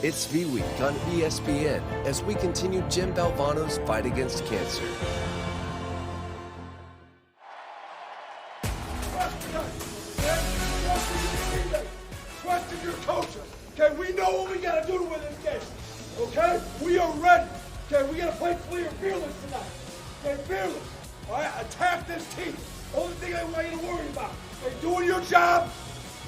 It's V-Week on ESPN as we continue Jim Valvano's fight against cancer. Question your coaches. Okay, we know what we gotta do to win this game. Okay, we are ready. Okay, we gotta play fearless tonight. Okay, fearless. All right, attack this team. Only thing I want you to worry about. Okay, doing your job.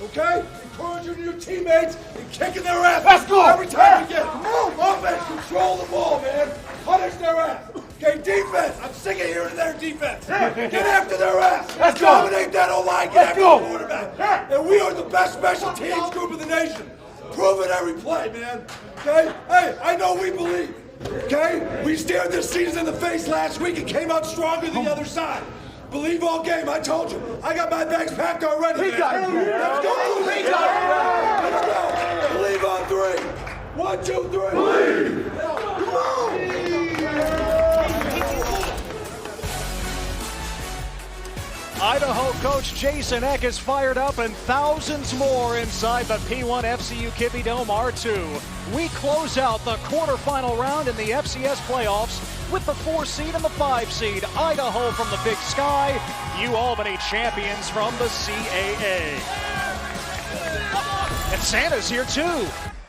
Okay, encouraging your teammates and kicking their ass. Let's go. Every time you get it. Come on, offense, control the ball, man. Punish their ass. Okay, defense. I'm sick of hearing their defense. Get after their ass. Let's dominate that O-line. Get after the quarterback. And we are the best special teams group in the nation. Prove it every play, man. Okay? Hey, I know we believe. Okay? We stared this season in the face last week and came out stronger than the other side. Believe all game, I told you. I got my bags packed already, man. Let's go. Let's go. Believe on three. 1, 2, 3. Believe. Come on. Idaho coach Jason Eck is fired up, and thousands more inside the P1 FCU Kibbie Dome R2. We close out the quarterfinal round in the FCS playoffs with the 4 seed and the 5 seed. Idaho from the Big Sky, UAlbany champions from the CAA. And Santa's here too.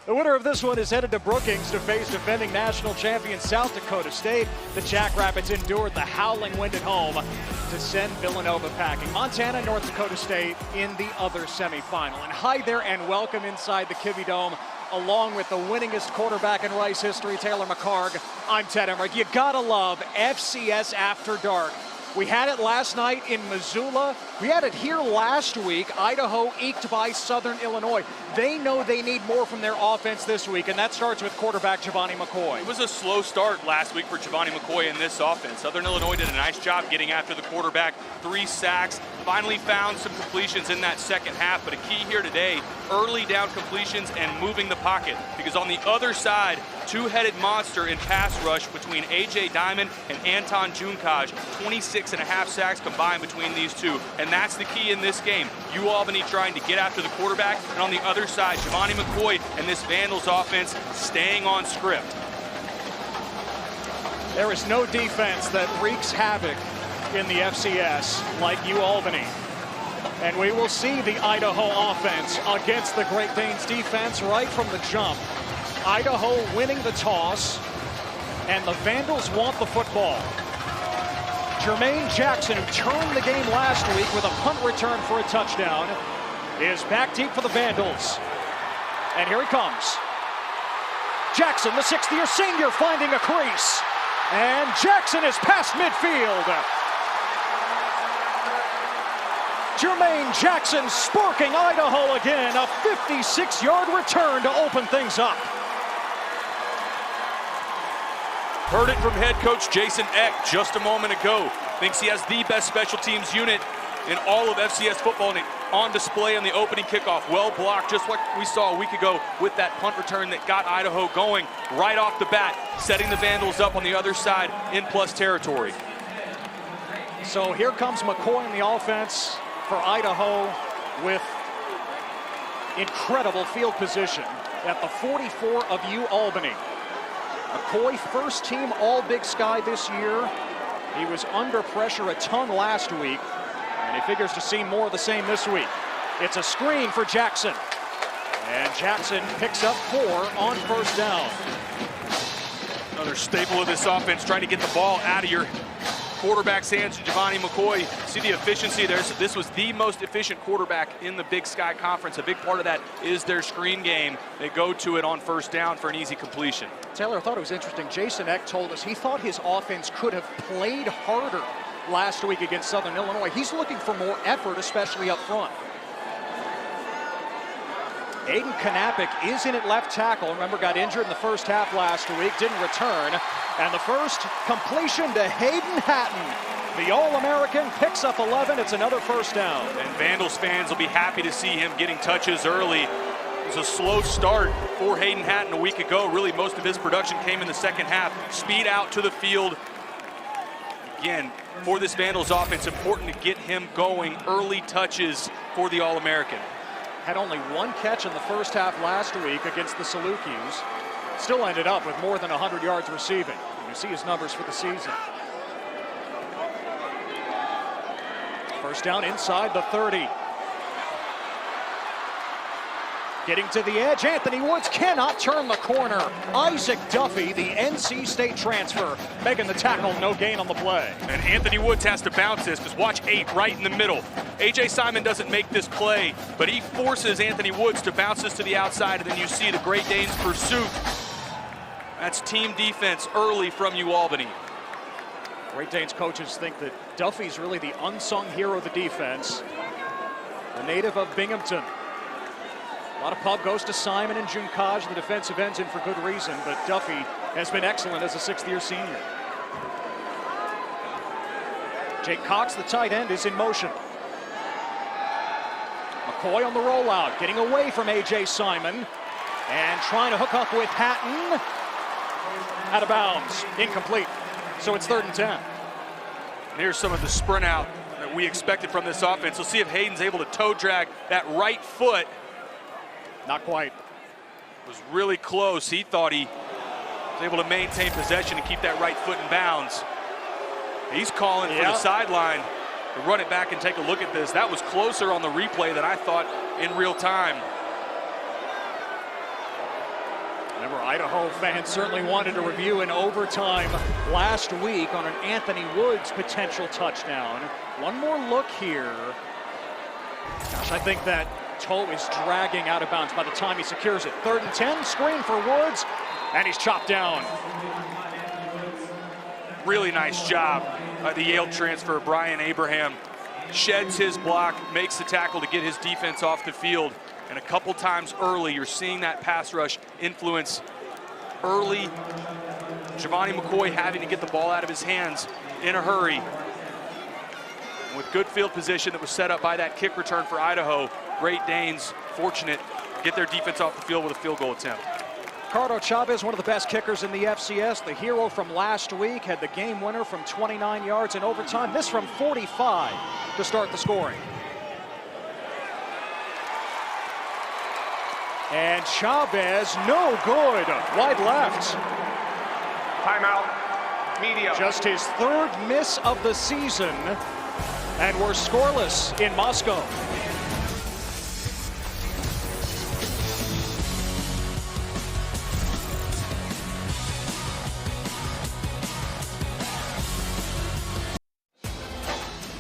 The winner of this one is headed to Brookings to face defending national champion South Dakota State. The Jackrabbits endured the howling wind at home to send Villanova packing. Montana, North Dakota State in the other semifinal. And hi there and welcome inside the Kibbie Dome, along with the winningest quarterback in Rice history, Taylor McCarg. I'm Ted Emmerich. You gotta love FCS After Dark. We had it last night in Missoula. We had it here last week. Idaho eked by Southern Illinois. They know they need more from their offense this week, and that starts with quarterback Giovanni McCoy. It was a slow start last week for Giovanni McCoy in this offense. Southern Illinois did a nice job getting after the quarterback. 3 sacks, finally found some completions in that second half, but a key here today, early down completions and moving the pocket, because on the other side, two-headed monster in pass rush between A.J. Diamond and Anton Junkaj. 26.5 sacks combined between these two, and that's the key in this game. UAlbany trying to get after the quarterback, and on the other side, Giovanni McCoy and this Vandals offense staying on script. There is no defense that wreaks havoc in the FCS like UAlbany. And we will see the Idaho offense against the Great Danes defense right from the jump. Idaho winning the toss, and the Vandals want the football. Jermaine Jackson, who turned the game last week with a punt return for a touchdown, is back deep for the Vandals. And here he comes. Jackson, the 6th-year senior, finding a crease. And Jackson is past midfield. Jermaine Jackson sparking Idaho again. A 56-yard return to open things up. Heard it from head coach Jason Eck just a moment ago. Thinks he has the best special teams unit in all of FCS football, and on display on the opening kickoff. Well blocked, just like we saw a week ago with that punt return that got Idaho going right off the bat, setting the Vandals up on the other side in plus territory. So here comes McCoy in the offense for Idaho with incredible field position at the 44 of UAlbany. McCoy, first team All Big Sky this year. He was under pressure a ton last week, and he figures to see more of the same this week. It's a screen for Jackson, and Jackson picks up 4 on first down. Another staple of this offense, trying to get the ball out of your quarterback's hands. Giovanni McCoy, see the efficiency there. So this was the most efficient quarterback in the Big Sky Conference. A big part of that is their screen game. They go to it on first down for an easy completion. Taylor, I thought it was interesting. Jason Eck told us he thought his offense could have played harder last week against Southern Illinois. He's looking for more effort, especially up front. Aiden Knappich is in at left tackle. Remember, got injured in the first half last week, didn't return. And the first completion to Hayden Hatton. The All-American picks up 11. It's another first down. And Vandals fans will be happy to see him getting touches early. It was a slow start for Hayden Hatton a week ago. Really, most of his production came in the second half. Speed out to the field. Again, for this Vandals offense, important to get him going. Early touches for the All-American. had only one catch in the first half last week against the Salukis. Still ended up with more than 100 yards receiving. You see his numbers for the season. First down inside the 30. Getting to the edge, Anthony Woods cannot turn the corner. Isaac Duffy, the NC State transfer, making the tackle, no gain on the play. And Anthony Woods has to bounce this, because watch 8 right in the middle. A.J. Simon doesn't make this play, but he forces Anthony Woods to bounce this to the outside, and then you see the Great Danes pursuit. That's team defense early from UAlbany. Great Danes coaches think that Duffy's really the unsung hero of the defense. The native of Binghamton. A lot of pub goes to Simon and Junkaj, the defensive ends, in for good reason, but Duffy has been excellent as a 6th-year senior. Jake Cox, the tight end, is in motion. McCoy on the rollout, getting away from A.J. Simon, and trying to hook up with Hatton. Out of bounds, incomplete. So it's 3rd and 10. And here's some of the sprint out that we expected from this offense. We'll see if Hayden's able to toe drag that right foot. Not quite. It was really close. He thought he was able to maintain possession and keep that right foot in bounds. He's calling for the sideline to run it back and take a look at this. That was closer on the replay than I thought in real time. Remember, Idaho fans certainly wanted a review in overtime last week on an Anthony Woods potential touchdown. One more look here. Gosh, I think that toe is dragging out of bounds by the time he secures it. 3rd and 10, screen for Woods, and he's chopped down. Really nice job by the Yale transfer, Brian Abraham. Sheds his block, makes the tackle to get his defense off the field. And a couple times early, you're seeing that pass rush influence early. Giovanni McCoy having to get the ball out of his hands in a hurry. And with good field position that was set up by that kick return for Idaho, Great Danes fortunate to get their defense off the field with a field goal attempt. Ricardo Chavez, one of the best kickers in the FCS. The hero from last week, had the game winner from 29 yards in overtime. This from 45 to start the scoring. And Chavez, no good. Wide left. Timeout. Media. Just his 3rd miss of the season. And we're scoreless in Moscow.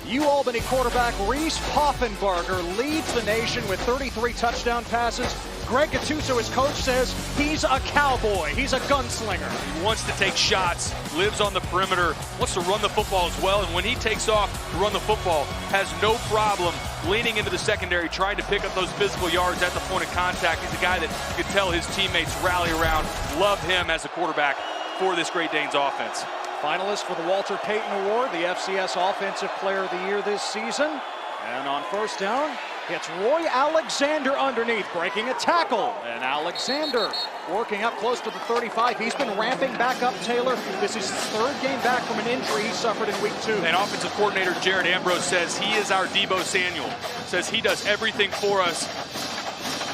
UAlbany quarterback Reese Poffenbarger leads the nation with 33 touchdown passes. Greg Gattuso, his coach, says he's a cowboy. He's a gunslinger. He wants to take shots, lives on the perimeter, wants to run the football as well. And when he takes off to run the football, has no problem leaning into the secondary, trying to pick up those physical yards at the point of contact. He's a guy that you can tell his teammates rally around, love him as a quarterback for this Great Danes offense. Finalist for the Walter Payton Award, the FCS Offensive Player of the Year this season. And on first down, it's Roy Alexander underneath, breaking a tackle. And Alexander working up close to the 35. He's been ramping back up, Taylor. This is his 3rd game back from an injury he suffered in week 2. And offensive coordinator Jared Ambrose says he is our Debo Samuel. Says he does everything for us.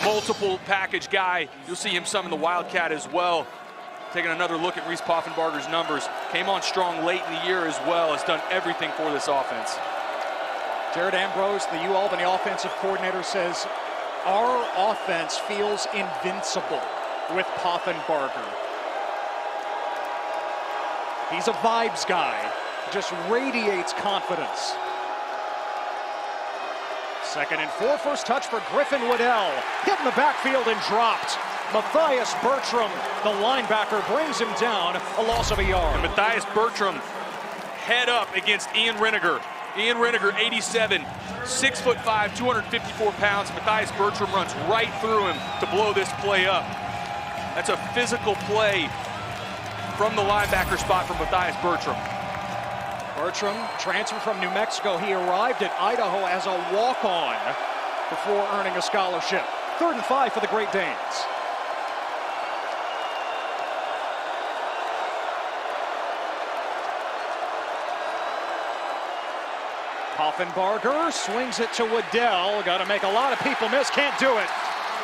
Multiple package guy. You'll see him some in the Wildcat as well. Taking another look at Reese Poffenbarger's numbers. Came on strong late in the year as well. Has done everything for this offense. Jared Ambrose, the UAlbany offensive coordinator, says our offense feels invincible with Poffenbarger. He's a vibes guy, just radiates confidence. 2nd and 4, first touch for Griffin Waddell. Hit in the backfield and dropped. Matthias Bertram, the linebacker, brings him down, a loss of a yard. And Matthias Bertram head up against Ian Reniger. Ian Reniger, 87, 6'5", 254 pounds. Matthias Bertram runs right through him to blow this play up. That's a physical play from the linebacker spot from Matthias Bertram. Bertram, transfer from New Mexico. He arrived at Idaho as a walk-on before earning a scholarship. 3rd and 5 for the Great Danes. Poffenbarger swings it to Waddell. Got to make a lot of people miss. Can't do it.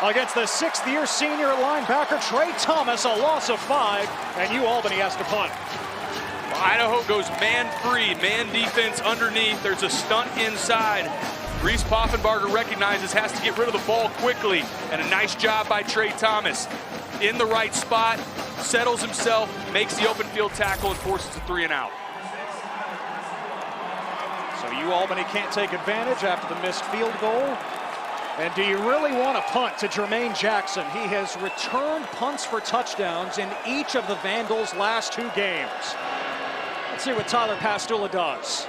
Against the sixth-year senior linebacker, Trey Thomas, a loss of 5, and UAlbany has to punt. Idaho goes man-free, man defense underneath. There's a stunt inside. Reese Poffenbarger recognizes, has to get rid of the ball quickly, and a nice job by Trey Thomas. In the right spot, settles himself, makes the open field tackle, and forces a 3 and out. So UAlbany can't take advantage after the missed field goal. And do you really want to punt to Jermaine Jackson? He has returned punts for touchdowns in each of the Vandals' last 2 games. Let's see what Tyler Pastula does.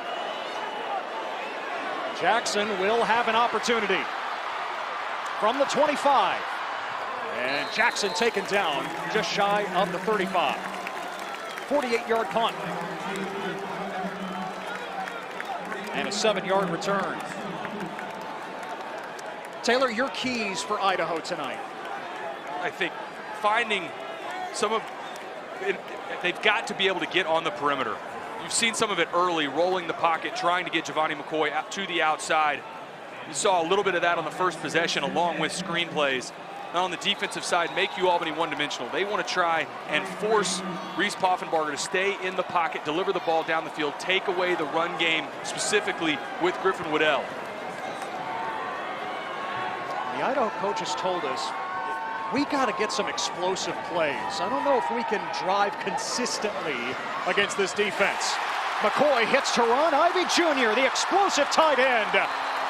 Jackson will have an opportunity from the 25. And Jackson taken down just shy of the 35. 48-yard punt. And a 7-yard return. Taylor, your keys for Idaho tonight? I think finding some of it, they've got to be able to get on the perimeter. You've seen some of it early, rolling the pocket, trying to get Giovanni McCoy out to the outside. You saw a little bit of that on the first possession along with screenplays. Now on the defensive side, make UAlbany one-dimensional. They want to try and force Reese Poffenbarger to stay in the pocket, deliver the ball down the field, take away the run game, specifically with Griffin Waddell. The Idaho coaches told us, we got to get some explosive plays. I don't know if we can drive consistently against this defense. McCoy hits Teron Ivey Jr., the explosive tight end,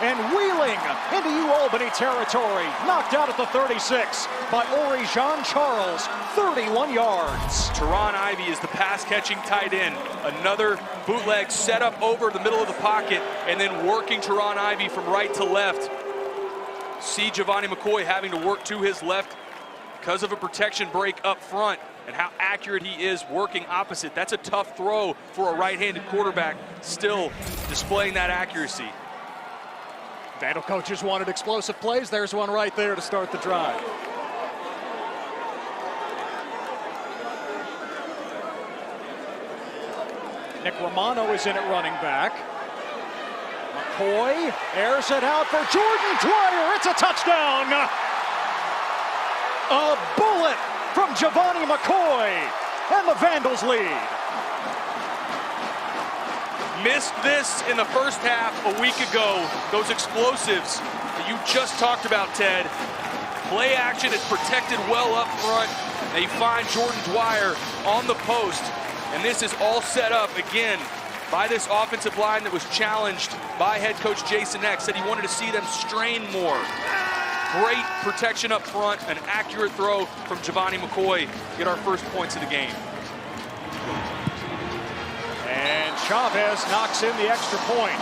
and wheeling into UAlbany territory. Knocked out at the 36 by Ori Jean-Charles, 31 yards. Teron Ivey is the pass-catching tight end. Another bootleg set up over the middle of the pocket, and then working Teron Ivey from right to left. See Giovanni McCoy having to work to his left because of a protection break up front, and how accurate he is working opposite. That's a tough throw for a right-handed quarterback, still displaying that accuracy. Vandal coaches wanted explosive plays. There's one right there to start the drive. Nick Romano is in at running back. McCoy airs it out for Jordan Dwyer. It's a touchdown. A bullet from Giovanni McCoy, and the Vandals lead. Missed this in the first half a week ago. Those explosives that you just talked about, Ted. Play action is protected well up front. They find Jordan Dwyer on the post, and this is all set up again by this offensive line that was challenged by head coach Jason Eck. Said he wanted to see them strain more. Great protection up front, an accurate throw from Giovanni McCoy. Get our first points of the game. And Chavez knocks in the extra point.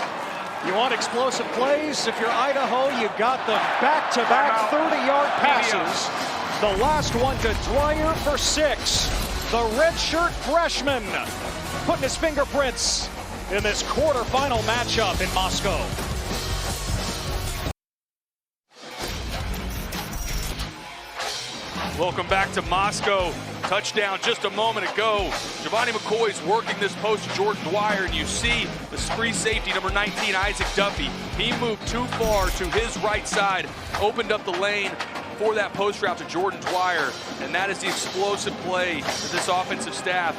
You want explosive plays? If you're Idaho, you got the back-to-back 30-yard passes. The last one to Dwyer for 6. The redshirt freshman putting his fingerprints in this quarterfinal matchup in Moscow. Welcome back to Moscow. Touchdown just a moment ago. Giovanni McCoy's working this post to Jordan Dwyer, and you see the free safety, number 19, Isaac Duffy. He moved too far to his right side, opened up the lane for that post route to Jordan Dwyer, and that is the explosive play that this offensive staff,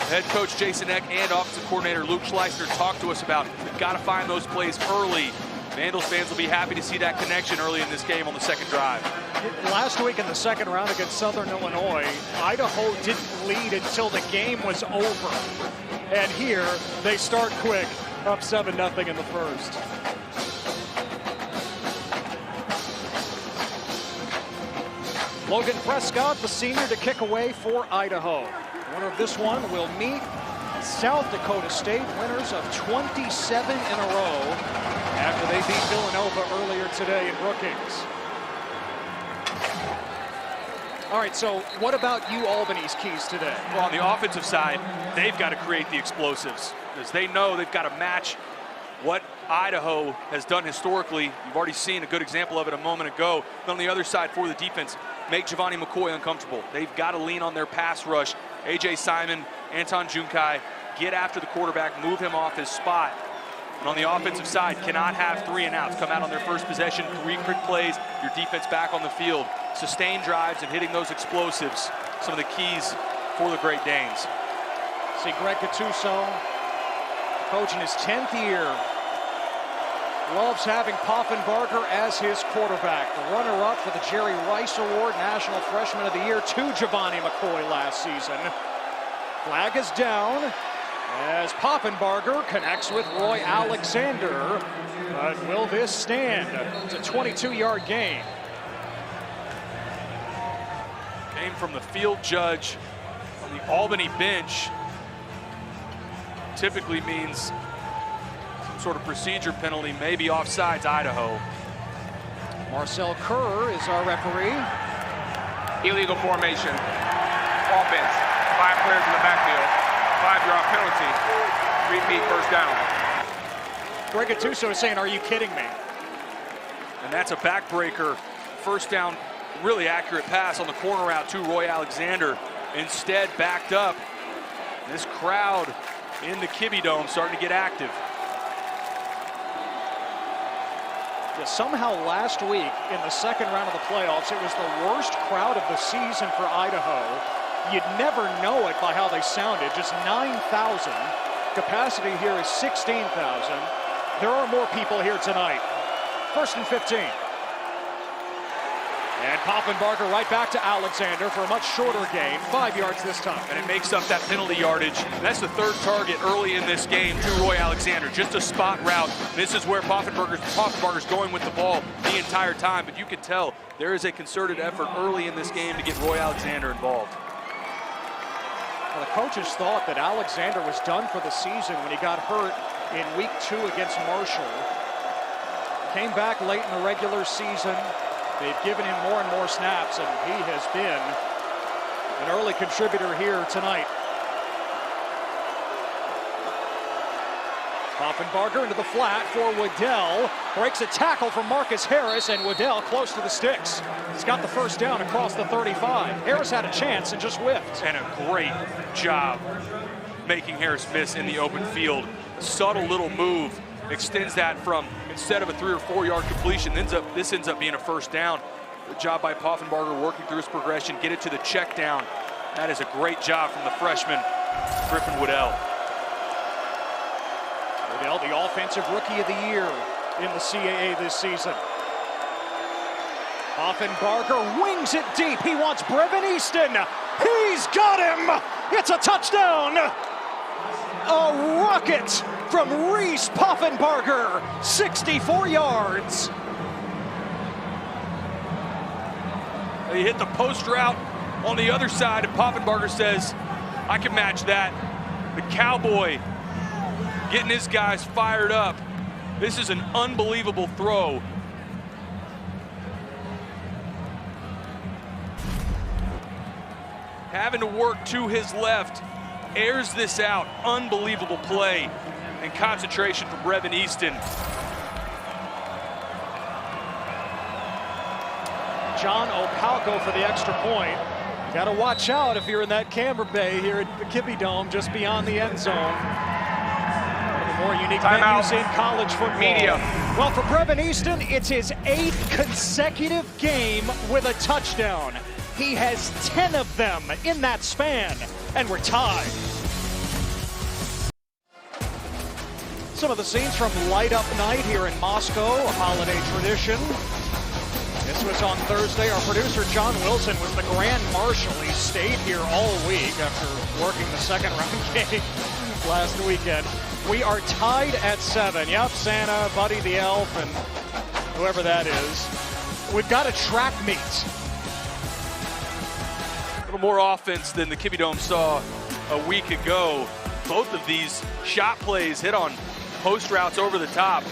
head coach Jason Eck and offensive coordinator Luke Schleisner talked to us about. We've got to find those plays early. Vandals fans will be happy to see that connection early in this game on the second drive. Last week in the second round against Southern Illinois, Idaho didn't lead until the game was over. And here, they start quick, up 7-0 in the first. Logan Prescott, the senior, to kick away for Idaho. Winner of this one will meet South Dakota State, winners of 27 in a row after they beat Villanova earlier today in Brookings. All right, so what about UAlbany's keys today? Well, on the offensive side, they've got to create the explosives, because they know they've got to match what Idaho has done historically. You've already seen a good example of it a moment ago. But on the other side, for the defense, make Giovanni McCoy uncomfortable. They've got to lean on their pass rush. A.J. Simon, Anton Junkai, get after the quarterback, move him off his spot. And on the offensive side, cannot have 3 and outs. Come out on their first possession, 3 quick plays, your defense back on the field. Sustain drives and hitting those explosives, some of the keys for the Great Danes. See Greg Gattuso, coach in his 10th year, loves having Poffenbarger as his quarterback. The runner-up for the Jerry Rice Award, National Freshman of the Year to Giovanni McCoy last season. Flag is down as Poffenbarger connects with Roy Alexander. But will this stand? It's a 22-yard gain. Came from the field judge on the Albany bench. Typically means some sort of procedure penalty, maybe offsides, Idaho. Marcel Kerr is our referee. Illegal formation. Offense. 5 players in the backfield. 5-yard penalty. Repeat first down. Greg Gattuso is saying, are you kidding me? And that's a backbreaker. First down, really accurate pass on the corner route to Roy Alexander. Instead, backed up. This crowd in the Kibbie Dome starting to get active. Yeah, somehow last week in the second round of the playoffs, it was the worst crowd of the season for Idaho. You'd never know it by how they sounded. Just 9,000. Capacity here is 16,000. There are more people here tonight. 1st and 15. And Poffenbarger right back to Alexander for a much shorter gain, 5 yards this time. And it makes up that penalty yardage. And that's the 3rd target early in this game to Roy Alexander. Just a spot route. This is where Poffenbarger's going with the ball the entire time. But you can tell there is a concerted effort early in this game to get Roy Alexander involved. Well, the coaches thought that Alexander was done for the season when he got hurt in week 2 against Marshall. Came back late in the regular season. They've given him more and more snaps, and he has been an early contributor here tonight. Poffenbarger into the flat for Waddell. Breaks a tackle from Marcus Harris, and Waddell close to the sticks. He's got the first down across the 35. Harris had a chance and just whiffed. And a great job making Harris miss in the open field. Subtle little move. Extends that from, instead of a 3 or 4 yard completion, this ends up being a first down. Good job by Poffenbarger working through his progression, get it to the check down. That is a great job from the freshman, Griffin Waddell. Waddell, the offensive rookie of the year in the CAA this season. Poffenbarger wings it deep. He wants Brevin Easton. He's got him. It's a touchdown. A rocket from Reese Poffenbarger, 64 yards. He hit the post route on the other side, and Poffenbarger says, I can match that. The Cowboy getting his guys fired up. This is an unbelievable throw. Having to work to his left, airs this out. Unbelievable play and concentration from Brevin Easton. John Opalco for the extra point. You got to watch out if you're in that camera bay here at the Kibbie Dome, just beyond the end zone. One of the more unique venues in college football. Media. Well, for Brevin Easton, it's his 8th consecutive game with a touchdown. He has 10 of them in that span, and we're tied. Some of the scenes from Light Up Night here in Moscow, a holiday tradition. This was on Thursday. Our producer, John Wilson, was the Grand Marshal. He stayed here all week after working the second round game last weekend. We are tied at 7. Yep, Santa, Buddy the Elf, and whoever that is. We've got a track meet. A little more offense than the Kibbie Dome saw a week ago. Both of these shot plays hit on post routes over the top.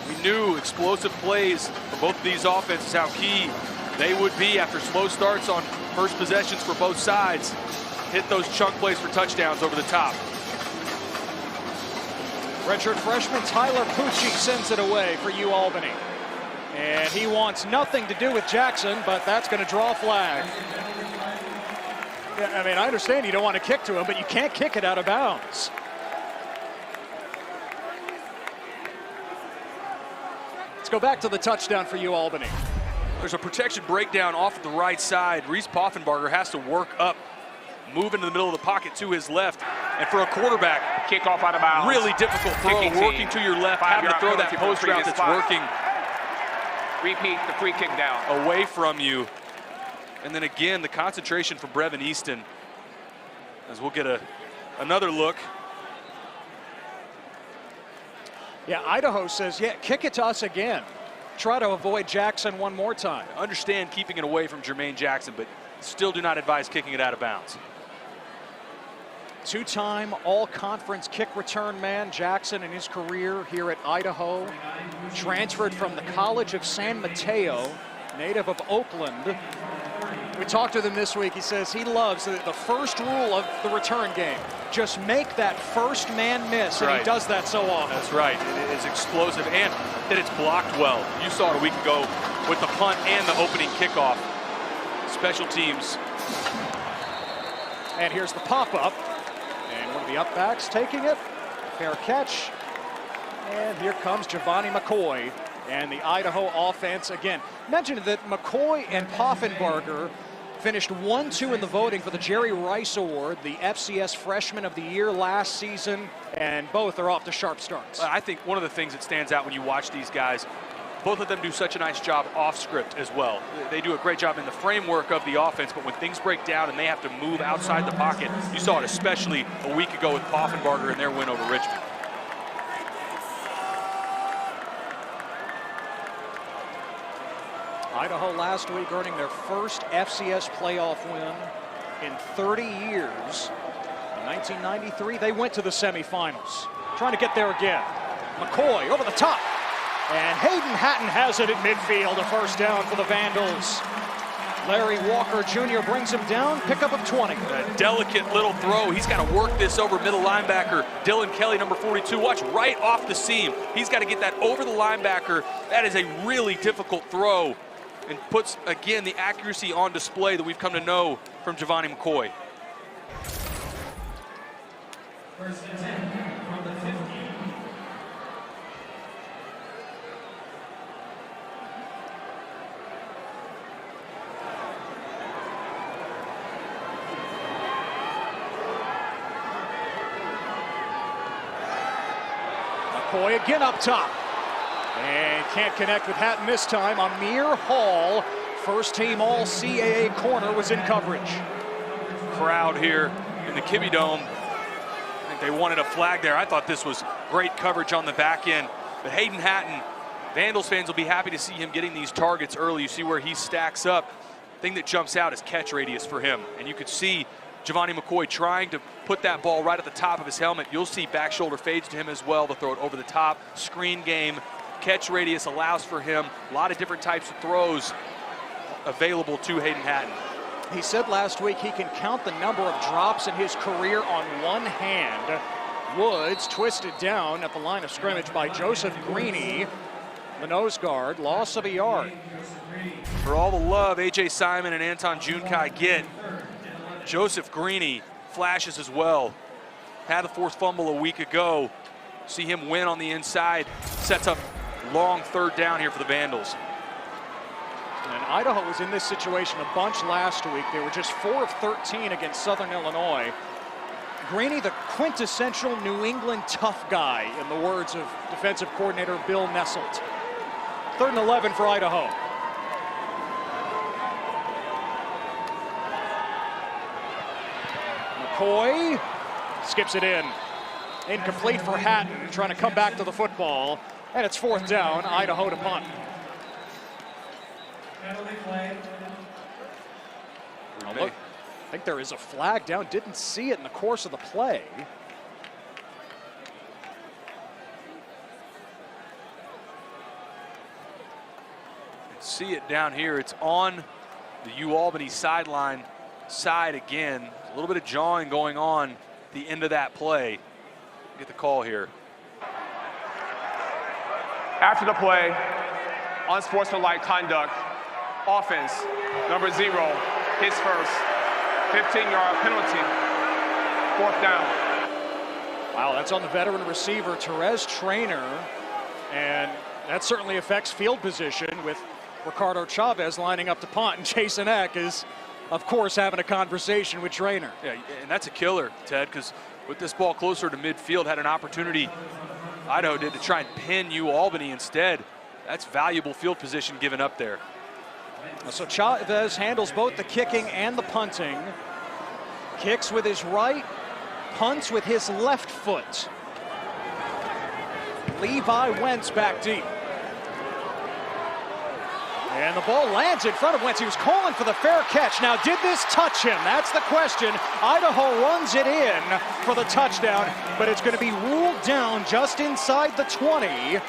We knew explosive plays for both of these offenses, how key they would be after slow starts on first possessions for both sides. Hit those chunk plays for touchdowns over the top. Redshirt freshman Tyler Pucci sends it away for UAlbany. And he wants nothing to do with Jackson, but that's going to draw a flag. Yeah, I mean, I understand you don't want to kick to him, but you can't kick it out of bounds. Let's go back to the touchdown for UAlbany. There's a protection breakdown off of the right side. Reese Poffenbarger has to work up, move into the middle of the pocket to his left. And for a quarterback, Kickoff out of bounds. really difficult throw, working to your left, having to throw that post route that's working Repeat the free kick down. away from you. And then again, the concentration from Brevin Easton, as we'll get another look. Yeah, Idaho says, yeah, kick it to us again. Try to avoid Jackson one more time. I understand keeping it away from Jermaine Jackson, but still do not advise kicking it out of bounds. Two-time all-conference kick return man, Jackson, in his career here at Idaho. Transferred from the College of San Mateo, native of Oakland. We talked to him this week. He says he loves the first rule of the return game. Just make that first man miss, and he does that so often. That's right. It is explosive, and that it's blocked well. You saw it a week ago with the punt and the opening kickoff. Special teams. And here's the pop-up. And one of the up-backs taking it. Fair catch. And here comes Giovanni McCoy and the Idaho offense again. Mentioned that McCoy and Poffenbarger finished 1-2 in the voting for the Jerry Rice Award, the FCS Freshman of the Year last season, and both are off to sharp starts. I think one of the things that stands out when you watch these guys, both of them do such a nice job off script as well. They do a great job in the framework of the offense, but when things break down and they have to move outside the pocket, you saw it especially a week ago with Poffenbarger and their win over Richmond. Idaho last week earning their first FCS playoff win in 30 years. In 1993, they went to the semifinals. Trying to get there again. McCoy over the top. And Hayden Hatton has it at midfield, a first down for the Vandals. Larry Walker Jr. brings him down, pickup of 20. A delicate little throw. He's got to work this over middle linebacker. Dylan Kelly, number 42. Watch, right off the seam. He's got to get that over the linebacker. That is a really difficult throw, and puts, again, the accuracy on display that we've come to know from Giovanni McCoy. First and 10 from the 50. McCoy again up top. And can't connect with Hatton this time. Amir Hall, first team All-CAA corner, was in coverage. Crowd here in the Kibbie Dome. I think they wanted a flag there. I thought this was great coverage on the back end. But Hayden Hatton, Vandals fans will be happy to see him getting these targets early. You see where he stacks up. Thing that jumps out is catch radius for him. And you could see Giovanni McCoy trying to put that ball right at the top of his helmet. You'll see back shoulder fades to him as well. They'll throw it over the top. Screen game. Catch radius allows for him a lot of different types of throws available to Hayden Hatton. He said last week he can count the number of drops in his career on one hand. Woods twisted down at the line of scrimmage by Joseph Greeny. The nose guard, loss of a yard. For all the love A.J. Simon and Anton Junkai get, Joseph Greeny flashes as well. Had the forced fumble a week ago. See him win on the inside. Sets up long third down here for the Vandals. And Idaho was in this situation a bunch last week. They were just 4 of 13 against Southern Illinois. Greeny, the quintessential New England tough guy, in the words of defensive coordinator Bill Nesselt. 3rd and 11 for Idaho. McCoy skips it in. Incomplete for Hatton, trying to come back to the football. And it's 4th down, Idaho to punt. Penalty flag. Now look, I think there is a flag down. Didn't see it in the course of the play. See it down here. It's on the UAlbany sideline side again. A little bit of jawing going on at the end of that play. Get the call here. After the play, unsportsmanlike conduct, offense, number 0, his first, 15-yard penalty, 4th down. Wow, that's on the veteran receiver, Therese Traynor. And That certainly affects field position with Ricardo Chavez lining up to punt, and Jason Eck is, of course, having a conversation with Trainer. Yeah, and that's a killer, Ted, because with this ball closer to midfield, had an opportunity, Idaho did, to try and pin UAlbany instead. That's valuable field position given up there. So Chavez handles both the kicking and the punting. Kicks with his right, punts with his left foot. Levi Wentz back deep. And the ball lands in front of Wentz. He was calling for the fair catch. Now, did this touch him? That's the question. Idaho runs it in for the touchdown, but it's going to be ruled down just inside the 20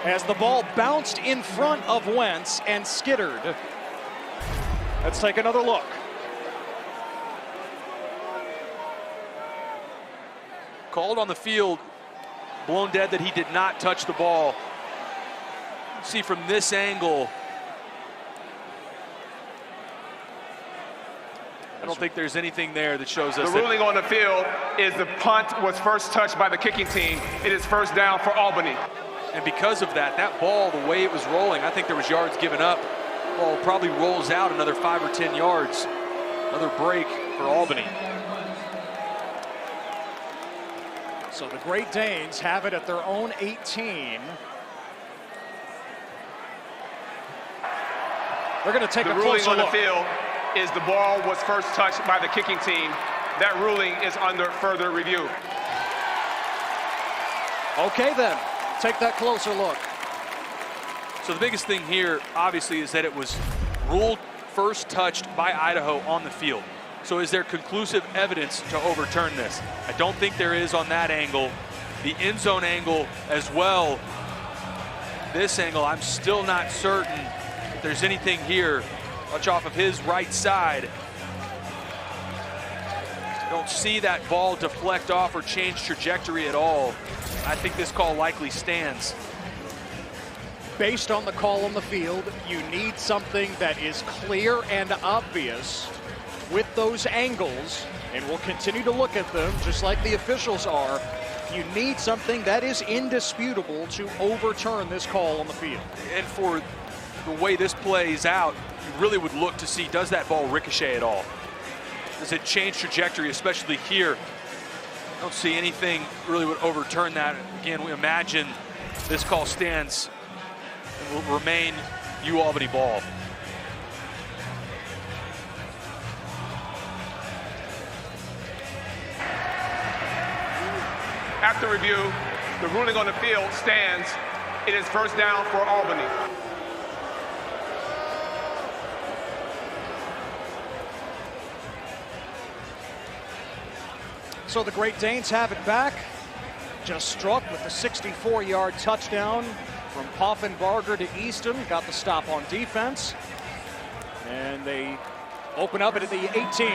as the ball bounced in front of Wentz and skittered. Let's take another look. Called on the field, blown dead that he did not touch the ball. See from this angle, I don't think there's anything there that shows us The ruling on the field is the punt was first touched by the kicking team. It is first down for Albany. And because of that, that ball, the way it was rolling, I think there was yards given up. Ball probably rolls out another 5 or 10 yards. Another break for Albany. So the Great Danes have it at their own 18. They're going to take a closer look. The ruling on the field is the ball was first touched by the kicking team. That ruling is under further review. Okay then, take that closer look. So the biggest thing here, obviously, is that it was ruled first touched by Idaho on the field. So is there conclusive evidence to overturn this? I don't think there is on that angle. The end zone angle as well. This angle, I'm still not certain if there's anything here. Much off of his right side. Don't see that ball deflect off or change trajectory at all. I think this call likely stands. Based on the call on the field, you need something that is clear and obvious with those angles, and we'll continue to look at them just like the officials are. You need something that is indisputable to overturn this call on the field. And for the way this plays out, you really would look to see, does that ball ricochet at all? Does it change trajectory, especially here? I don't see anything really would overturn that. Again, we imagine this call stands and will remain UAlbany ball. After review, the ruling on the field stands. It is first down for Albany. So the Great Danes have it back. Just struck with the 64-yard touchdown from Poffenbarger to Easton. Got the stop on defense. And they open up at the 18.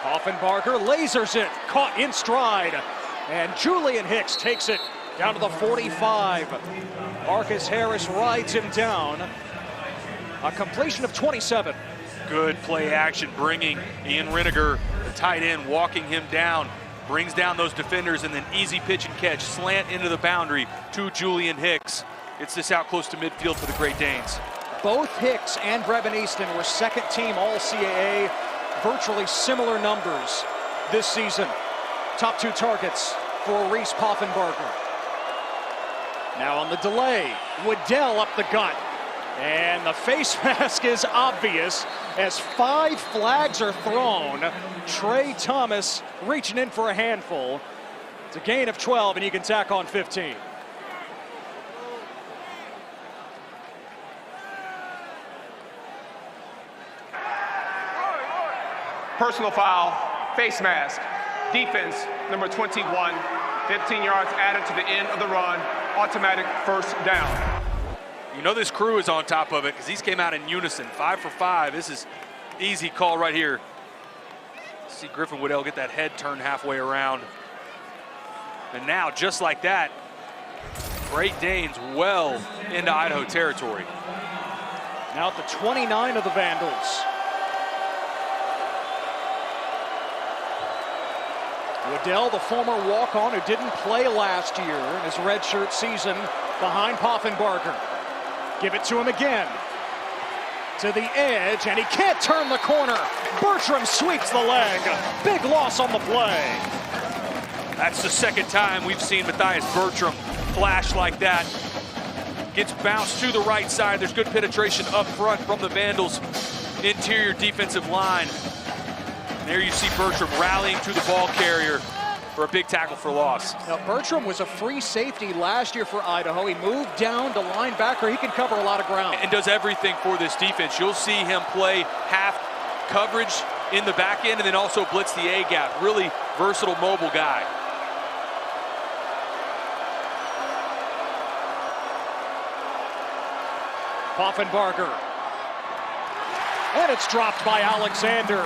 Poffenbarger lasers it, caught in stride. And Julian Hicks takes it down to the 45. Marcus Harris rides him down. A completion of 27. Good play action, bringing Ian Riniger, the tight end, walking him down. Brings down those defenders, and then easy pitch and catch, slant into the boundary to Julian Hicks. Gets this out close to midfield for the Great Danes. Both Hicks and Brevin Easton were second team All-CAA. Virtually similar numbers this season. Top two targets for Reese Poffenbarger. Now on the delay, Waddell up the gut. And the face mask is obvious as 5 flags are thrown. Trey Thomas reaching in for a handful. It's a gain of 12, and you can tack on 15. Personal foul, face mask, defense, number 21, 15 yards added to the end of the run, automatic first down. You know this crew is on top of it because these came out in unison, 5 for 5. This is easy call right here. See Griffin Waddell get that head turned halfway around. And now, just like that, Great Danes well into Idaho territory. Now at the 29 of the Vandals. Waddell, the former walk-on who didn't play last year in his redshirt season, behind Poffenbarger. Give it to him again. To the edge, and he can't turn the corner. Bertram sweeps the leg. Big loss on the play. That's the second time we've seen Matthias Bertram flash like that. Gets bounced to the right side. There's good penetration up front from the Vandals' interior defensive line. There you see Bertram rallying to the ball carrier for a big tackle for loss. Now, Bertram was a free safety last year for Idaho. He moved down to linebacker. He can cover a lot of ground. And does everything for this defense. You'll see him play half coverage in the back end and then also blitz the A-gap. Really versatile, mobile guy. Poffenbarger. And it's dropped by Alexander.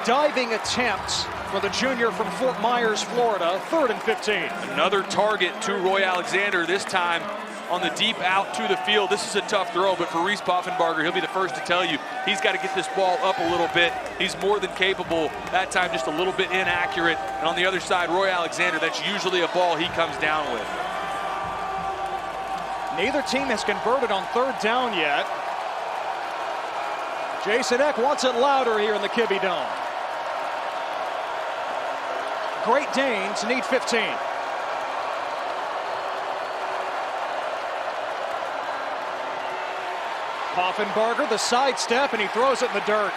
Diving attempt for the junior from Fort Myers, Florida, 3rd and 15. Another target to Roy Alexander, this time on the deep out to the field. This is a tough throw, but for Reese Poffenbarger, he'll be the first to tell you he's got to get this ball up a little bit. He's more than capable. That time just a little bit inaccurate. And on the other side, Roy Alexander, that's usually a ball he comes down with. Neither team has converted on 3rd down yet. Jason Eck wants it louder here in the Kibbie Dome. Great Danes need 15. Poffenbarger, the sidestep, and he throws it in the dirt.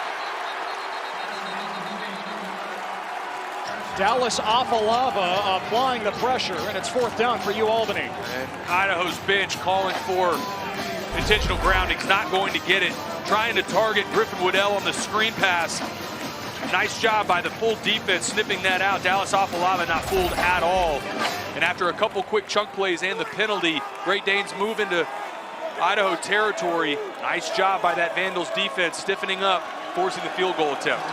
Dallas Afalava applying the pressure, and it's 4th down for UAlbany. And Idaho's bench calling for intentional grounding. He's not going to get it. Trying to target Griffin Waddell on the screen pass. Nice job by the full defense snipping that out. Dallas Afalava not fooled at all. And after a couple quick chunk plays and the penalty, Great Danes move into Idaho territory. Nice job by that Vandals defense stiffening up, forcing the field goal attempt.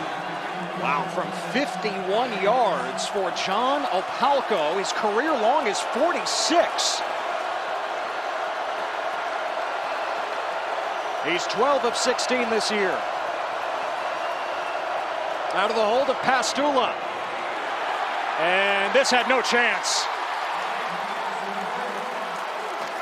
Wow, from 51 yards for John Opalco. His career long is 46. He's 12 of 16 this year. Out of the hold of Pastula. And this had no chance.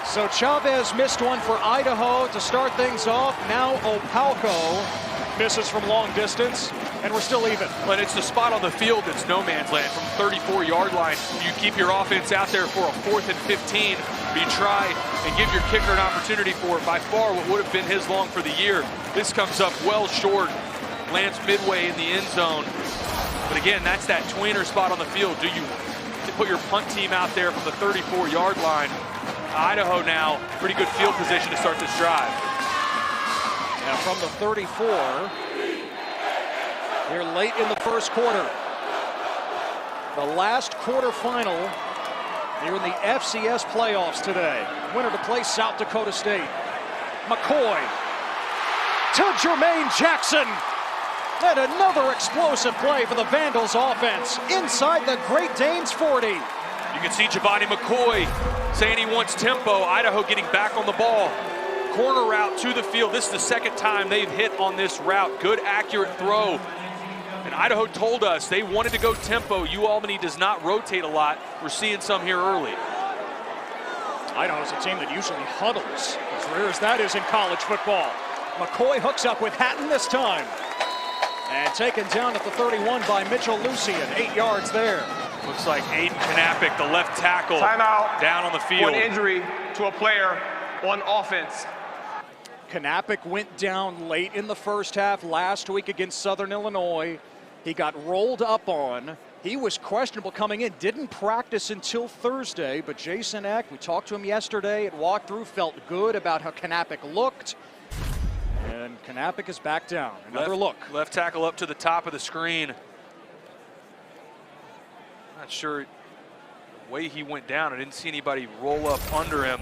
So Chavez missed one for Idaho to start things off. Now Opalco misses from long distance, and we're still even. But it's the spot on the field that's no man's land. From 34-yard line, you keep your offense out there for a 4th and 15. You try and give your kicker an opportunity for by far what would have been his long for the year. This comes up well short, lands midway in the end zone. But again, that's that tweener spot on the field. Do you put your punt team out there from the 34-yard line? Idaho now, pretty good field position to start this drive. Now from the 34, here late in the first quarter. The last quarterfinal here in the FCS playoffs today. Winner to play South Dakota State. McCoy to Jermaine Jackson. And another explosive play for the Vandals offense inside the Great Danes 40. You can see Giovanni McCoy saying he wants tempo. Idaho getting back on the ball. Corner route to the field. This is the second time they've hit on this route. Good, accurate throw. And Idaho told us they wanted to go tempo. UAlbany does not rotate a lot. We're seeing some here early. Idaho's a team that usually huddles, as rare as that is in college football. McCoy hooks up with Hatton this time. And taken down at the 31 by Mitchell Lucian, 8 yards there. Looks like Aiden Knappich, the left tackle, Timeout. down on the field. One injury to a player on offense. Knappich went down late in the first half last week against Southern Illinois. He got rolled up on. He was questionable coming in, didn't practice until Thursday, but Jason Eck, we talked to him yesterday at walkthrough, felt good about how Knappich looked. And Knappich is back down. Another look. Left tackle up to the top of the screen. Not sure the way he went down. I didn't see anybody roll up under him.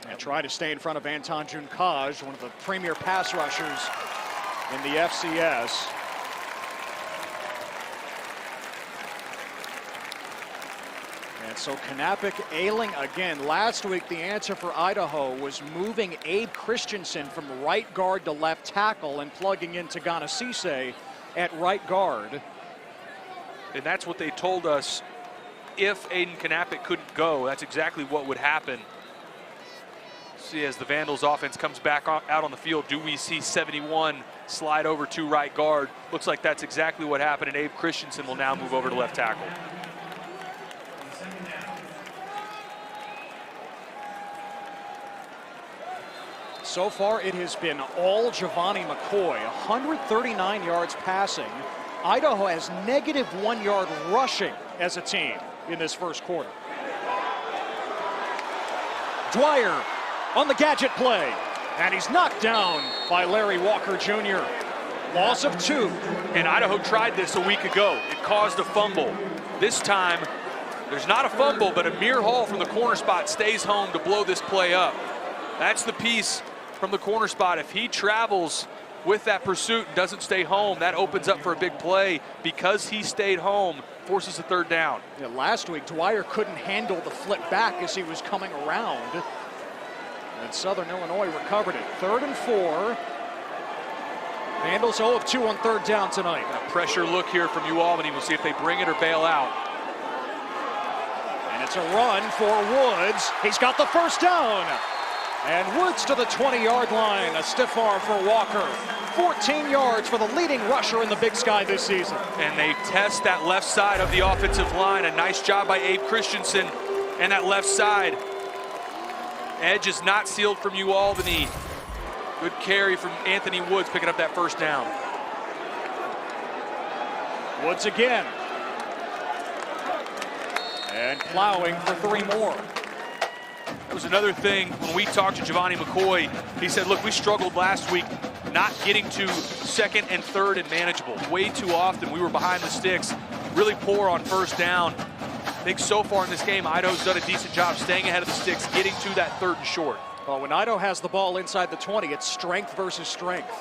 And try to stay in front of Anton Junkaj, one of the premier pass rushers in the FCS. So Knappich ailing again. Last week, the answer for Idaho was moving Abe Christensen from right guard to left tackle and plugging in Tagana Cisse at right guard. And that's what they told us. If Aiden Knappich couldn't go, that's exactly what would happen. See, as the Vandals offense comes back out on the field, do we see 71 slide over to right guard? Looks like that's exactly what happened, and Abe Christensen will now move over to left tackle. So far, it has been all Giovanni McCoy, 139 yards passing. Idaho has -1 yard rushing as a team in this first quarter. Dwyer on the gadget play, and he's knocked down by Larry Walker Jr. Loss of 2. And Idaho tried this a week ago. It caused a fumble. This time, there's not a fumble, but Amir Hall from the corner spot stays home to blow this play up. That's the piece from the corner spot. If he travels with that pursuit and doesn't stay home, that opens up for a big play. Because he stayed home, forces a third down. Yeah, last week, Dwyer couldn't handle the flip back as he was coming around. And Southern Illinois recovered it. 3rd and 4. Vandals 0 of 2 on 3rd down tonight. A pressure look here from UAlbany. We'll see if they bring it or bail out. And it's a run for Woods. He's got the first down. And Woods to the 20-yard line. A stiff arm for Walker. 14 yards for the leading rusher in the Big Sky this season. And they test that left side of the offensive line. A nice job by Abe Christensen and that left side. Edge is not sealed from UAlbany. Good carry from Anthony Woods picking up that first down. Woods again. And plowing for 3 more. That was another thing when we talked to Giovanni McCoy. He said, look, we struggled last week not getting to 2nd and 3rd and manageable. Way too often we were behind the sticks, really poor on first down. I think so far in this game, Idaho's done a decent job staying ahead of the sticks, getting to that 3rd and short. Well, when Idaho has the ball inside the 20, it's strength versus strength.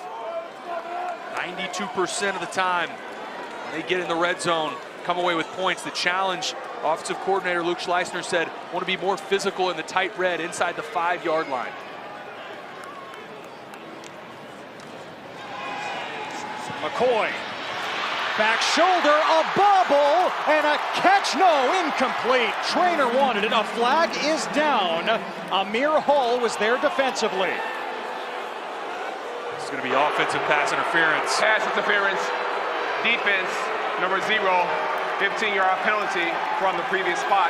92% of the time, they get in the red zone, come away with points. The challenge, offensive coordinator Luke Schleissner said, want to be more physical in the tight red inside the 5-yard line. McCoy, back shoulder, a bobble, and a catch, no, incomplete. Trainer wanted it, a flag is down. Amir Hall was there defensively. This is going to be offensive pass interference. Pass interference, defense, number 0, 15-yard penalty from the previous spot.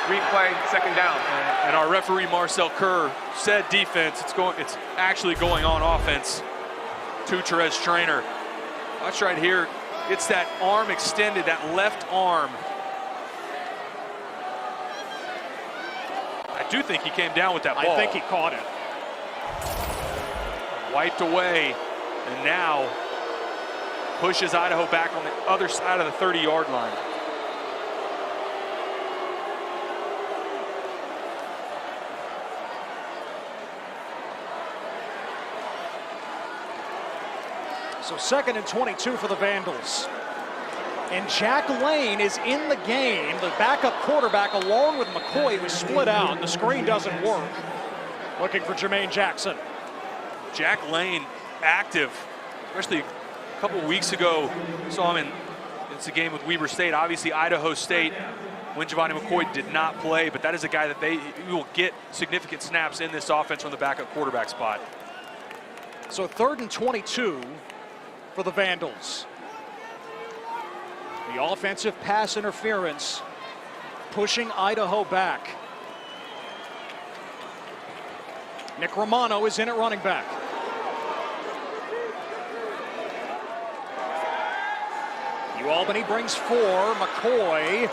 Replay, 2nd down. And our referee Marcel Kerr said defense. It's actually going on offense to Therese Trainer. Watch right here. It's that arm extended, that left arm. I do think he came down with that ball. I think he caught it. Wiped away, and now pushes Idaho back on the other side of the 30-yard line. So 2nd and 22 for the Vandals. And Jack Lane is in the game. The backup quarterback along with McCoy was split out. The screen doesn't work. Looking for Jermaine Jackson. Jack Lane active, especially a couple weeks ago. Saw him in it's a game with Weber State. Obviously Idaho State when Giovanni McCoy did not play, but that is a guy that he will get significant snaps in this offense from the backup quarterback spot. So 3rd and 22 for the Vandals. The offensive pass interference pushing Idaho back. Nick Romano is in at running back. UAlbany brings 4. McCoy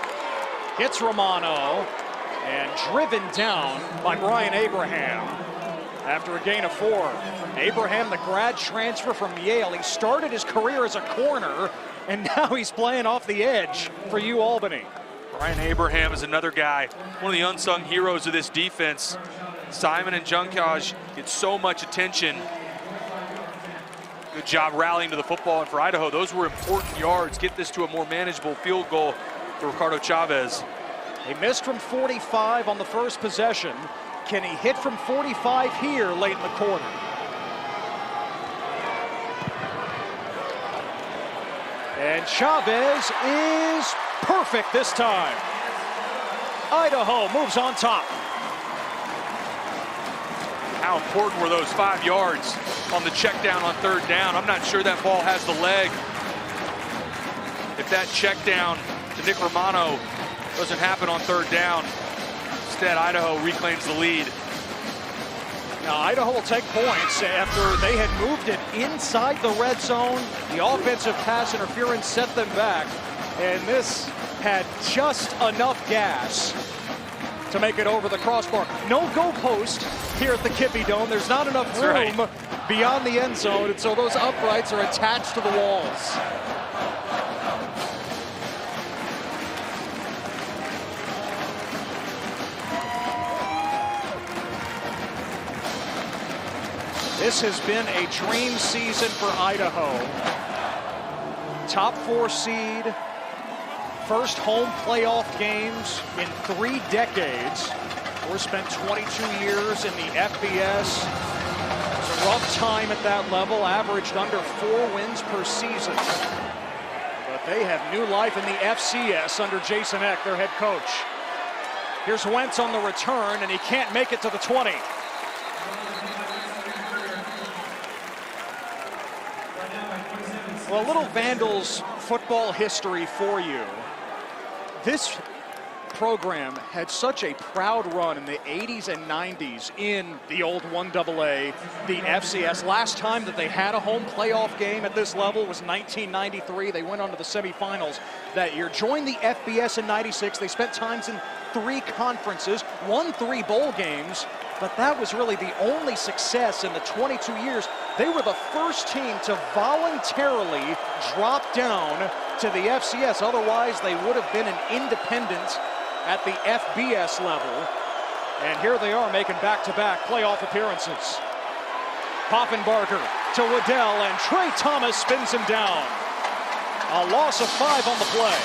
hits Romano and driven down by Brian Abraham after a gain of 4. Abraham, the grad transfer from Yale, he started his career as a corner, and now he's playing off the edge for UAlbany. Brian Abraham is another guy, one of the unsung heroes of this defense. Simon and Junkaj get so much attention. Good job rallying to the football, and for Idaho, those were important yards. Get this to a more manageable field goal for Ricardo Chavez. They missed from 45 on the first possession. Can he hit from 45 here late in the quarter? And Chavez is perfect this time. Idaho moves on top. How important were those 5 yards on the check down on third down? I'm not sure that ball has the leg. If that check down to Nick Romano doesn't happen on third down, instead Idaho reclaims the lead. Now Idaho will take points after they had moved it inside the red zone. The offensive pass interference set them back, and this had just enough gas to make it over the crossbar. No goalpost here at the Kibbie Dome. There's not enough room beyond the end zone, and so those uprights are attached to the walls. This has been a dream season for Idaho. Top 4 seed, first home playoff games in 3 decades. We're spent 22 years in the FBS. It's a rough time at that level, averaged under 4 wins per season. But they have new life in the FCS under Jason Eck, their head coach. Here's Wentz on the return, and he can't make it to the 20. Well, a little Vandals football history for you. This program had such a proud run in the 80s and 90s in the old 1AA, the FCS. Last time that they had a home playoff game at this level was 1993. They went on to the semifinals that year. Joined the FBS in 96. They spent times in 3 conferences, won 3 bowl games, but that was really the only success in the 22 years. They were the first team to voluntarily drop down to the FCS. Otherwise, they would have been an independent at the FBS level. And here they are making back-to-back playoff appearances. Poffenbarger to Waddell, and Trey Thomas spins him down. A loss of 5 on the play.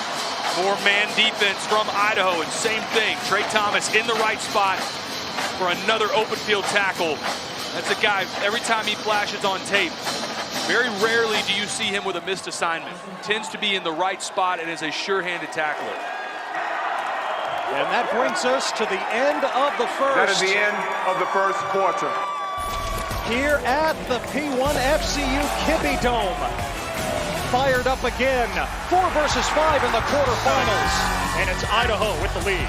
More man defense from Idaho, and same thing. Trey Thomas in the right spot for another open field tackle. That's a guy, every time he flashes on tape, very rarely do you see him with a missed assignment. Tends to be in the right spot and is a sure-handed tackler. And that brings us to the end of the first. That is the end of the first quarter. Here at the P1 FCU Kibbie Dome. Fired up again. 4 versus 5 in the quarterfinals. And it's Idaho with the lead.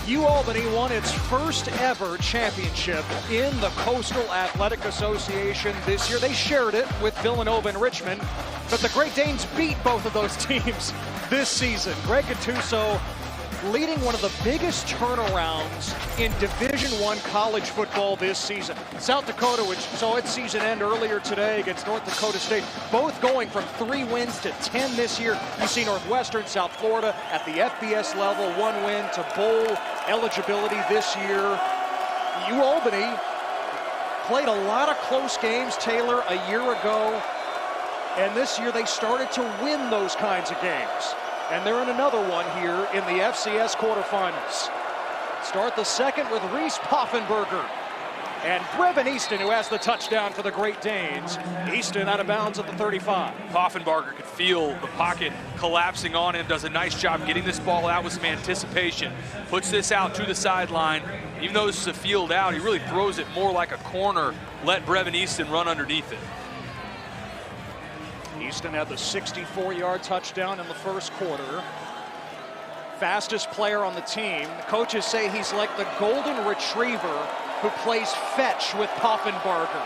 UAlbany won its first ever championship in the Coastal Athletic Association this year. They shared it with Villanova and Richmond, but the Great Danes beat both of those teams this season. Greg Gattuso leading one of the biggest turnarounds in Division I college football this season. South Dakota, which saw its season end earlier today against North Dakota State, both going from 3 wins to 10 this year. You see Northwestern, South Florida at the FBS level, 1 win to bowl eligibility this year. UAlbany played a lot of close games, Taylor, a year ago, and this year they started to win those kinds of games. And they're in another one here in the FCS quarterfinals. Start the second with Reese Poffenbarger and Brevin Easton, who has the touchdown for the Great Danes. Easton out of bounds at the 35. Poffenbarger could feel the pocket collapsing on him, does a nice job getting this ball out with some anticipation. Puts this out to the sideline. Even though this is a field out, he really throws it more like a corner. Let Brevin Easton run underneath it. Easton had the 64-yard touchdown in the first quarter. Fastest player on the team. The coaches say he's like the golden retriever who plays fetch with Poffenbarger.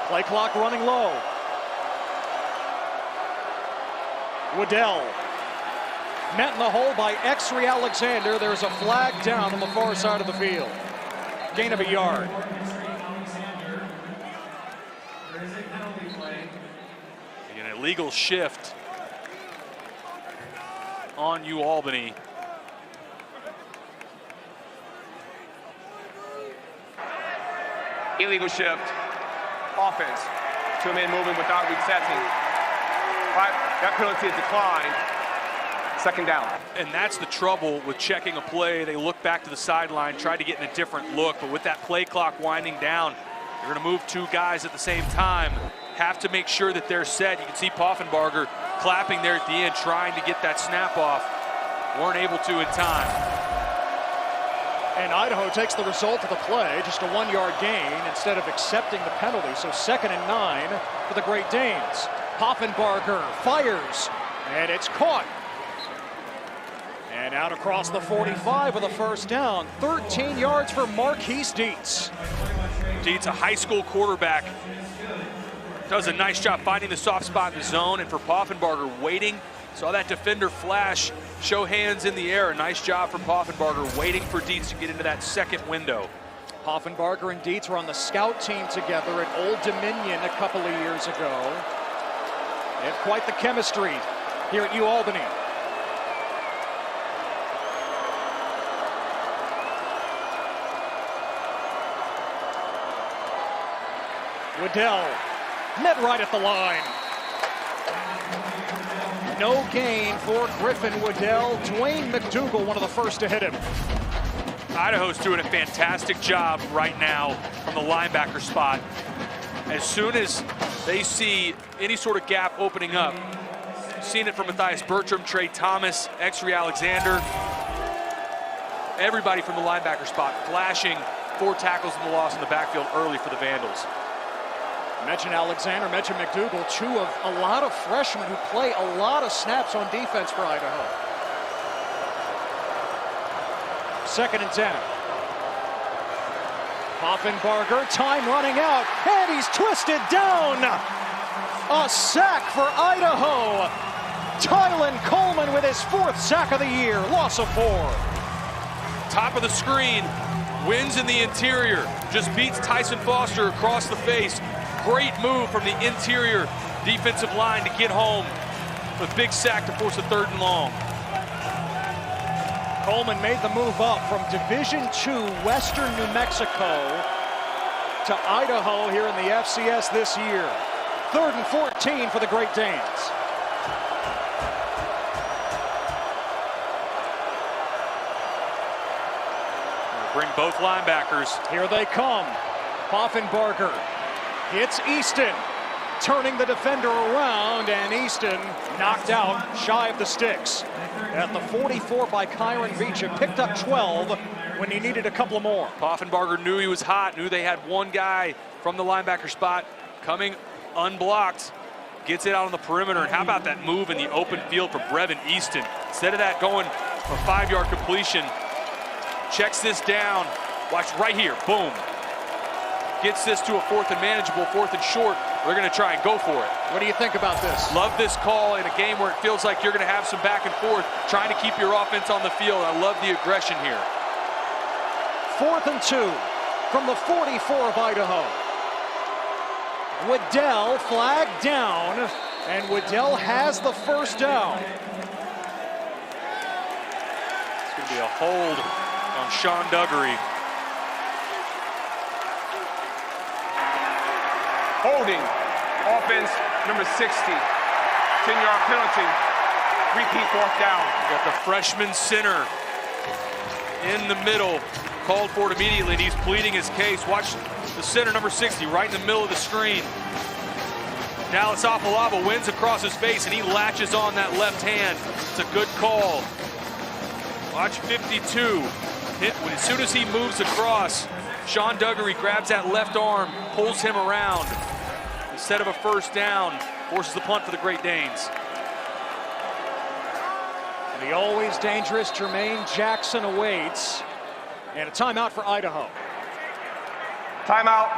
Play clock running low. Waddell. Met in the hole by Exree Alexander. There's a flag down on the far side of the field. Gain of a yard. An illegal shift on UAlbany. illegal shift, offense. 2 men moving without resetting. Right, that penalty is declined. 2nd down. And that's the trouble with checking a play. They look back to the sideline, try to get in a different look, but with that play clock winding down, you're going to move 2 guys at the same time. Have to make sure that they're set. You can see Poffenbarger clapping there at the end, trying to get that snap off. Weren't able to in time. And Idaho takes the result of the play, just a 1-yard gain instead of accepting the penalty. So 2nd and 9 for the Great Danes. Poffenbarger fires, and it's caught. And out across the 45 with a 1st down. 13 yards for Marquise Dietz. Dietz, a high school quarterback, does a nice job finding the soft spot in the zone, and for Poffenbarger waiting. Saw that defender flash, show hands in the air. A nice job from Poffenbarger, waiting for Dietz to get into that 2nd window. Poffenbarger and Dietz were on the scout team together at Old Dominion a couple of years ago. They have quite the chemistry here at UAlbany. Waddell met right at the line. No gain for Griffin Waddell. Dwayne McDougal, one of the first to hit him. Idaho's doing a fantastic job right now from the linebacker spot. As soon as they see any sort of gap opening up, seen it from Matthias Bertram, Trey Thomas, Exree Alexander, everybody from the linebacker spot flashing 4 tackles in the loss in the backfield early for the Vandals. Mention Alexander, mention McDougal, 2 of a lot of freshmen who play a lot of snaps on defense for Idaho. 2nd and 10. Poffenbarger, time running out, and he's twisted down. A sack for Idaho. Tylen Coleman with his 4th sack of the year, loss of 4. Top of the screen, wins in the interior, just beats Tyson Foster across the face. Great move from the interior defensive line to get home with big sack to force a 3rd and long. Coleman made the move up from Division II Western New Mexico to Idaho here in the FCS this year. 3rd and 14 for the Great Danes. Bring both linebackers. Here they come. Poffenbarger hits Easton, turning the defender around, and Easton knocked out shy of the sticks. At the 44 by Kyron Beecham, picked up 12 when he needed a couple more. Poffenbarger knew he was hot, knew they had 1 guy from the linebacker spot coming unblocked. Gets it out on the perimeter, and how about that move in the open field for Brevin Easton? Instead of that going for 5-yard completion, checks this down, watch right here, boom. Gets this to a 4th and manageable, 4th and short. They're gonna try and go for it. What do you think about this? Love this call in a game where it feels like you're gonna have some back and forth, trying to keep your offense on the field. I love the aggression here. 4th and 2 from the 44 of Idaho. Waddell flagged down, and Waddell has the 1st down. It's gonna be a hold on Sean Duggery. Holding, offense number 60. 10-yard penalty, repeat 4th down. You got the freshman center in the middle, called for it immediately, and he's pleading his case. Watch the center, number 60, right in the middle of the screen. Dallas Afalava wins across his face, and he latches on that left hand. It's a good call. Watch 52. As soon as he moves across, Sean Duggery grabs that left arm, pulls him around. Instead of a 1st down, forces the punt for the Great Danes. The always dangerous Jermaine Jackson awaits, and a timeout for Idaho. Timeout,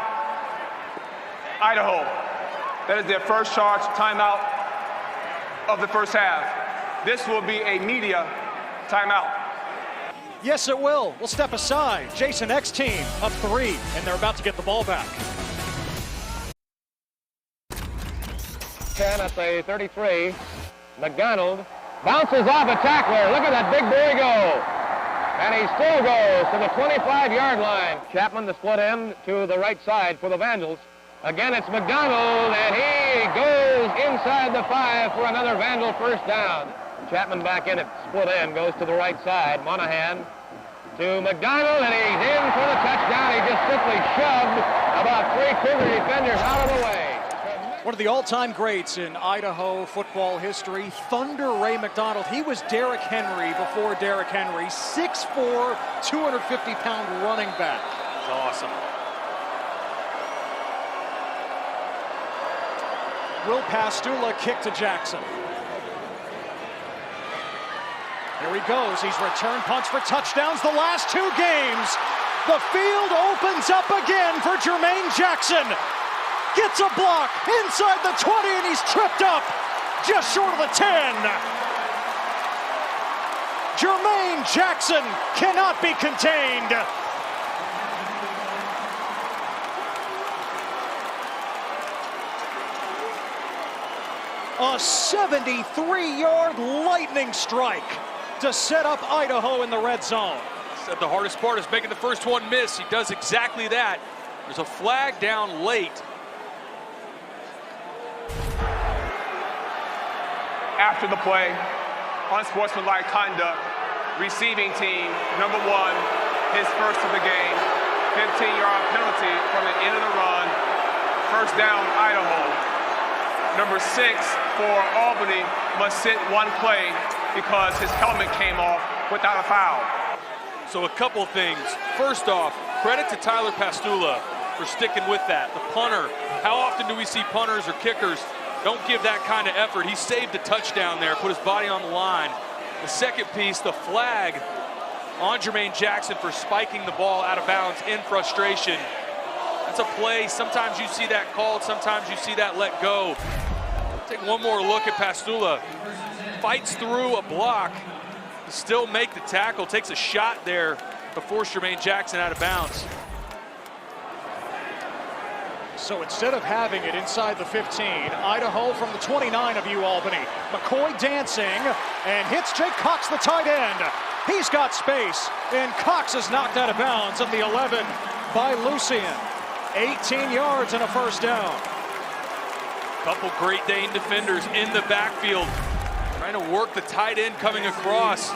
Idaho. That is their 1st charge timeout of the 1st half. This will be a media timeout. Yes, it will. We'll step aside. Jason X team up 3, and they're about to get the ball back. 10 at the 33. McDonald bounces off a tackler. Look at that big boy go. And he still goes to the 25-yard line. Chapman, the split end, to the right side for the Vandals. Again, it's McDonald, and he goes inside the 5 for another Vandal first down. Chapman back in at split end, goes to the right side. Monahan to McDonald, and he's in for the touchdown. He just simply shoved about 3 Cougar defenders out of the way. One of the all-time greats in Idaho football history, Thunder Ray McDonald. He was Derrick Henry before Derrick Henry. 6'4", 250-pound running back. That's awesome. Will Pastula kick to Jackson. Here he goes. He's returned punts for touchdowns the last 2 games. The field opens up again for Jermaine Jackson. Gets a block inside the 20, and he's tripped up just short of the 10. Jermaine Jackson cannot be contained. A 73-yard lightning strike to set up Idaho in the red zone. Said the hardest part is making the first one miss. He does exactly that. There's a flag down late. After the play, unsportsmanlike conduct, receiving team, number 1, his first of the game, 15-yard penalty from the end of the run, first down, Idaho. Number 6 for Albany must sit 1 play because his helmet came off without a foul. So a couple things. First off, credit to Tyler Pastula for sticking with that. The punter, how often do we see punters or kickers don't give that kind of effort? He saved the touchdown there, put his body on the line. The second piece, the flag on Jermaine Jackson for spiking the ball out of bounds in frustration. That's a play. Sometimes you see that called, sometimes you see that let go. Take one more look at Pastula. Fights through a block to still make the tackle, takes a shot there to force Jermaine Jackson out of bounds. So instead of having it inside the 15, Idaho from the 29 of UAlbany. McCoy dancing and hits Jake Cox, the tight end. He's got space, and Cox is knocked out of bounds at the 11 by Lucien. 18 yards and a first down. Couple Great Dane defenders in the backfield, trying to work the tight end coming across.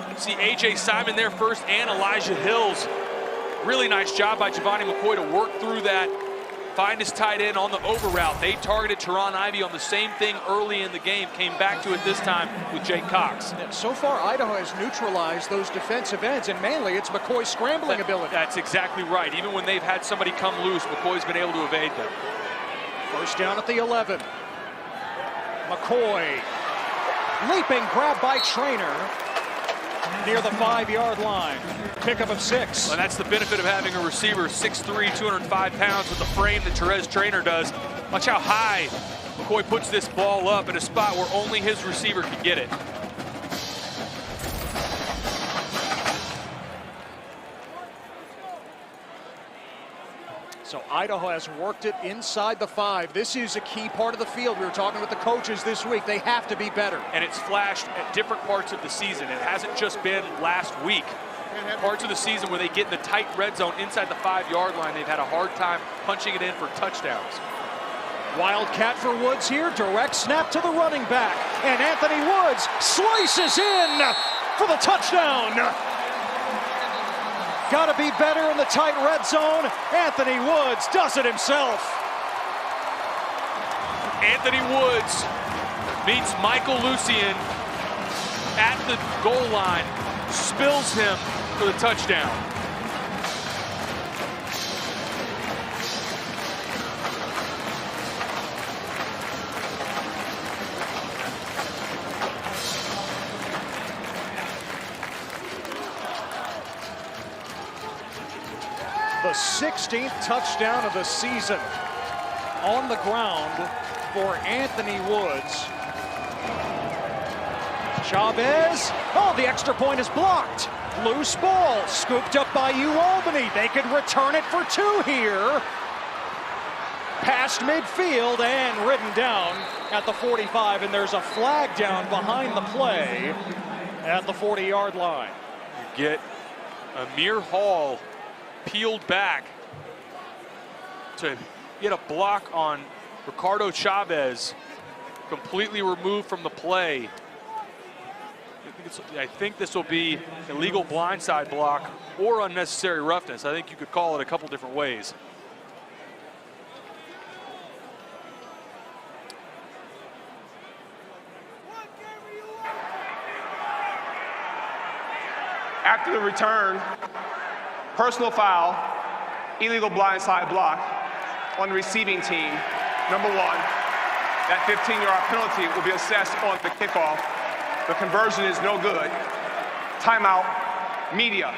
You see A.J. Simon there first and Elijah Hills. Really nice job by Giovanni McCoy to work through that, find his tight end on the over route. They targeted Teron Ivey on the same thing early in the game, came back to it this time with Jake Cox. And so far, Idaho has neutralized those defensive ends, and mainly it's McCoy's scrambling ability. That's exactly right. Even when they've had somebody come loose, McCoy's been able to evade them. First down at the 11. McCoy, leaping grab by Trainer near the 5-yard line. Pickup of 6. And that's the benefit of having a receiver 6'3", 205 pounds with the frame that Therese Trainer does. Watch how high McCoy puts this ball up in a spot where only his receiver can get it. So Idaho has worked it inside the 5. This is a key part of the field. We were talking with the coaches this week. They have to be better. And it's flashed at different parts of the season. It hasn't just been last week. Parts of the season where they get in the tight red zone inside the 5-yard line, they've had a hard time punching it in for touchdowns. Wildcat for Woods here. Direct snap to the running back. And Anthony Woods slices in for the touchdown. Got to be better in the tight red zone. Anthony Woods does it himself. Anthony Woods meets Michael Lucien at the goal line, spills him for the touchdown. The 16th touchdown of the season on the ground for Anthony Woods. Chavez, oh, the extra point is blocked. Loose ball, scooped up by UAlbany. They could return it for 2 here. Past midfield and ridden down at the 45, and there's a flag down behind the play at the 40-yard line. You get Amir Hall peeled back to get a block on Ricardo Chavez, completely removed from the play. I think this will be illegal blindside block or unnecessary roughness. I think you could call it a couple different ways. After the return, personal foul, illegal blindside block on the receiving team, number 1. That 15-yard penalty will be assessed on the kickoff. The conversion is no good. Timeout, media.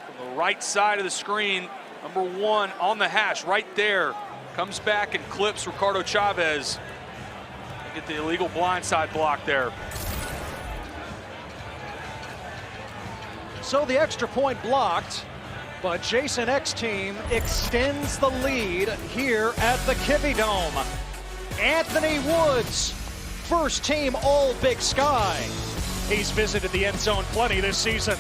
From the right side of the screen, number 1 on the hash right there. Comes back and clips Ricardo Chavez. Get the illegal blindside block there. So the extra point blocked, but Jason X team extends the lead here at the Kibbie Dome. Anthony Woods, first team All Big Sky. He's visited the end zone plenty this season.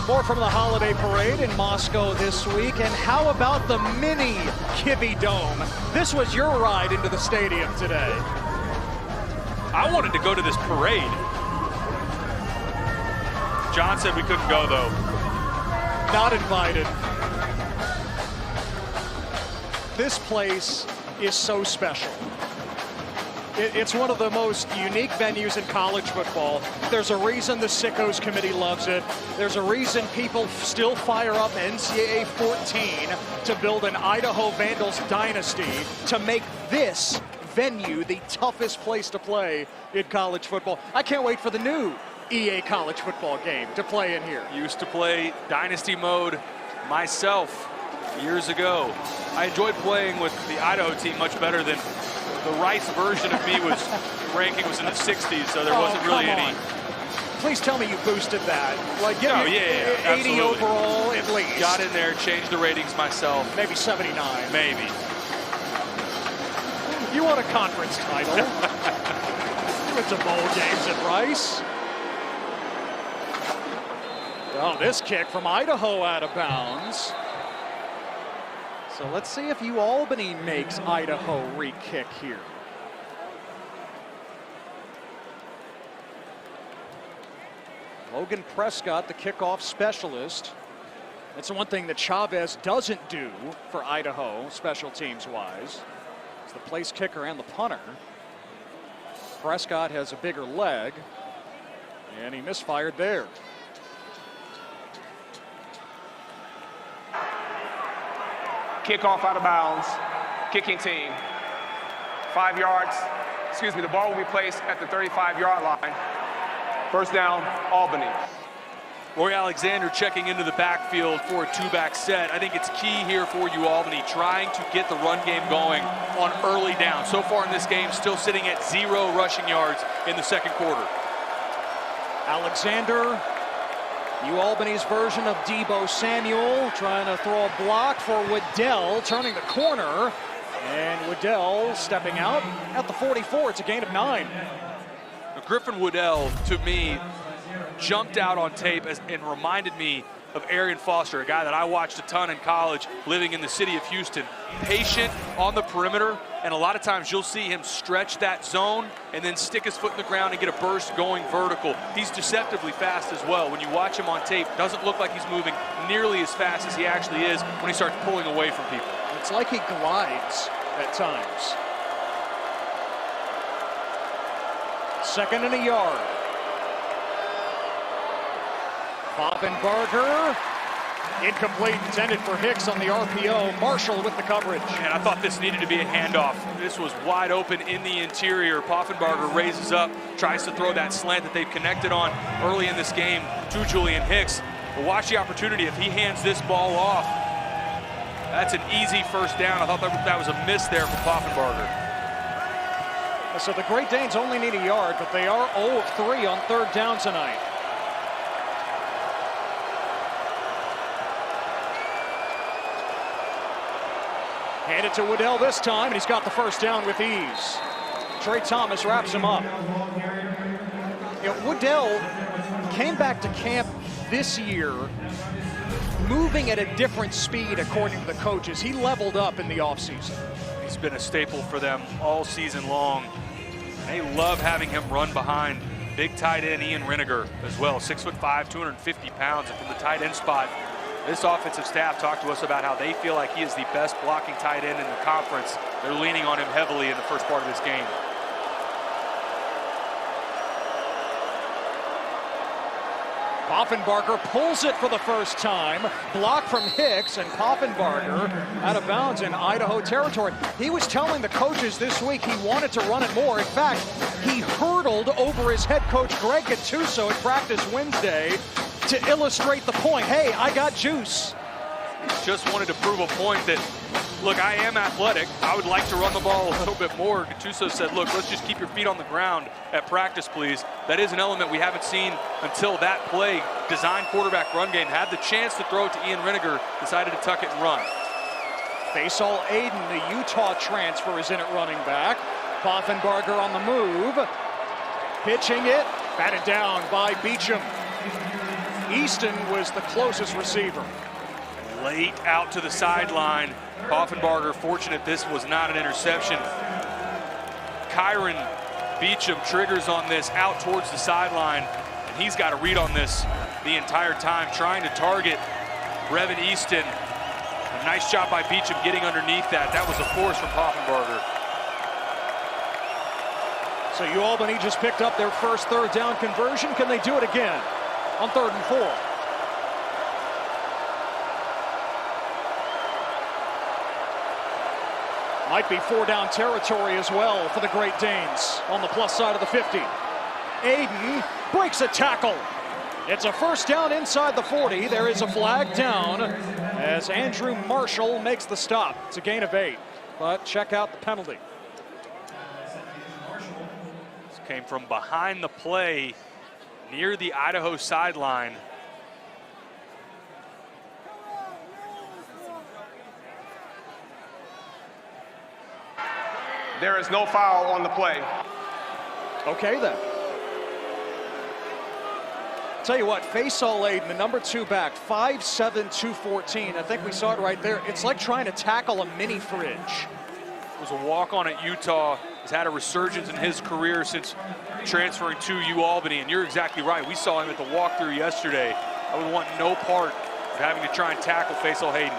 More from the holiday parade in Moscow this week. And how about the mini Kibbie Dome? This was your ride into the stadium today. I wanted to go to this parade. John said we couldn't go, though. Not invited. This place is so special. It's one of the most unique venues in college football. There's a reason the Sickos committee loves it. There's a reason people still fire up NCAA 14 to build an Idaho Vandals dynasty to make this venue the toughest place to play in college football. I can't wait for the new EA college football game to play in here. Used to play dynasty mode myself years ago. I enjoyed playing with the Idaho team much better than the Rice version of me was. Ranking was in the 60s, so there wasn't really any. Please tell me you boosted that. Like, yeah, 80 absolutely. overall at least. Got in there, changed the ratings myself. Maybe 79. Maybe. You won a conference title. You went to bowl games at Rice. Oh, this kick from Idaho out of bounds. So let's see if UAlbany makes Idaho re-kick here. Logan Prescott, the kickoff specialist. That's the one thing that Chavez doesn't do for Idaho, special teams-wise. It's the place kicker and the punter. Prescott has a bigger leg, and he misfired there. Kickoff out of bounds, kicking team. 5 yards, the ball will be placed at the 35-yard line. First down, Albany. Roy Alexander checking into the backfield for a two-back set. I think it's key here for UAlbany, trying to get the run game going on early down. So far in this game, still sitting at 0 rushing yards in the second quarter. Alexander, UAlbany's version of Debo Samuel, trying to throw a block for Waddell, turning the corner. And Waddell stepping out at the 44. It's a gain of 9. Now, Griffin Waddell, to me, jumped out on tape and reminded me of Arian Foster, a guy that I watched a ton in college, living in the city of Houston. Patient on the perimeter, and a lot of times you'll see him stretch that zone and then stick his foot in the ground and get a burst going vertical. He's deceptively fast as well. When you watch him on tape, doesn't look like he's moving nearly as fast as he actually is when he starts pulling away from people. It's like he glides at times. 2nd and a yard. Poffenbarger, incomplete, intended for Hicks on the RPO. Marshall with the coverage. And I thought this needed to be a handoff. This was wide open in the interior. Poffenbarger raises up, tries to throw that slant that they've connected on early in this game to Julian Hicks. But watch the opportunity if he hands this ball off. That's an easy first down. I thought that was a miss there from Poffenbarger. So the Great Danes only need a yard, but they are 0 of 3 on 3rd down tonight. Hand it to Waddell this time, and he's got the first down with ease. Trey Thomas wraps him up. You know, Woodell came back to camp this year moving at a different speed according to the coaches. He leveled up in the offseason. He's been a staple for them all season long. They love having him run behind big tight end Ian Reniger as well, 6'5", 250 pounds. And from the tight end spot, this offensive staff talked to us about how they feel like he is the best blocking tight end in the conference. They're leaning on him heavily in the first part of this game. Poffenbarger pulls it for the first time. Block from Hicks, and Poffenbarger out of bounds in Idaho territory. He was telling the coaches this week he wanted to run it more. In fact, he hurdled over his head coach Greg Gattuso at practice Wednesday to illustrate the point. Hey, I got juice. Just wanted to prove a point that, look, I am athletic. I would like to run the ball a little bit more. Gattuso said, look, let's just keep your feet on the ground at practice, please. That is an element we haven't seen until that play. Design quarterback run game. Had the chance to throw it to Ian Reniger, decided to tuck it and run. Faisal Aiden, the Utah transfer, is in at running back. Poffenbarger on the move. Pitching it, batted down by Beecham. Easton was the closest receiver. Late out to the sideline. Poffenbarger fortunate this was not an interception. Kyron Beecham triggers on this out towards the sideline, and he's got a read on this the entire time, trying to target Brevin Easton. A nice job by Beecham getting underneath that. That was a force from Poffenbarger. So UAlbany just picked up their first third down conversion. Can they do it again on 3rd and 4? Might be 4-down territory as well for the Great Danes on the plus side of the 50. Aiden breaks a tackle. It's a first down inside the 40. There is a flag down as Andrew Marshall makes the stop. It's a gain of 8, but check out the penalty. This came from behind the play near the Idaho sideline. There is no foul on the play. Okay, then. Tell you what, Faisal Aiden, the number 2 back, 5'7", 214. I think we saw it right there. It's like trying to tackle a mini fridge. It was a walk-on at Utah. He's had a resurgence in his career since transferring to UAlbany, and you're exactly right. We saw him at the walkthrough yesterday. I would want no part of having to try and tackle Faisal Hayden.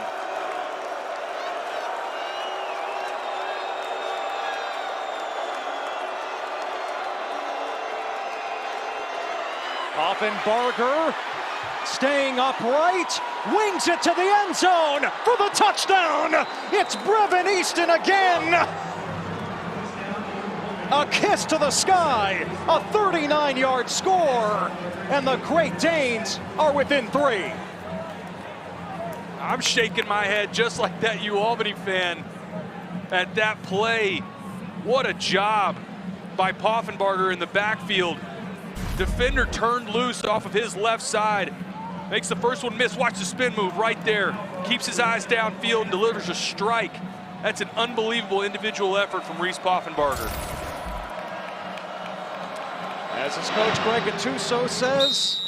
Poffenbarger staying upright, wings it to the end zone for the touchdown. It's Brevin Easton again. A kiss to the sky, a 39-yard score, and the Great Danes are within 3. I'm shaking my head just like that UAlbany fan at that play. What a job by Poffenbarger in the backfield. Defender turned loose off of his left side. Makes the first one miss. Watch the spin move right there. Keeps his eyes downfield and delivers a strike. That's an unbelievable individual effort from Reese Poffenbarger. As his coach Greg Gattuso says,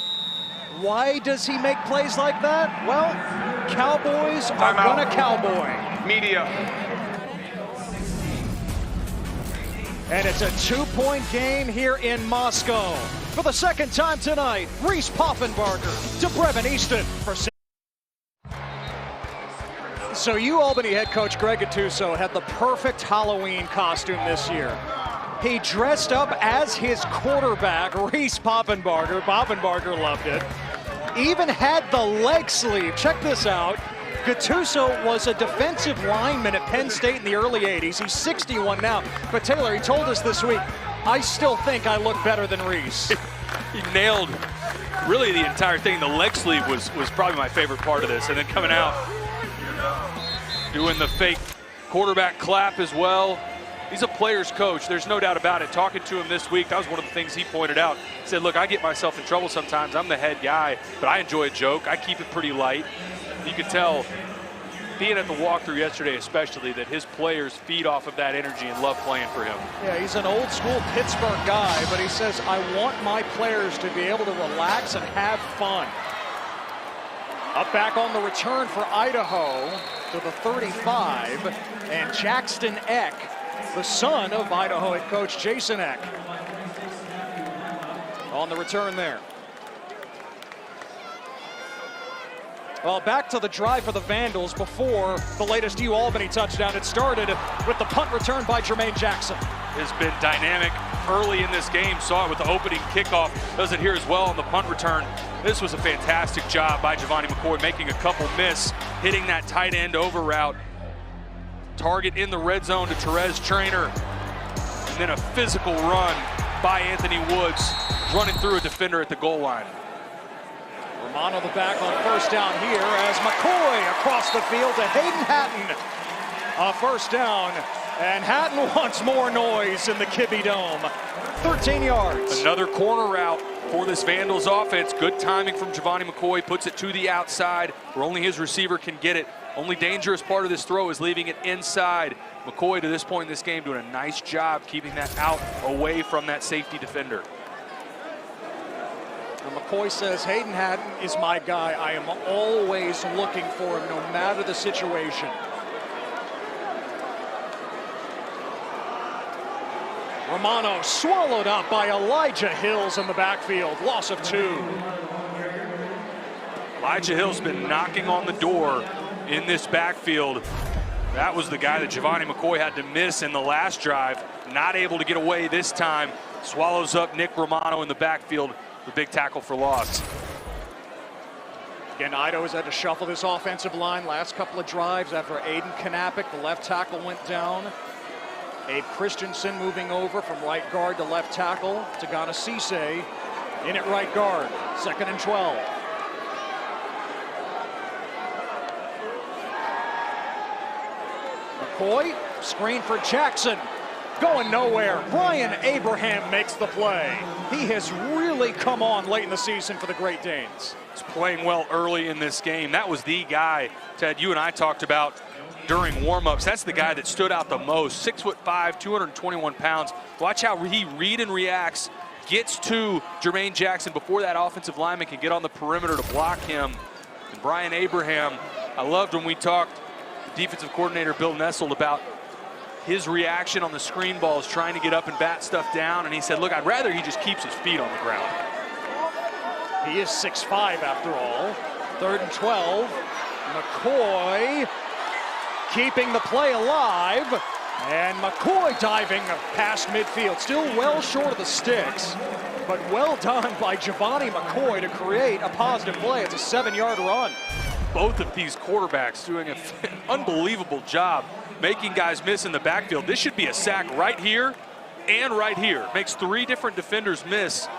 why does he make plays like that? Well, Cowboys are gonna cowboy. Media. And it's a 2-point game here in Moscow. For the second time tonight, Reese Poffenbarger to Brevin Easton for. So UAlbany head coach Greg Gattuso had the perfect Halloween costume this year. He dressed up as his quarterback, Reese Poffenbarger. Poffenbarger loved it. Even had the leg sleeve. Check this out. Gattuso was a defensive lineman at Penn State in the early 80s. He's 61 now. But Taylor, he told us this week, I still think I look better than Reese. He nailed really the entire thing. The leg sleeve was probably my favorite part of this. And then coming out, doing the fake quarterback clap as well. He's a player's coach, there's no doubt about it. Talking to him this week, that was one of the things he pointed out. He said, look, I get myself in trouble sometimes. I'm the head guy, but I enjoy a joke. I keep it pretty light. You can tell being at the walkthrough yesterday especially, that his players feed off of that energy and love playing for him. Yeah, he's an old school Pittsburgh guy, but he says, I want my players to be able to relax and have fun. Up back on the return for Idaho to the 35, and Jackson Eck, the son of Idaho head coach Jason Eck, on the return there. Well, back to the drive for the Vandals before the latest UAlbany touchdown. It started with the punt return by Jermaine Jackson. Has been dynamic early in this game. Saw it with the opening kickoff. Does it here as well on the punt return. This was a fantastic job by Giovanni McCoy, making a couple miss, hitting that tight end over route. Target in the red zone to Therese Trainer. And then a physical run by Anthony Woods, running through a defender at the goal line. Romano the back on first down here as McCoy across the field to Hayden Hatton. A first down, and Hatton wants more noise in the Kibbie Dome. 13 yards. Another corner route for this Vandals offense. Good timing from Giovanni McCoy, puts it to the outside where only his receiver can get it. Only dangerous part of this throw is leaving it inside. McCoy to this point in this game doing a nice job keeping that out away from that safety defender. And McCoy says, Hayden Hatton is my guy. I am always looking for him, no matter the situation. Romano swallowed up by Elijah Hills in the backfield. Loss of 2. Elijah Hill's been knocking on the door in this backfield. That was the guy that Giovanni McCoy had to miss in the last drive. Not able to get away this time. Swallows up Nick Romano in the backfield. The big tackle for loss. Again, Idaho has had to shuffle this offensive line last couple of drives after Aiden Knappich, the left tackle, went down. Abe Christensen moving over from right guard to left tackle. Tagana Cisse in at right guard. 2nd and 12. McCoy, screen for Jackson. Going nowhere. Brian Abraham makes the play. He has really come on late in the season for the Great Danes. He's playing well early in this game. That was the guy, Ted, you and I talked about during warm-ups. That's the guy that stood out the most. 6'5", 221 pounds. Watch how he read and reacts. Gets to Jermaine Jackson before that offensive lineman can get on the perimeter to block him. And Brian Abraham, I loved when we talked, defensive coordinator Bill Nesselt, about his reaction on the screen balls, trying to get up and bat stuff down, and he said, look, I'd rather he just keeps his feet on the ground. He is 6'5" after all. 3rd and 12. McCoy keeping the play alive, and McCoy diving past midfield. Still well short of the sticks, but well done by Giovanni McCoy to create a positive play. It's a 7-yard run. Both of these quarterbacks doing an unbelievable job making guys miss in the backfield. This should be a sack right here and right here. Makes 3 different defenders miss.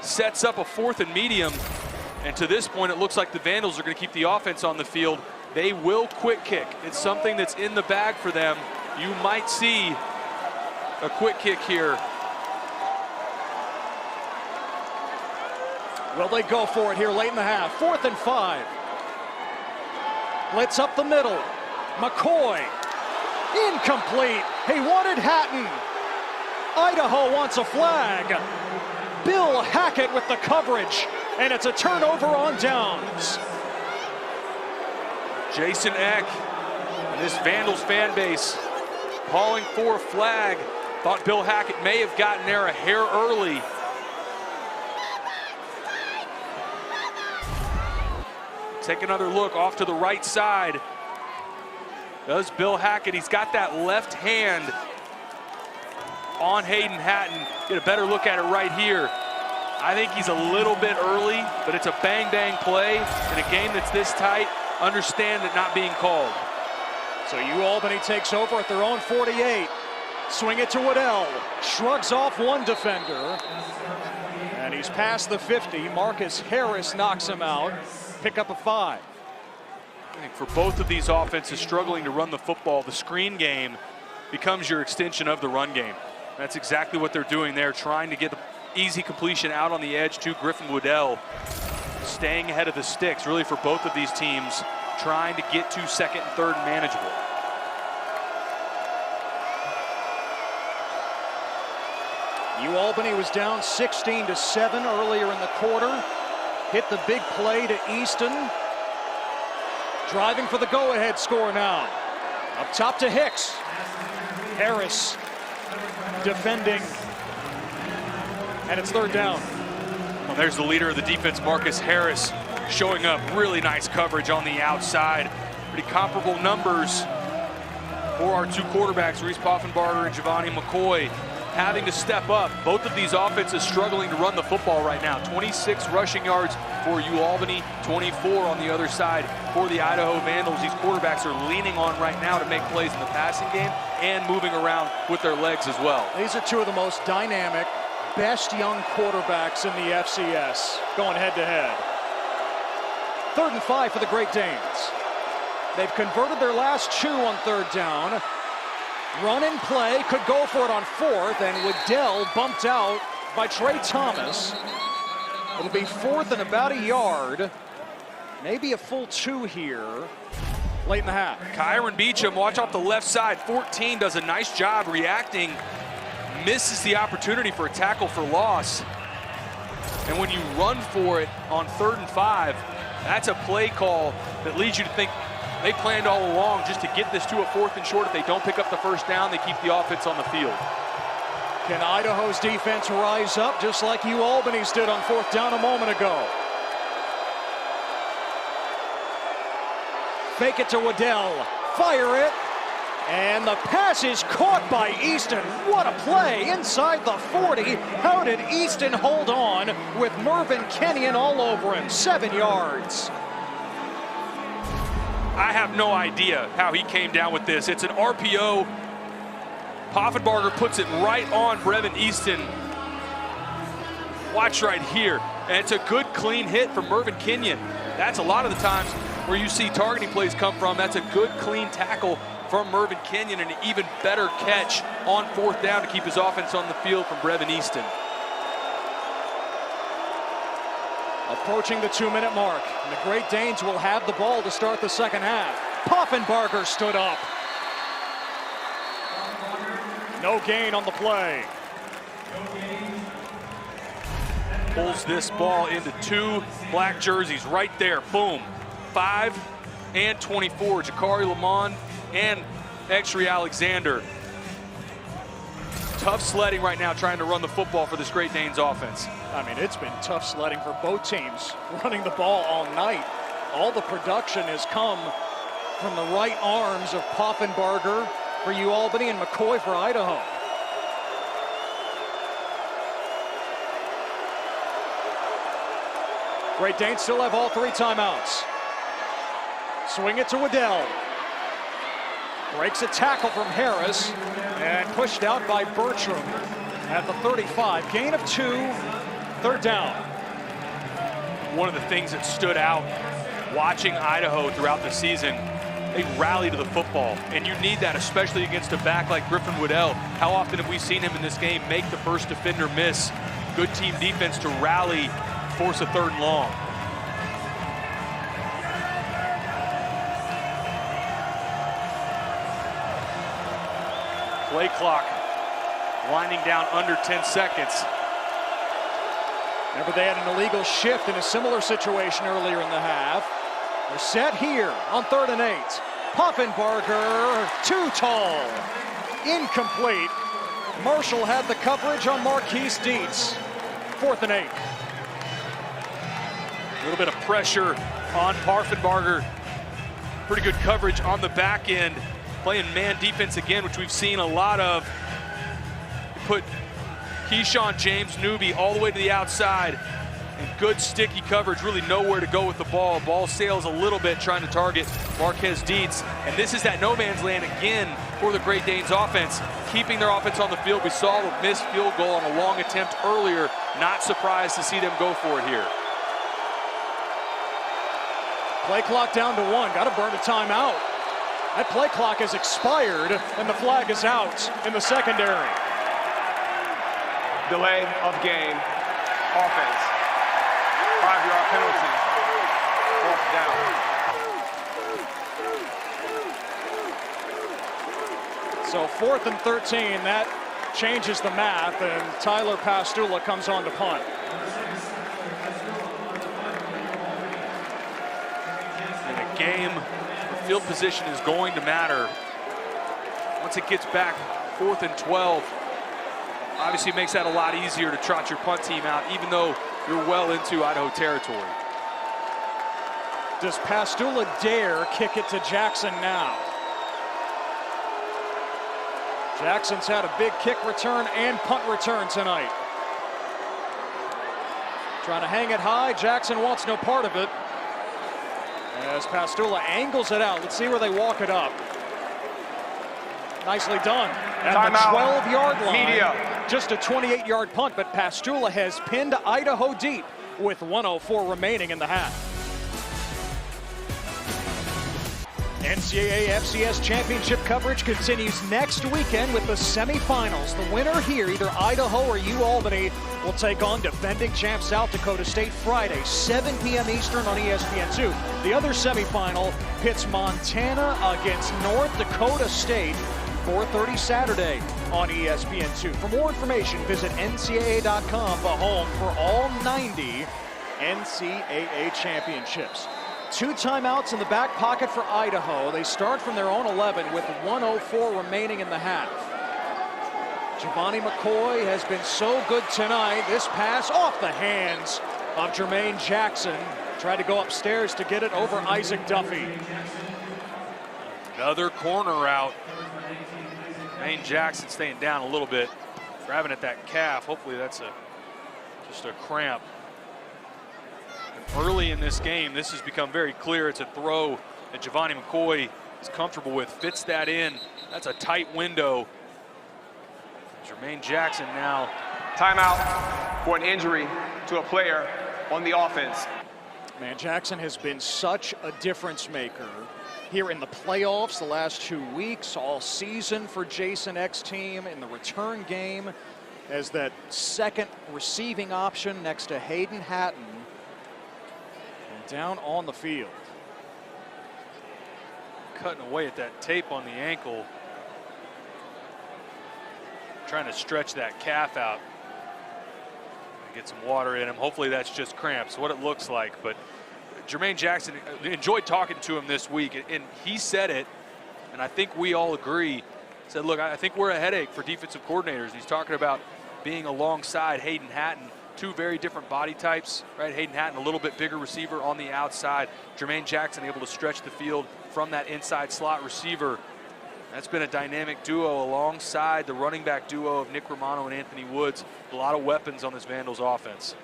Sets up a 4th and medium. And to this point, it looks like the Vandals are going to keep the offense on the field. They will quick kick. It's something that's in the bag for them. You might see a quick kick here. Will they go for it here late in the half? 4th and 5. Blitz up the middle. McCoy. Incomplete. He wanted Hatton. Idaho wants a flag. Bill Hackett with the coverage, and it's a turnover on downs. Jason Eck and this Vandals fan base calling for a flag. Thought Bill Hackett may have gotten there a hair early. Take another look off to the right side. Does Bill Hackett. He's got that left hand on Hayden Hatton. Get a better look at it right here. I think he's a little bit early, but it's a bang-bang play in a game that's this tight. Understand it not being called. So UAlbany takes over at their own 48. Swing it to Waddell. Shrugs off one defender. And he's past the 50. Marcus Harris knocks him out. Pick up a 5. I think for both of these offenses struggling to run the football, the screen game becomes your extension of the run game. That's exactly what they're doing there, trying to get the easy completion out on the edge to Griffin Waddell. Staying ahead of the sticks, really, for both of these teams, trying to get to second and third and manageable. UAlbany was down 16-7 earlier in the quarter. Hit the big play to Easton. Driving for the go-ahead score now. Up top to Hicks. Harris defending. And it's third down. Well, there's the leader of the defense, Marcus Harris, showing up. Really nice coverage on the outside. Pretty comparable numbers for our two quarterbacks, Reese Poffenbarger and Giovanni McCoy, having to step up. Both of these offenses struggling to run the football right now. 26 rushing yards for UAlbany, 24 on the other side for the Idaho Vandals. These quarterbacks are leaning on right now to make plays in the passing game and moving around with their legs as well. These are two of the most dynamic, best young quarterbacks in the FCS going head-to-head. 3rd and 5 for the Great Danes. They've converted their last two on third down. Run and play, could go for it on fourth, and Waddell bumped out by Trey Thomas. It'll be 4th and about a yard. Maybe a full 2 here late in the half. Kyron Beecham, watch off the left side. 14 does a nice job reacting. Misses the opportunity for a tackle for loss. And when you run for it on 3rd and 5, that's a play call that leads you to think they planned all along just to get this to a 4th and short. If they don't pick up the first down, they keep the offense on the field. Can Idaho's defense rise up just like UAlbany's did on 4th down a moment ago? Fake it to Waddell, fire it, and the pass is caught by Easton. What a play inside the 40. How did Easton hold on with Mervyn Kenyon all over him? 7 yards. I have no idea how he came down with this. It's an RPO. Poffenbarger puts it right on Brevin Easton. Watch right here. And it's a good, clean hit from Mervyn Kenyon. That's a lot of the times where you see targeting plays come from. That's a good, clean tackle from Mervyn Kenyon, and an even better catch on 4th down to keep his offense on the field from Brevin Easton. Approaching the 2-minute mark, and the Great Danes will have the ball to start the second half. Poffenbarger stood up. No gain on the play. Pulls this ball into 2 black jerseys right there. Boom. 5 and 24. Jakari Lamond and Exree Alexander. Tough sledding right now trying to run the football for this Great Danes offense. I mean, it's been tough sledding for both teams, running the ball all night. All the production has come from the right arms of Poffenbarger for UAlbany and McCoy for Idaho. Great Danes still have all 3 timeouts. Swing it to Waddell. Breaks a tackle from Harris and pushed out by Bertram at the 35. Gain of 2, 3rd down. One of the things that stood out watching Idaho throughout the season, they rally to the football, and you need that, especially against a back like Griffin Waddell. How often have we seen him in this game make the first defender miss? Good team defense to rally, force a 3rd and long. Play clock winding down under 10 seconds. Remember, they had an illegal shift in a similar situation earlier in the half. They're set here on 3rd and 8. Poffenbarger, too tall. Incomplete. Marshall had the coverage on Marquise Dietz. 4th and 8. A little bit of pressure on Poffenbarger. Pretty good coverage on the back end. Playing man defense again, which we've seen a lot of. Put Keyshawn James Newby all the way to the outside. And good sticky coverage, really nowhere to go with the ball. Ball sails a little bit trying to target Marquez Dietz. And this is that no man's land again for the Great Danes offense, keeping their offense on the field. We saw the missed field goal on a long attempt earlier. Not surprised to see them go for it here. Play clock down to 1. Got to burn a timeout. That play clock has expired, and the flag is out in the secondary. Delay of game, offense. 5-yard penalty, 4th down. So 4th and 13, that changes the math, and Tyler Pastula comes on to punt. In a game, the field position is going to matter. Once it gets back 4th and 12, obviously makes that a lot easier to trot your punt team out, even though you're well into Idaho territory. Does Pastula dare kick it to Jackson now? Jackson's had a big kick return and punt return tonight. Trying to hang it high. Jackson wants no part of it. As Pastula angles it out. Let's see where they walk it up. Nicely done. At the 12-yard line. Media. Just a 28-yard punt, but Pastula has pinned Idaho deep with 1:04 remaining in the half. NCAA FCS championship coverage continues next weekend with the semifinals. The winner here, either Idaho or UAlbany, will take on defending champ South Dakota State Friday, 7 p.m. Eastern on ESPN2. The other semifinal pits Montana against North Dakota State, 4:30 Saturday on ESPN2. For more information, visit ncaa.com, the home for all 90 NCAA championships. 2 timeouts in the back pocket for Idaho. They start from their own 11 with 1:04 remaining in the half. Giovanni McCoy has been so good tonight. This pass off the hands of Jermaine Jackson. Tried to go upstairs to get it over Isaac Duffy. Another corner route. Jermaine Jackson staying down a little bit, grabbing at that calf. Hopefully that's just a cramp. Early in this game, this has become very clear. It's a throw that Giovanni McCoy is comfortable with, fits that in. That's a tight window. Jermaine Jackson now. Timeout for an injury to a player on the offense. Man, Jackson has been such a difference maker here in the playoffs the last 2 weeks, all season for Jason X team in the return game as that second receiving option next to Hayden Hatton. Down on the field. Cutting away at that tape on the ankle. Trying to stretch that calf out. Get some water in him. Hopefully that's just cramps, what it looks like. But Jermaine Jackson, enjoyed talking to him this week, and he said it, and I think we all agree. Said, look, I think we're a headache for defensive coordinators. He's talking about being alongside Hayden Hatton. 2 very different body types, right? Hayden Hatton, a little bit bigger receiver on the outside. Jermaine Jackson able to stretch the field from that inside slot receiver. That's been a dynamic duo alongside the running back duo of Nick Romano and Anthony Woods. A lot of weapons on this Vandals offense.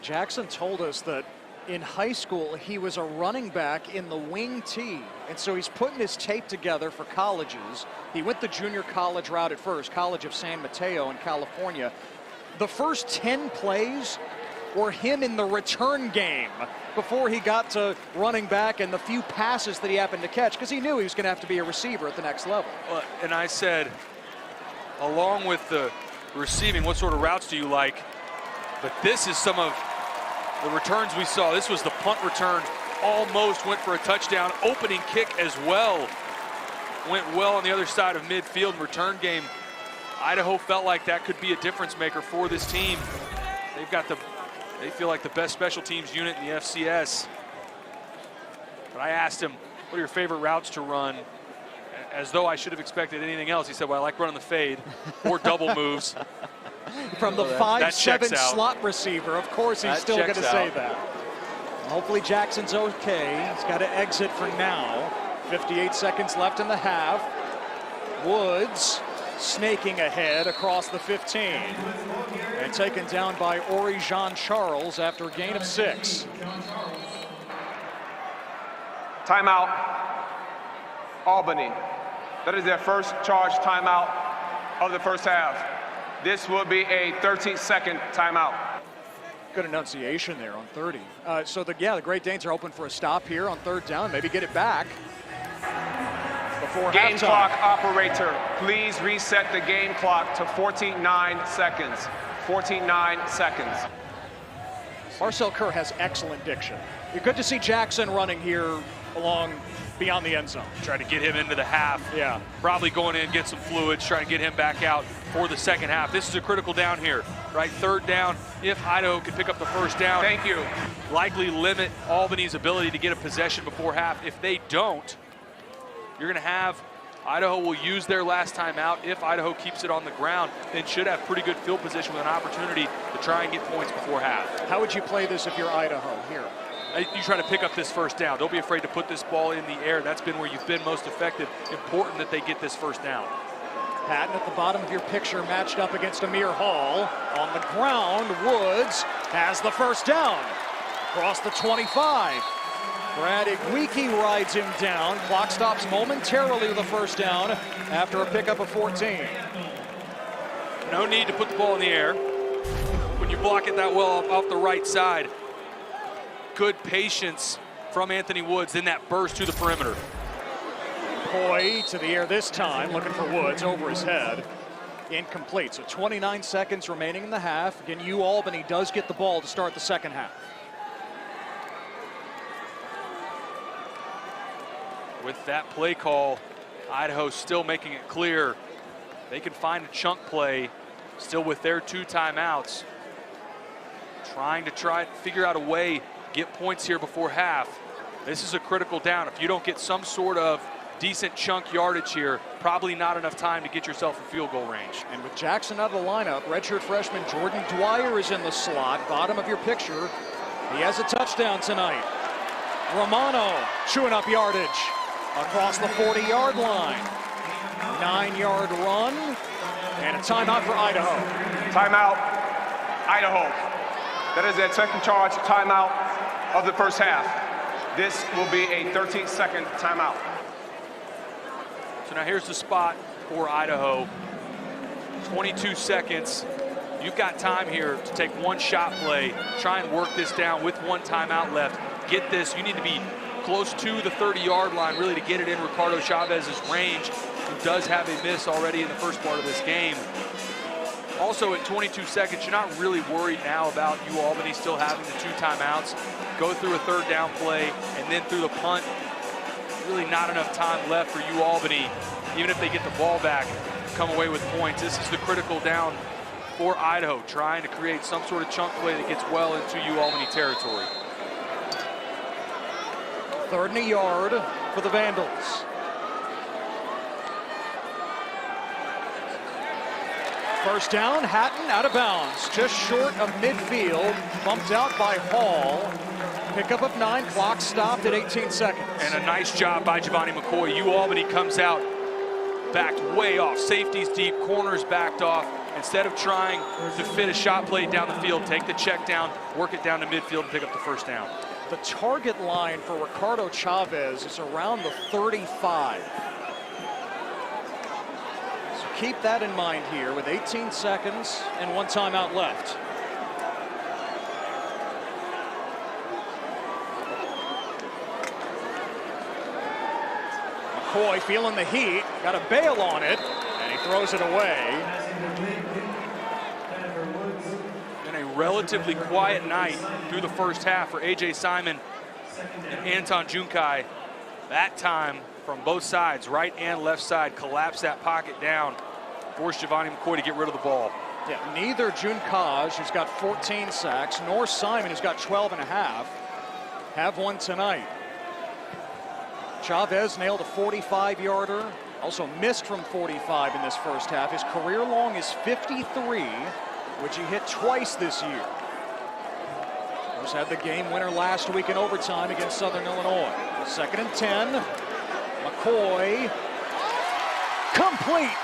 Jackson told us that in high school, he was a running back in the wing T. And so he's putting his tape together for colleges. He went the junior college route at first, College of San Mateo in California. The first 10 plays were him in the return game before he got to running back and the few passes that he happened to catch, because he knew he was going to have to be a receiver at the next level. And I said, along with the receiving, what sort of routes do you like? But this is some of the returns we saw. This was the punt return, almost went for a touchdown. Opening kick as well went well on the other side of midfield. Return game, Idaho felt like that could be a difference maker for this team. They feel like the best special teams unit in the FCS. But I asked him, what are your favorite routes to run? As though I should have expected anything else. He said, well, I like running the fade or double moves. From the 5'7" slot receiver, of course he's still going to say that. Hopefully Jackson's okay. He's got to exit for now. 58 seconds left in the half. Woods snaking ahead across the 15 and taken down by Ori Jean-Charles after a gain of 6. Timeout, Albany. That is their first charge timeout of the first half. This will be a 13-second timeout. Good enunciation there on 30. So the Great Danes are open for a stop here on 3rd down, maybe get it back before Game halftime. clock operator, please reset the game clock to 14.9 seconds. 14.9 seconds. Marcel Kerr has excellent diction. Good to see Jackson running here along beyond the end zone. Try to get him into the half. Yeah. Probably going in, get some fluids, trying to get him back out for the second half. This is a critical down here, right? Third down. If Idaho can pick up the first down, Thank you. likely limit Albany's ability to get a possession before half. If they don't, you're going to have Idaho will use their last time out. If Idaho keeps it on the ground, then should have pretty good field position with an opportunity to try and get points before half. How would you play this if you're Idaho here? You try to pick up this first down. Don't be afraid to put this ball in the air. That's been where you've been most effective. Important that they get this first down. Patton at the bottom of your picture matched up against Amir Hall. On the ground, Woods has the first down. Across the 25. Brad Igwiki rides him down. Clock stops momentarily with the first down after a pickup of 14. No need to put the ball in the air. When you block it that well off the right side, good patience from Anthony Woods in that burst to the perimeter. McCoy to the air this time, looking for Woods over his head. Incomplete, so 29 seconds remaining in the half. Again, UAlbany does get the ball to start the second half. With that play call, Idaho still making it clear they can find a chunk play still with their 2 timeouts. Trying to figure out a way, get points here before half. This is a critical down. If you don't get some sort of decent chunk yardage here, probably not enough time to get yourself in field goal range. And with Jackson out of the lineup, redshirt freshman Jordan Dwyer is in the slot, bottom of your picture. He has a touchdown tonight. Romano chewing up yardage across the 40-yard line. 9-yard run and a timeout for Idaho. Timeout, Idaho. That is their second charge timeout of the first half. This will be a 13-second timeout. So now here's the spot for Idaho. 22 seconds. You've got time here to take one shot play, try and work this down with 1 timeout left. Get this, you need to be close to the 30-yard line really to get it in Ricardo Chavez's range, who does have a miss already in the first part of this game. Also at 22 seconds, you're not really worried now about UAlbany still having the 2 timeouts. Go through a third down play and then through the punt. Really not enough time left for UAlbany, even if they get the ball back, come away with points. This is the critical down for Idaho, trying to create some sort of chunk play that gets well into UAlbany territory. 3rd and a yard for the Vandals. First down, Hatton out of bounds, just short of midfield, bumped out by Hall. Pickup of 9, clock stopped at 18 seconds. And a nice job by Giovanni McCoy. UAlbany comes out, backed way off, safeties deep, corners backed off. Instead of trying to fit a shot play down the field, take the check down, work it down to midfield and pick up the first down. The target line for Ricardo Chavez is around the 35. So keep that in mind here with 18 seconds and 1 timeout left. McCoy feeling the heat, got a bail on it, and he throws it away. Relatively quiet night through the first half for A.J. Simon and Anton Junkai. That time from both sides, right and left side, collapse that pocket down, force Giovanni McCoy to get rid of the ball. Yeah, neither Junkaj, who's got 14 sacks, nor Simon, who's got 12 and a half, have one tonight. Chavez nailed a 45-yarder, also missed from 45 in this first half. His career long is 53. Which he hit twice this year. Of course, had the game winner last week in overtime against Southern Illinois. 2nd and 10. McCoy. Complete.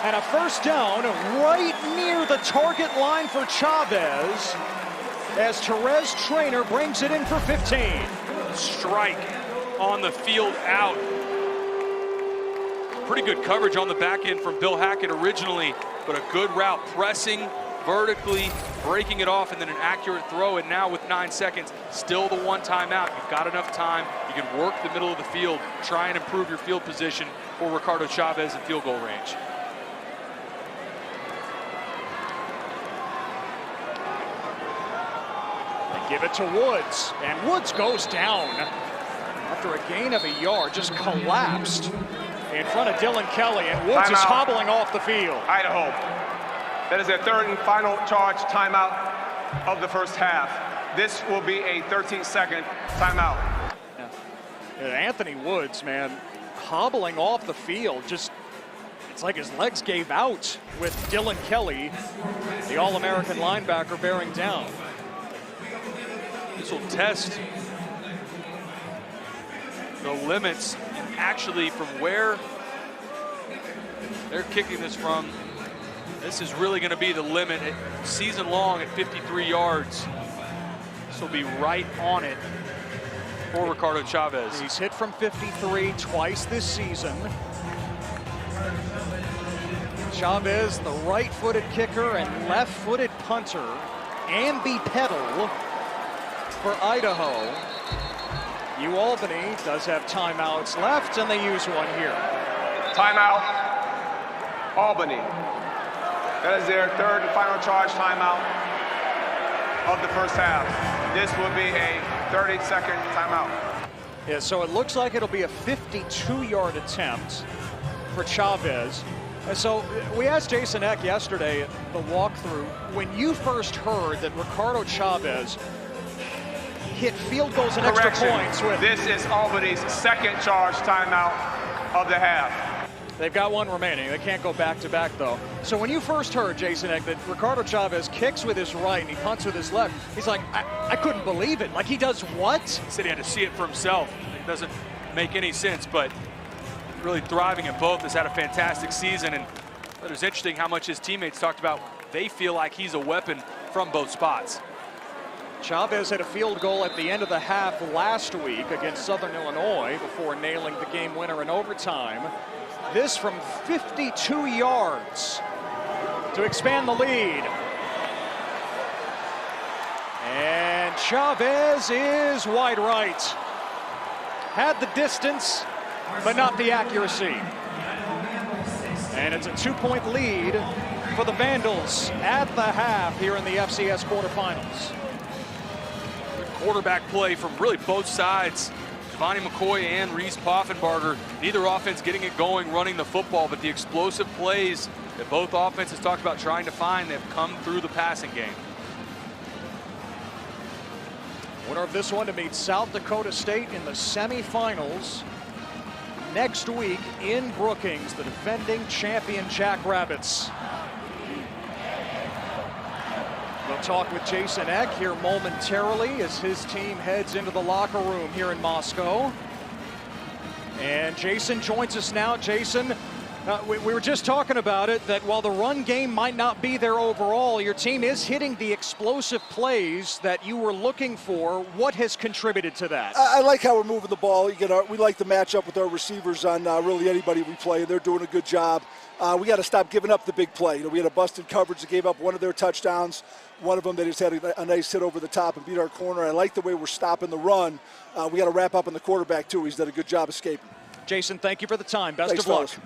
And a first down right near the target line for Chavez as Therese Traynor brings it in for 15. Strike on the field out. Pretty good coverage on the back end from Bill Hackett originally, but a good route, pressing vertically, breaking it off, and then an accurate throw. And now with 9 seconds, still the 1 timeout. You've got enough time. You can work the middle of the field, try and improve your field position for Ricardo Chavez in field goal range. They give it to Woods, and Woods goes down. after a gain of a yard, just collapsed in front of Dylan Kelly, and Woods is hobbling off the field. Idaho. That is their third and final charge timeout of the first half. This will be a 13-second timeout. Yeah, Anthony Woods, man, hobbling off the field. Just, it's like his legs gave out with Dylan Kelly, the All-American linebacker, bearing down. This will test the limits, and actually from where they're kicking this from, this is really going to be the limit season long at 53 yards. This will be right on it for Ricardo Chavez. He's hit from 53 twice this season. Chavez, the right-footed kicker and left-footed punter, ambipedal for Idaho. UAlbany does have timeouts left, and they use one here. Timeout, Albany. That is their third and final charge timeout of the first half. This will be a 30-second timeout. Yeah, so it looks like it'll be a 52-yard attempt for Chavez. And so we asked Jason Eck yesterday at the walkthrough, when you first heard that Ricardo Chavez hit field goals and extra points with... This is Albany's second charge timeout of the half. They've got one remaining. They can't go back-to-back, though. So when you first heard, Jason Eck, that Ricardo Chavez kicks with his right and he punts with his left, he's like, I couldn't believe it. Like, he does what? He said he had to see it for himself. It doesn't make any sense, but really thriving in both. Has had a fantastic season, and it was interesting how much his teammates talked about. They feel like he's a weapon from both spots. Chavez had a field goal at the end of the half last week against Southern Illinois before nailing the game winner in overtime. This from 52 yards to expand the lead. And Chavez is wide right. Had the distance, but not the accuracy. And it's a 2-point lead for the Vandals at the half here in the FCS quarterfinals. Quarterback play from really both sides. Giovanni McCoy and Reese Poffenbarger, neither offense getting it going, running the football, but the explosive plays that both offenses talked about trying to find, they've come through the passing game. Winner of this one to meet South Dakota State in the semifinals next week in Brookings, the defending champion Jackrabbits. We'll talk with Jason Eck here momentarily as his team heads into the locker room here in Moscow. And Jason joins us now. Jason, we were just talking about it, that while the run game might not be there overall, your team is hitting the explosive plays that you were looking for. What has contributed to that? I like how we're moving the ball. We like to match up with our receivers on really anybody we play. They're doing a good job. We got to stop giving up the big play. We had a busted coverage that gave up one of their touchdowns. One of them, they just had a nice hit over the top and beat our corner. I like the way we're stopping the run. We got to wrap up on the quarterback, too. He's done a good job escaping. Jason, thank you for the time. Best Thanks, of luck. fellas.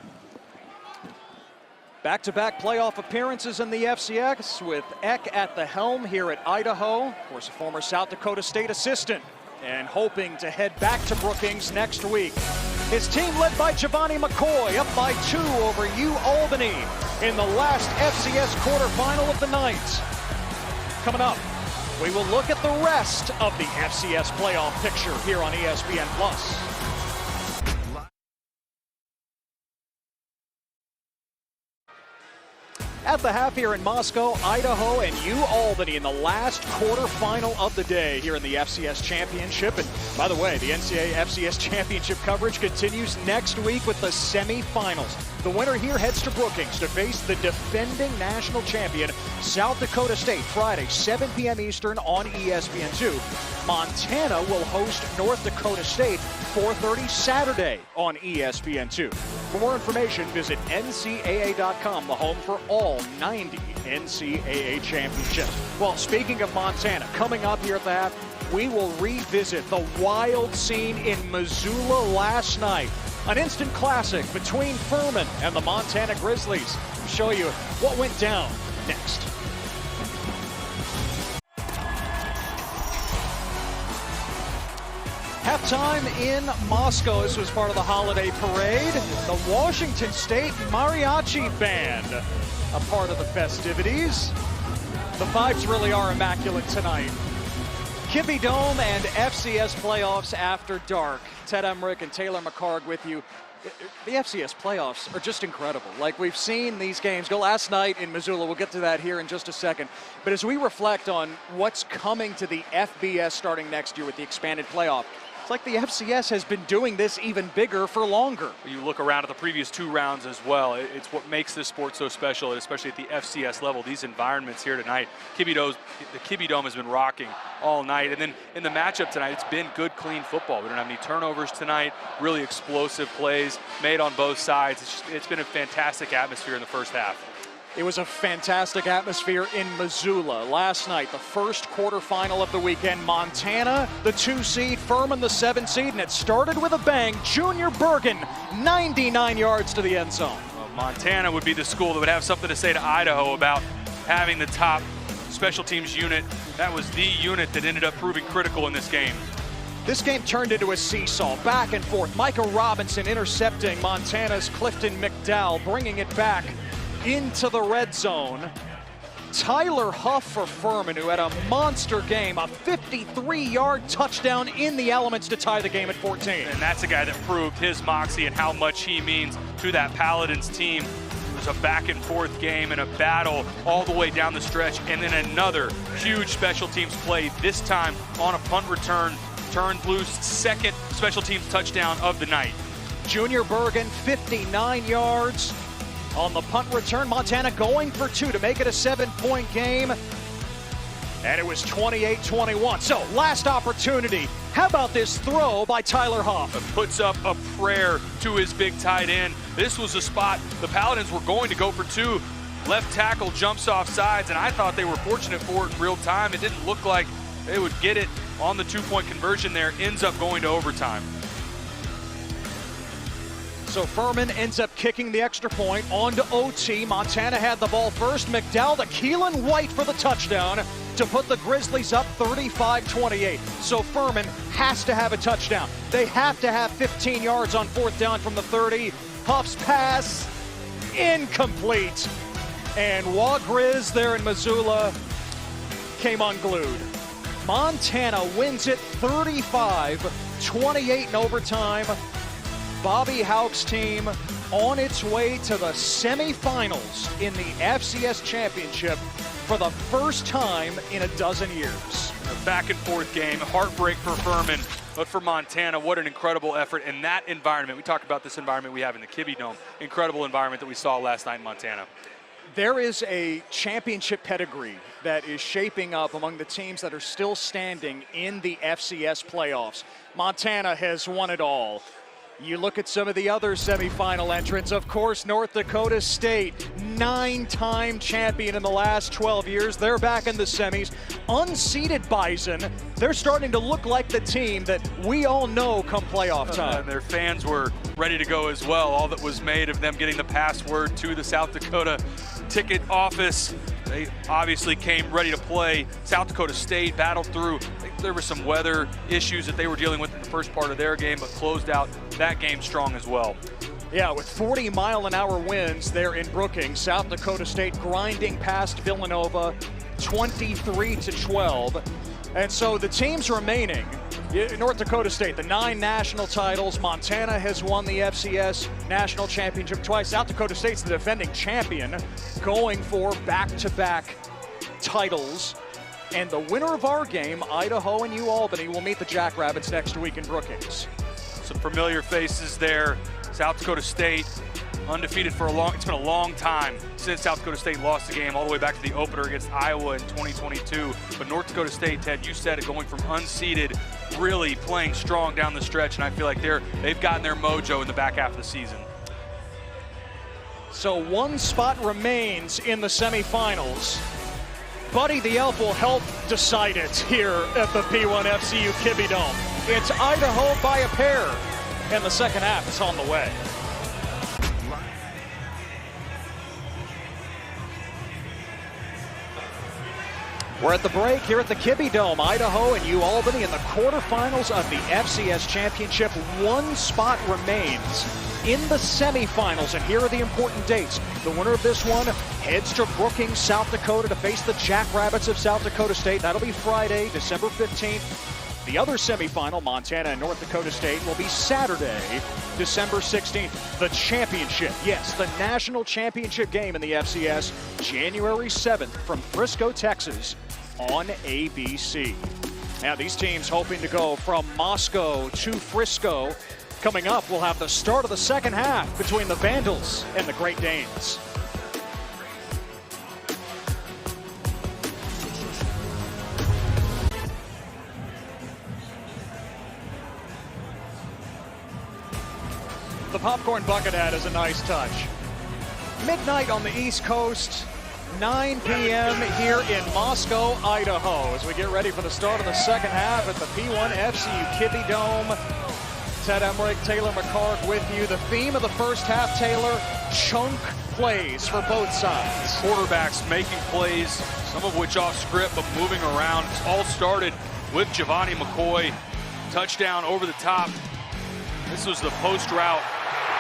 Back-to-back playoff appearances in the FCS with Eck at the helm here at Idaho. Of course, a former South Dakota State assistant, and hoping to head back to Brookings next week. His team led by Giovanni McCoy, up by 2 over UAlbany in the last FCS quarterfinal of the night. Coming up, we will look at the rest of the FCS playoff picture here on ESPN+. At the half here in Moscow, Idaho and UAlbany in the last quarterfinal of the day here in the FCS Championship. And by the way, the NCAA FCS Championship coverage continues next week with the semifinals. The winner here heads to Brookings to face the defending national champion, South Dakota State, Friday, 7 p.m. Eastern on ESPN2. Montana will host North Dakota State, 4:30 Saturday on ESPN2. For more information, visit NCAA.com, the home for all 90 NCAA championships. Well, speaking of Montana, coming up here at the half, we will revisit the wild scene in Missoula last night. An instant classic between Furman and the Montana Grizzlies. We'll show you what went down next. Halftime in Moscow. This was part of the holiday parade. The Washington State Mariachi Band, a part of the festivities. The vibes really are immaculate tonight. Kibbie Dome and FCS playoffs after dark. Ted Emmerich and Taylor McCarg with you. The FCS playoffs are just incredible. Like, we've seen these games go last night in Missoula. We'll get to that here in just a second. But as we reflect on what's coming to the FBS starting next year with the expanded playoff, it's like the FCS has been doing this even bigger for longer. You look around at the previous 2 rounds as well. It's what makes this sport so special, especially at the FCS level. These environments here tonight. The Kibbie Dome has been rocking all night. And then in the matchup tonight, it's been good, clean football. We don't have any turnovers tonight. Really explosive plays made on both sides. It's been a fantastic atmosphere in the first half. It was a fantastic atmosphere in Missoula last night, the first quarterfinal of the weekend. Montana, the 2 seed, Furman, the 7 seed, and it started with a bang. Junior Bergen, 99 yards to the end zone. Well, Montana would be the school that would have something to say to Idaho about having the top special teams unit. That was the unit that ended up proving critical in this game. This game turned into a seesaw, back and forth. Micah Robinson intercepting Montana's Clifton McDowell, bringing it back into the red zone. Tyler Huff for Furman, who had a monster game, a 53-yard touchdown in the elements to tie the game at 14. And that's a guy that proved his moxie and how much he means to that Paladins team. It was a back and forth game and a battle all the way down the stretch, and then another huge special teams play, this time on a punt return, turned loose, second special teams touchdown of the night. Junior Bergen, 59 yards. On the punt return, Montana going for 2 to make it a 7-point game. And it was 28-21. So, last opportunity. How about this throw by Tyler Huff? It puts up a prayer to his big tight end. This was a spot the Paladins were going to go for 2. Left tackle jumps off sides, and I thought they were fortunate for it in real time. It didn't look like they would get it on the 2-point conversion there. Ends up going to overtime. So Furman ends up kicking the extra point on to OT. Montana had the ball first. McDowell to Keelan White for the touchdown to put the Grizzlies up 35-28. So Furman has to have a touchdown. They have to have 15 yards on 4th down from the 30. Huff's pass, incomplete. And Grizz there in Missoula came unglued. Montana wins it 35-28 in overtime. Bobby Houck's team on its way to the semifinals in the FCS championship for the first time in a dozen years. A back and forth game, heartbreak for Furman, but for Montana, what an incredible effort in that environment. We talk about this environment we have in the Kibbie Dome, incredible environment that we saw last night in Montana. There is a championship pedigree that is shaping up among the teams that are still standing in the FCS playoffs. Montana has won it all. You look at some of the other semifinal entrants, of course, North Dakota State, 9-time champion in the last 12 years. They're back in the semis. Unseeded Bison, they're starting to look like the team that we all know come playoff time. And their fans were ready to go as well. All that was made of them getting the password to the South Dakota ticket office. They obviously came ready to play. South Dakota State battled through. There were some weather issues that they were dealing with in the first part of their game, but closed out that game strong as well. Yeah, with 40-mile-an-hour winds there in Brookings, South Dakota State grinding past Villanova 23-12. And so the teams remaining, North Dakota State, the 9 national titles. Montana has won the FCS national championship twice. South Dakota State's the defending champion, going for back-to-back titles. And the winner of our game, Idaho and UAlbany, will meet the Jackrabbits next week in Brookings. Some familiar faces there. South Dakota State undefeated for it's been a long time since South Dakota State lost the game all the way back to the opener against Iowa in 2022. But North Dakota State, Ted, you said it, going from unseeded, really playing strong down the stretch, and I feel like they've gotten their mojo in the back half of the season. So 1 spot remains in the semifinals. Buddy the Elf will help decide it here at the P1FCU Kibbie Dome. It's Idaho by a pair, and the second half is on the way. We're at the break here at the Kibbie Dome. Idaho and UAlbany in the quarterfinals of the FCS Championship. One spot remains in the semifinals, and here are the important dates. The winner of this one heads to Brookings, South Dakota to face the Jackrabbits of South Dakota State. That'll be Friday, December 15th. The other semifinal, Montana and North Dakota State, will be Saturday, December 16th. The championship, yes, the national championship game in the FCS, January 7th from Frisco, Texas on ABC. Now these teams hoping to go from Moscow to Frisco. Coming up, we'll have the start of the second half between the Vandals and the Great Danes. The popcorn bucket hat is a nice touch. Midnight on the East Coast, 9 p.m. here in Moscow, Idaho, as we get ready for the start of the second half at the P1 FCU Kibbie Dome. Ted Emmerich, Taylor McCarg with you. The theme of the first half, Taylor, chunk plays for both sides. Quarterbacks making plays, some of which off script, but moving around. It's all started with Givani McCoy. Touchdown over the top. This was the post route.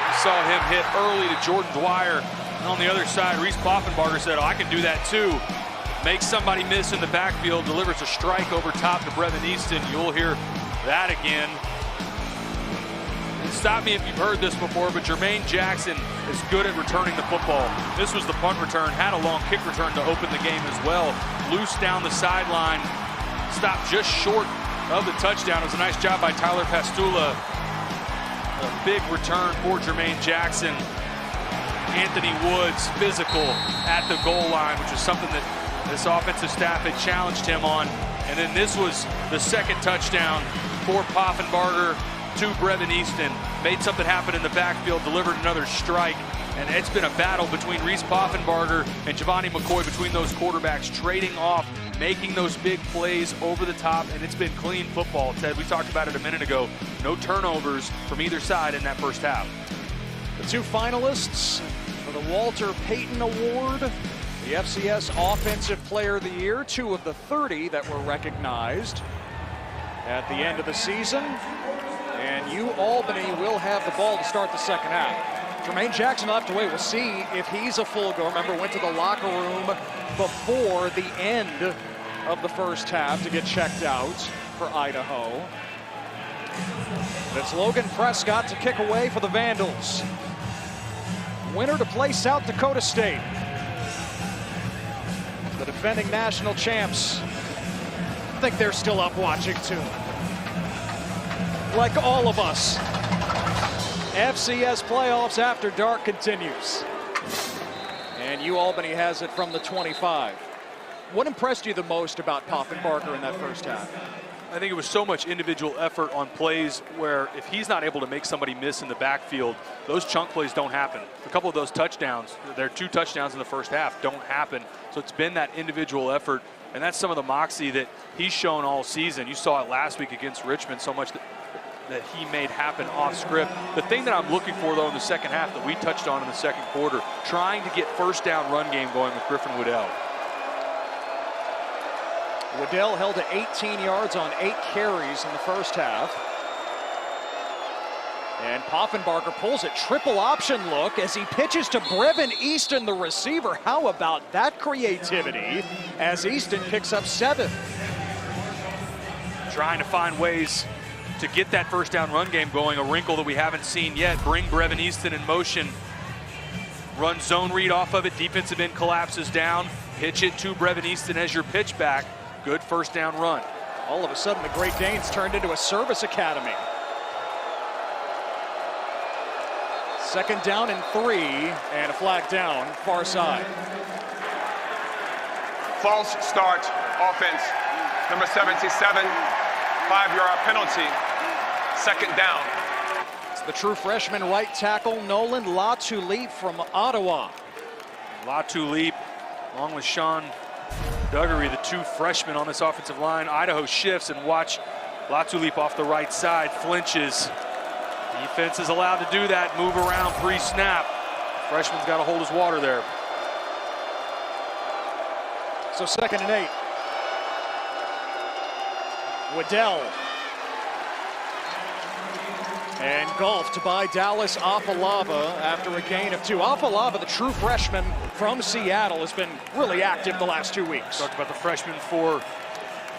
We saw him hit early to Jordan Dwyer. And on the other side, Reese Poffenbarger said, oh, I can do that too. Makes somebody miss in the backfield, delivers a strike over top to Brevin Easton. You'll hear that again. And stop me if you've heard this before, but Jermaine Jackson is good at returning the football. This was the punt return, had a long kick return to open the game as well. Loose down the sideline, stopped just short of the touchdown. It was a nice job by Tyler Pastula. A big return for Jermaine Jackson. Anthony Woods, physical at the goal line, which is something that this offensive staff had challenged him on. And then this was the second touchdown for Poffenbarger to Brevin Easton. Made something happen in the backfield, delivered another strike. And it's been a battle between Reese Poffenbarger and Givani McCoy, between those quarterbacks, trading off, making those big plays over the top, and it's been clean football. Ted, we talked about it a minute ago. No turnovers from either side in that first half. The two finalists for the Walter Payton Award, the FCS Offensive Player of the Year, 2 of the 30 that were recognized at the end of the season. And UAlbany will have the ball to start the second half. Jermaine Jackson will have to wait. We'll see if he's a full go. Remember, went to the locker room before the end of the first half to get checked out for Idaho. It's Logan Prescott to kick away for the Vandals. Winner to play South Dakota State. The defending national champs. I think they're still up watching too. Like all of us. FCS playoffs after dark continues. And UAlbany has it from the 25. What impressed you the most about Poffenbarger in that first half? I think it was so much individual effort on plays where if he's not able to make somebody miss in the backfield, those chunk plays don't happen. A couple of those touchdowns, there are 2 touchdowns in the first half, don't happen. So it's been that individual effort, and that's some of the moxie that he's shown all season. You saw it last week against Richmond, so much that he made happen off script. The thing that I'm looking for, though, in the second half that we touched on in the second quarter, trying to get first down run game going with Griffin Waddell. Waddell held to 18 yards on 8 carries in the first half. And Poffenbarger pulls a triple option look as he pitches to Brevin Easton, the receiver. How about that creativity as Easton picks up 7. Trying to find ways to get that first down run game going, a wrinkle that we haven't seen yet. Bring Brevin Easton in motion. Run zone read off of it. Defensive end collapses down. Pitch it to Brevin Easton as your pitch back. Good first down run. All of a sudden, the Great Danes turned into a service academy. Second down and 3, and a flag down, far side. False start offense. Number 77, 5-yard penalty. Second down. It's the true freshman right tackle, Nolan Latulip from Ottawa. Latulip, along with Sean Duggery, the 2 freshmen on this offensive line. Idaho shifts, and watch Latulip off the right side, flinches. Defense is allowed to do that, move around pre-snap. Freshman's got to hold his water there. So 2nd and 8. Waddell. And golfed by Dallas Afalava after a gain of 2. Afalava, the true freshman from Seattle, has been really active the last 2 weeks. Talked about the freshman for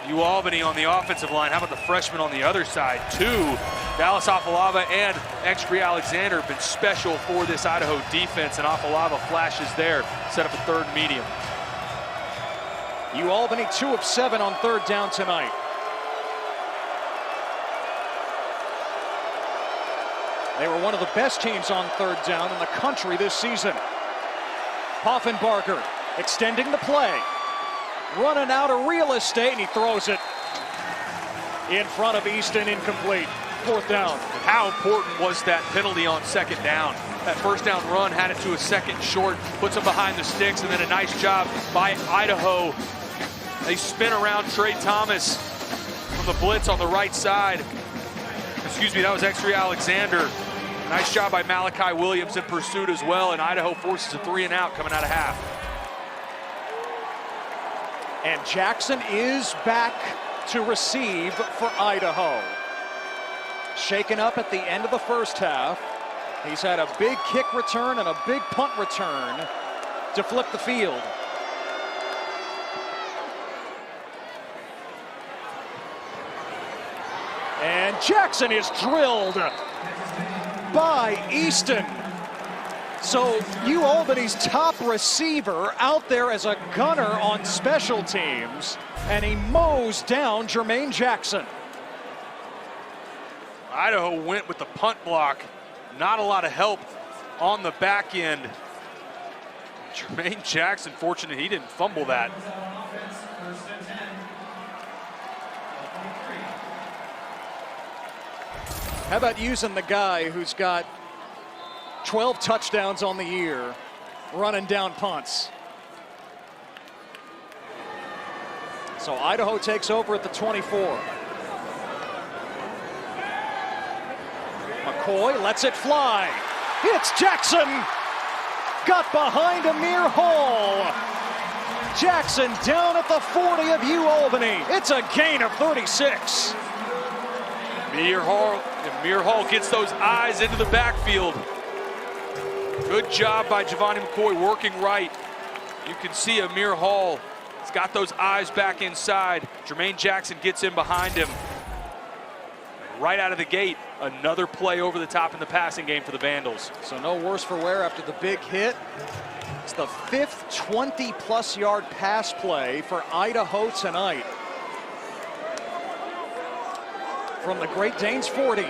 UAlbany on the offensive line. How about the freshman on the other side, too? Dallas Afalava and Kibbie Alexander have been special for this Idaho defense, and Afalava flashes there, set up a third medium. UAlbany 2 of 7 on third down tonight. They were one of the best teams on third down in the country this season. Poffenbarger extending the play. Running out of real estate, and he throws it in front of Easton, incomplete. Fourth down. How important was that penalty on second down? That first down run had it to a second short, puts them behind the sticks, and then a nice job by Idaho. They spin around Trey Thomas from the blitz on the right side. Excuse me, that was Kibbie Alexander. Nice job by Malachi Williams in pursuit as well, and Idaho forces a 3 and out coming out of half. And Jackson is back to receive for Idaho. Shaken up at the end of the first half. He's had a big kick return and a big punt return to flip the field. And Jackson is drilled by Easton. So UAlbany's top receiver out there as a gunner on special teams, and he mows down Jermaine Jackson. Idaho went with the punt block. Not a lot of help on the back end. Jermaine Jackson, fortunate he didn't fumble that. How about using the guy who's got 12 touchdowns on the year, running down punts? So Idaho takes over at the 24. McCoy lets it fly. It's Jackson. Got behind Amir Hall. Jackson down at the 40 of UAlbany. It's a gain of 36. Amir Hall gets those eyes into the backfield. Good job by Giovanni McCoy working right. You can see Amir Hall. He's got those eyes back inside. Jermaine Jackson gets in behind him. Right out of the gate, another play over the top in the passing game for the Vandals. So no worse for wear after the big hit. It's the 5th 20-plus yard pass play for Idaho tonight. From the Great Danes 40.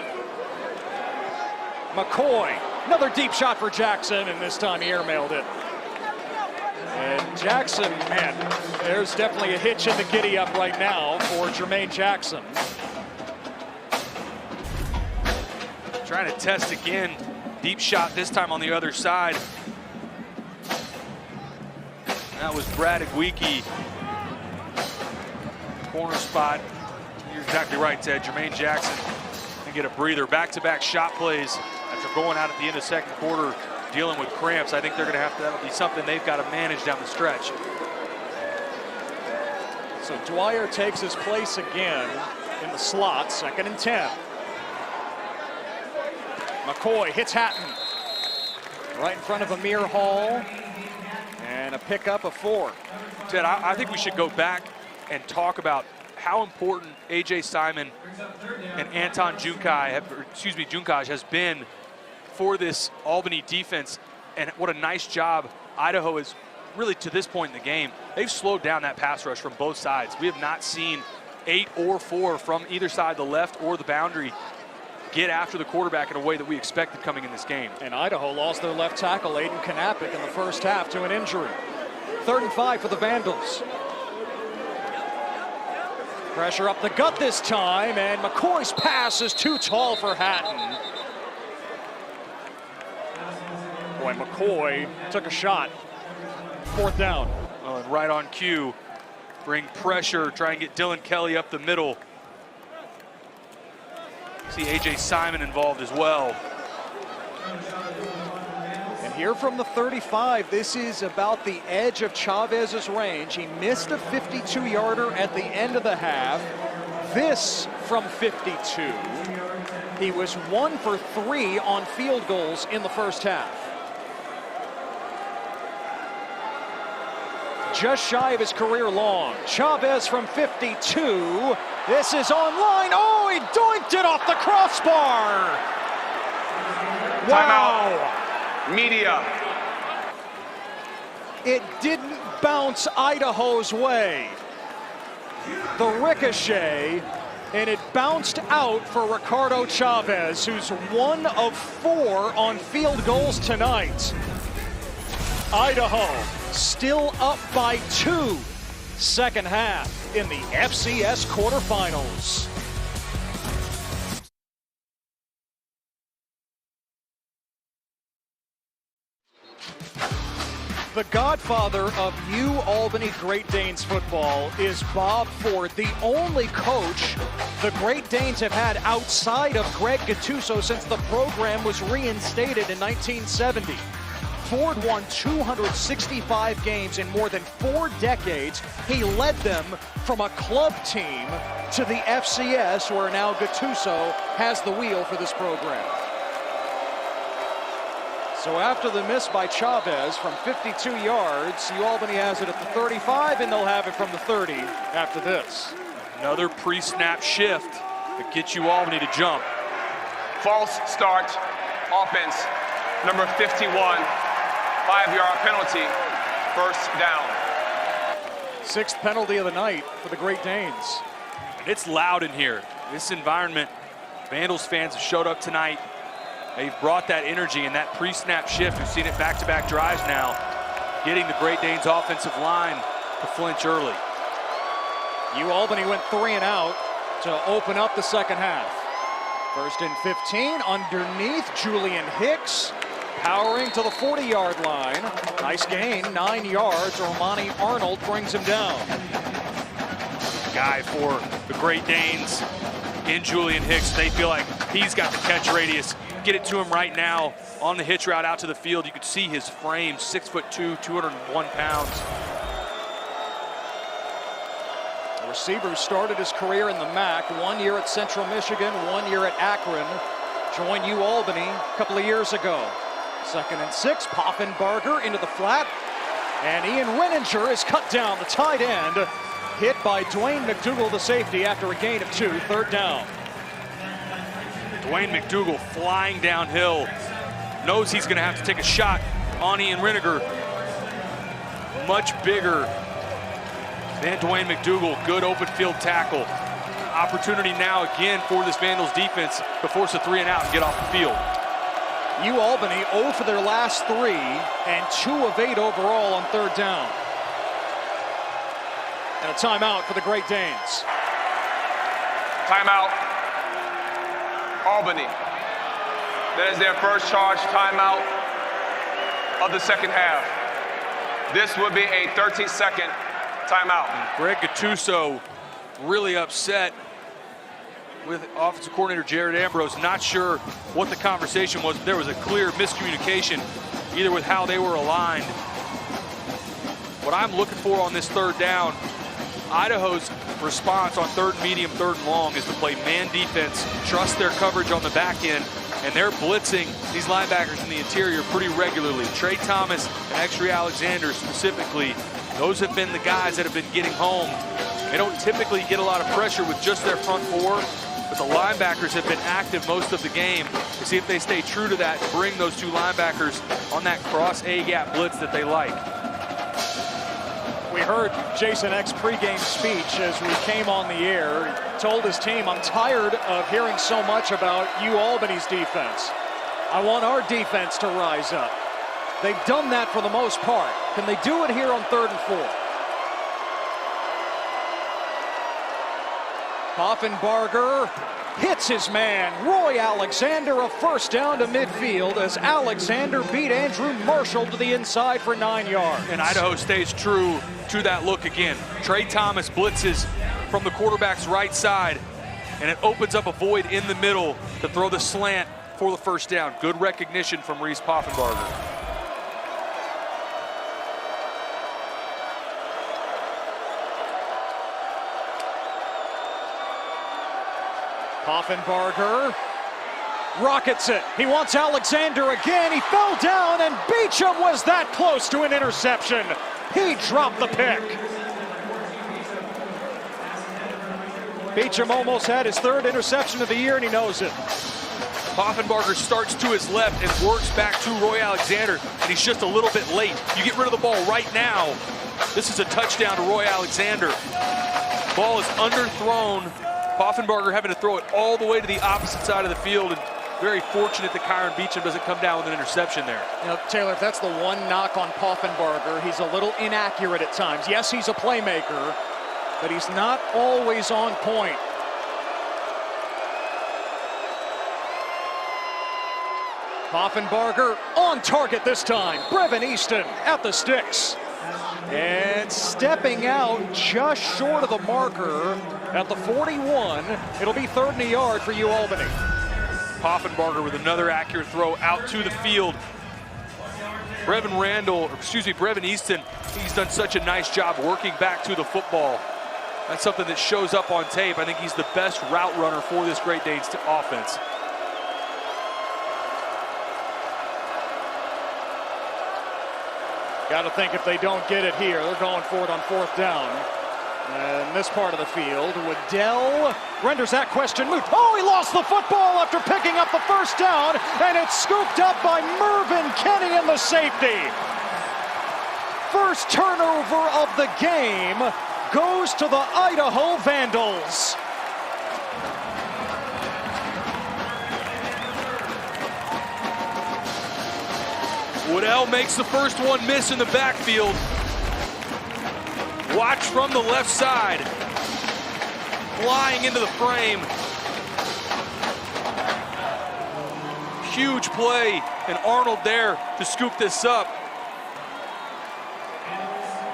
McCoy, another deep shot for Jackson, and this time he airmailed it. And Jackson, man, there's definitely a hitch in the giddy up right now for Jermaine Jackson. Trying to test again. Deep shot this time on the other side. That was Brad Igwiki. Corner spot. You're exactly right, Ted. Jermaine Jackson can get a breather. Back-to-back shot plays after going out at the end of second quarter, dealing with cramps. I think they're going to have to, that'll be something they've got to manage down the stretch. So Dwyer takes his place again in the slot, 2nd and 10. McCoy hits Hatton right in front of Amir Hall, and a pickup of 4. Ted, I think we should go back and talk about how important A.J. Simon and Anton Junkaj has been for this Albany defense, and what a nice job Idaho is really to this point in the game. They've slowed down that pass rush from both sides. We have not seen 8 or 4 from either side, the left or the boundary, get after the quarterback in a way that we expected coming in this game. And Idaho lost their left tackle, Aiden Kanapik, in the first half to an injury. 3rd and 5 for the Vandals. Pressure up the gut this time, and McCoy's pass is too tall for Hatton. Boy, McCoy took a shot. 4th down. Oh, and right on cue, bring pressure, try and get Dylan Kelly up the middle. See A.J. Simon involved as well. And here from the 35, this is about the edge of Chavez's range. He missed a 52-yarder at the end of the half. this from 52. He was 1 for 3 on field goals in the first half. Just shy of his career long. Chavez from 52. This is online. Oh, he doinked it off the crossbar. Wow. Timeout. Media. It didn't bounce Idaho's way. The ricochet, and it bounced out for Ricardo Chavez, who's 1 of 4 on field goals tonight. Idaho still up by 2, second half in the FCS quarterfinals. The godfather of UAlbany Great Danes football is Bob Ford, the only coach the Great Danes have had outside of Greg Gattuso since the program was reinstated in 1970. Ford won 265 games in more than 4 decades. He led them from a club team to the FCS, where now Gattuso has the wheel for this program. So after the miss by Chavez from 52 yards, UAlbany has it at the 35, and they'll have it from the 30 after this. Another pre-snap shift that gets UAlbany to jump. False start. Offense. Number 51. 5-yard penalty. First down. 6th penalty of the night for the Great Danes. It's loud in here. This environment, Vandals fans have showed up tonight. They've brought that energy and that pre-snap shift. We've seen it back-to-back drives now, getting the Great Danes offensive line to flinch early. UAlbany went 3 and out to open up the second half. 1st and 15 underneath Julian Hicks, powering to the 40-yard line. Nice gain, 9 yards. Romani Arnold brings him down. Guy for the Great Danes in Julian Hicks. They feel like he's got the catch radius. Get it to him right now on the hitch route out to the field. You could see his frame, 6'2", 201 pounds. The receiver started his career in the MAC, 1 year at Central Michigan, 1 year at Akron. Joined UAlbany a couple of years ago. 2nd and 6, Poffenbarger into the flat. And Ian Renninger is cut down, the tight end. Hit by Dwayne McDougal, the safety, after a gain of 2, 3rd down. Dwayne McDougal flying downhill. Knows he's going to have to take a shot on Ian Renninger. Much bigger than Dwayne McDougal. Good open field tackle. Opportunity now again for this Vandals defense to force a 3 and out and get off the field. UAlbany 0 for their last 3 and 2 of 8 overall on 3rd down. And a timeout for the Great Danes. Timeout. Albany. That is their first charge timeout of the second half. This would be a 13-second timeout. Greg Gattuso really upset with offensive coordinator Jared Ambrose. Not sure what the conversation was, but there was a clear miscommunication either with how they were aligned. What I'm looking for on this 3rd down, Idaho's response on 3rd and medium, 3rd and long is to play man defense, trust their coverage on the back end, and they're blitzing these linebackers in the interior pretty regularly. Trey Thomas and Exree Alexander specifically, those have been the guys that have been getting home. They don't typically get a lot of pressure with just their front 4, but the linebackers have been active most of the game to see if they stay true to that and bring those 2 linebackers on that cross A-gap blitz that they like. We heard Jason Eck's pregame speech as we came on the air. He told his team, I'm tired of hearing so much about UAlbany's defense. I want our defense to rise up. They've done that for the most part. Can they do it here on 3rd and 4? Poffenbarger hits his man, Roy Alexander, a 1st down to midfield as Alexander beat Andrew Marshall to the inside for 9 yards. And Idaho stays true to that look again. Trey Thomas blitzes from the quarterback's right side, and it opens up a void in the middle to throw the slant for the 1st down. Good recognition from Reese Poffenbarger. Poffenbarger rockets it. He wants Alexander again. He fell down, and Beecham was that close to an interception. He dropped the pick. Beecham almost had his third interception of the year, and he knows it. Poffenbarger starts to his left and works back to Roy Alexander, and he's just a little bit late. You get rid of the ball right now. This is a touchdown to Roy Alexander. Ball is underthrown. Poffenbarger having to throw it all the way to the opposite side of the field, and very fortunate that Kyron Beecham doesn't come down with an interception there. You know, Taylor, if that's the one knock on Poffenbarger, he's a little inaccurate at times. Yes, he's a playmaker, but he's not always on point. Poffenbarger on target this time. Brevin Easton at the sticks. And stepping out just short of the marker at the 41. It'll be 3rd and a yard for UAlbany. Poffenbarger with another accurate throw out to the field. Brevin Easton, he's done such a nice job working back to the football. That's something that shows up on tape. I think he's the best route runner for this Great Danes offense. Got to think if they don't get it here, they're going for it on 4th down. And this part of the field, Waddell renders that question moot. Oh, he lost the football after picking up the 1st down, and it's scooped up by Mervyn Kenny in the safety. First turnover of the game goes to the Idaho Vandals. Waddell makes the first one miss in the backfield. Watch from the left side. Flying into the frame. Huge play, and Arnold there to scoop this up.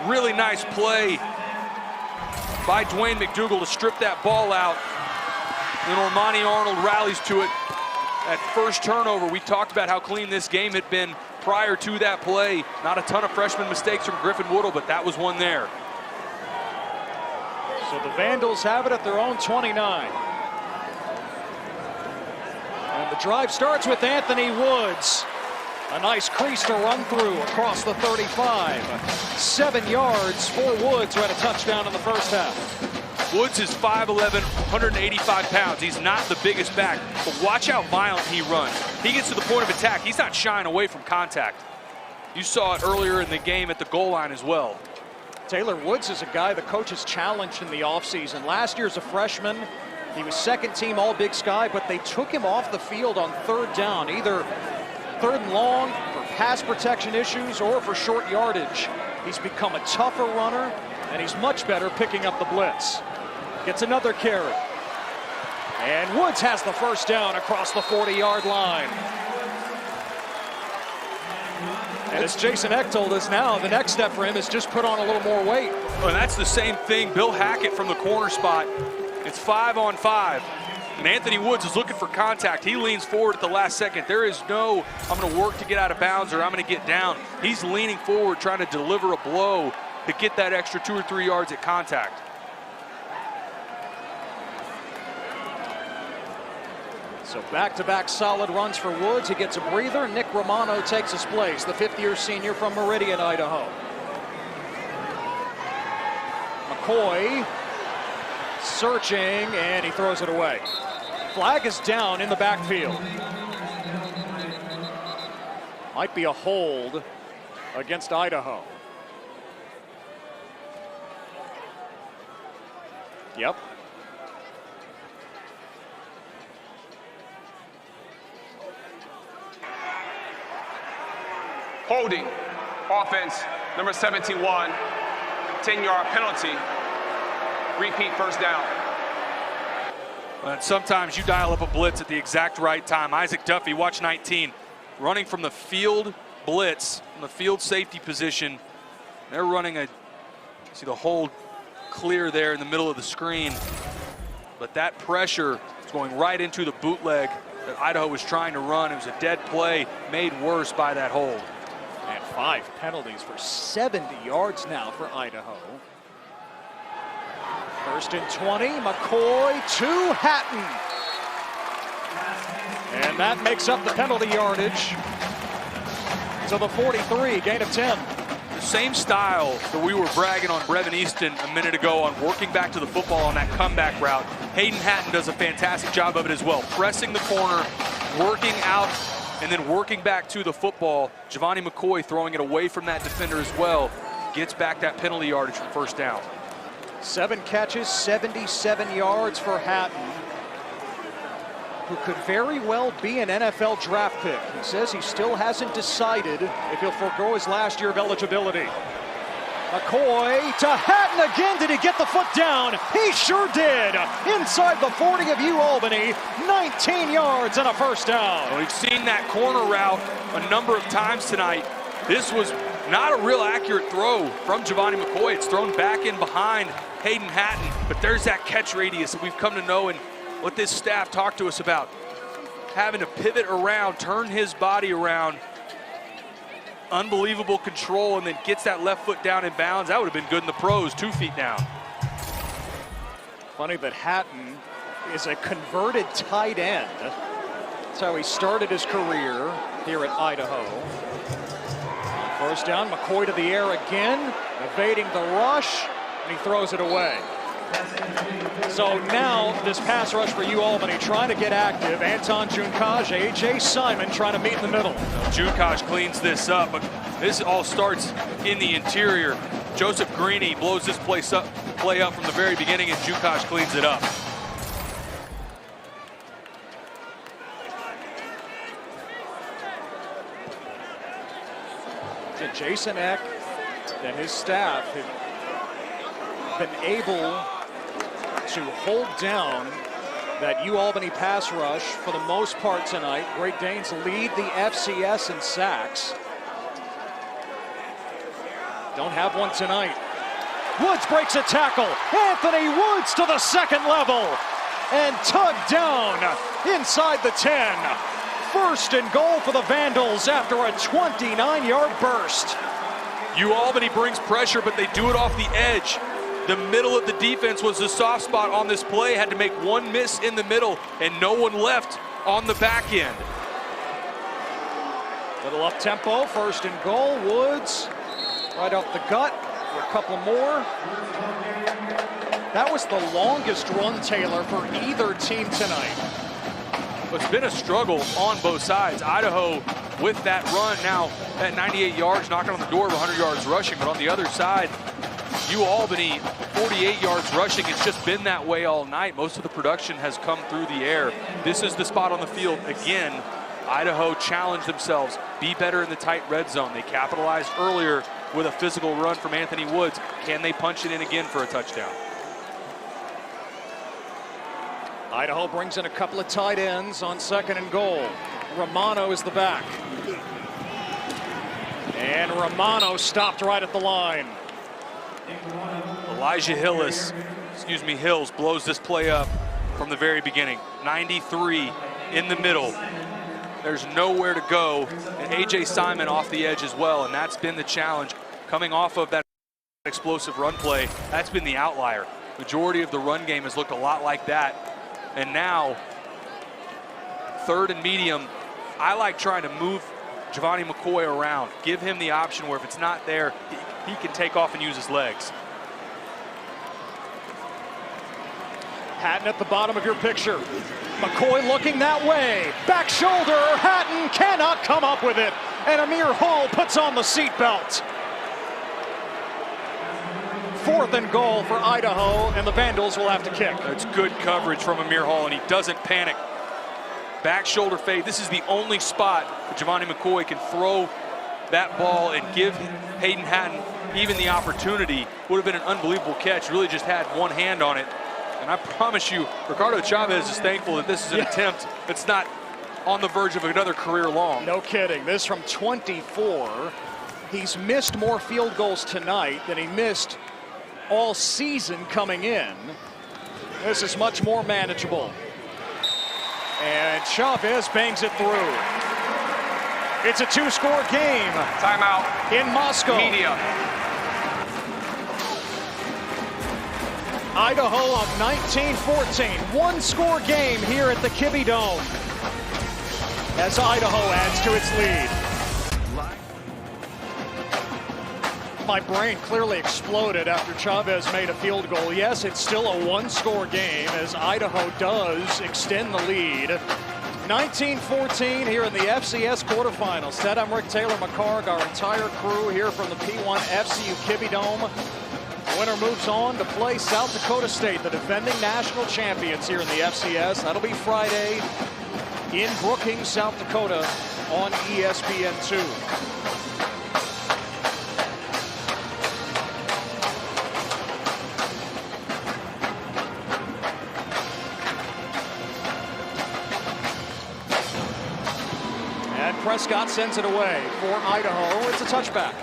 Really nice play by Dwayne McDougal to strip that ball out. Then Ormani Arnold rallies to it. That first turnover, we talked about how clean this game had been prior to that play. Not a ton of freshman mistakes from Griffin Woodle, but that was one there. So the Vandals have it at their own 29. And the drive starts with Anthony Woods. A nice crease to run through across the 35. 7 yards for Woods, who had a touchdown in the first half. Woods is 5'11", 185 pounds. He's not the biggest back, but watch how violent he runs. He gets to the point of attack. He's not shying away from contact. You saw it earlier in the game at the goal line as well. Taylor Woods is a guy the coaches challenged in the offseason. Last year as a freshman, he was 2nd team All-Big Sky, but they took him off the field on 3rd down, either 3rd and long for pass protection issues or for short yardage. He's become a tougher runner, and he's much better picking up the blitz. Gets another carry. And Woods has the 1st down across the 40-yard line. And as Jason Eck told us now, the next step for him is just put on a little more weight. Oh, and that's the same thing. Bill Hackett from the corner spot. It's 5-on-5. And Anthony Woods is looking for contact. He leans forward at the last second. There is no, I'm going to work to get out of bounds or I'm going to get down. He's leaning forward, trying to deliver a blow to get that extra 2 or 3 yards at contact. So back-to-back solid runs for Woods. He gets a breather. Nick Romano takes his place, the 5th-year senior from Meridian, Idaho. McCoy searching, and he throws it away. Flag is down in the backfield. Might be a hold against Idaho. Yep. Holding, offense, number 71, 10-yard penalty, repeat 1st down. But sometimes you dial up a blitz at the exact right time. Isaac Duffy, watch 19, running from the field blitz, from the field safety position. They're running a, see the hold clear there in the middle of the screen. But that pressure is going right into the bootleg that Idaho was trying to run. It was a dead play made worse by that hold. And 5 penalties for 70 yards now for Idaho. 1st and 20, McCoy to Hatton. And that makes up the penalty yardage to the 43, gain of 10. The same style that we were bragging on Brevin Easton a minute ago on working back to the football on that comeback route. Hayden Hatton does a fantastic job of it as well. Pressing the corner, working out, and then working back to the football. Giovanni McCoy throwing it away from that defender as well. Gets back that penalty yardage from first down. 7 catches, 77 yards for Hatton, who could very well be an NFL draft pick. He says he still hasn't decided if he'll forego his last year of eligibility. McCoy to Hatton again. Did he get the foot down? He sure did. Inside the 40 of UAlbany, 19 yards and a first down. We've seen that corner route a number of times tonight. This was not a real accurate throw from Giovanni McCoy. It's thrown back in behind Hayden Hatton, but there's that catch radius that we've come to know and what this staff talked to us about. Having to pivot around, turn his body around. Unbelievable control, and then gets that left foot down in bounds. That would have been good in the pros, 2 feet down. Funny that Hatton is a converted tight end. That's how he started his career here at Idaho. First down, McCoy to the air again, evading the rush, and he throws it away. So now this pass rush for UAlbany trying to get active. Anton Junkaj, A.J. Simon trying to meet in the middle. Junkaj cleans this up, but this all starts in the interior. Joseph Greeny blows this play up from the very beginning, and Junkaj cleans it up. Jason Eck and his staff have been able to hold down that UAlbany pass rush for the most part tonight. Great Danes lead the FCS in sacks. Don't have one tonight. Woods breaks a tackle. Anthony Woods to the second level and tugged down inside the 10. First and goal for the Vandals after a 29-yard burst. UAlbany brings pressure, but they do it off the edge. The middle of the defense was the soft spot on this play. Had to make one miss in the middle, and no one left on the back end. Little up tempo, first and goal. Woods right off the gut for a couple more. That was the longest run, Taylor, for either team tonight. It's been a struggle on both sides. Idaho with that run now at 98 yards, knocking on the door of 100 yards rushing. But on the other side, UAlbany 48 yards rushing. It's just been that way all night. Most of the production has come through the air. This is the spot on the field. Again, Idaho challenged themselves. Be better in the tight red zone. They capitalized earlier with a physical run from Anthony Woods. Can they punch it in again for a touchdown? Idaho brings in a couple of tight ends on second and goal. Romano is the back. And Romano stopped right at the line. Elijah Hills blows this play up from the very beginning. 93 in the middle. There's nowhere to go. And A.J. Simon off the edge as well, and that's been the challenge. Coming off of that explosive run play, that's been the outlier. Majority of the run game has looked a lot like that. And now, third and medium, I like trying to move Giovanni McCoy around. Give him the option where if it's not there, he can take off and use his legs. Hatton at the bottom of your picture. McCoy looking that way. Back shoulder, Hatton cannot come up with it. And Amir Hall puts on the seatbelt. Fourth and goal for Idaho, and the Vandals will have to kick. It's good coverage from Amir Hall, and he doesn't panic. Back shoulder fade. This is the only spot that Giovanni McCoy can throw that ball and give Hayden Hatton even the opportunity. Would have been an unbelievable catch. Really just had one hand on it. And I promise you, Ricardo Chavez is thankful that this is an attempt that's not on the verge of another career long. No kidding. This from 24. He's missed more field goals tonight than he missed all season coming in. This is much more manageable. And Chavez bangs it through. It's a 2-score game. Timeout. In Moscow. Media. Idaho up 19-14. 1-score game here at the Kibbie Dome. as Idaho adds to its lead. My brain clearly exploded after Chavez made a field goal. Yes, it's still a one-score game as Idaho does extend the lead. 19-14 here in the FCS quarterfinals. Ted, I'm Rick Taylor McCarg, our entire crew here from the P1 FCU Kibbie Dome. The winner moves on to play South Dakota State, the defending national champions here in the FCS. That'll be Friday in Brookings, South Dakota on ESPN2. Prescott sends it away for Idaho. It's a touchback.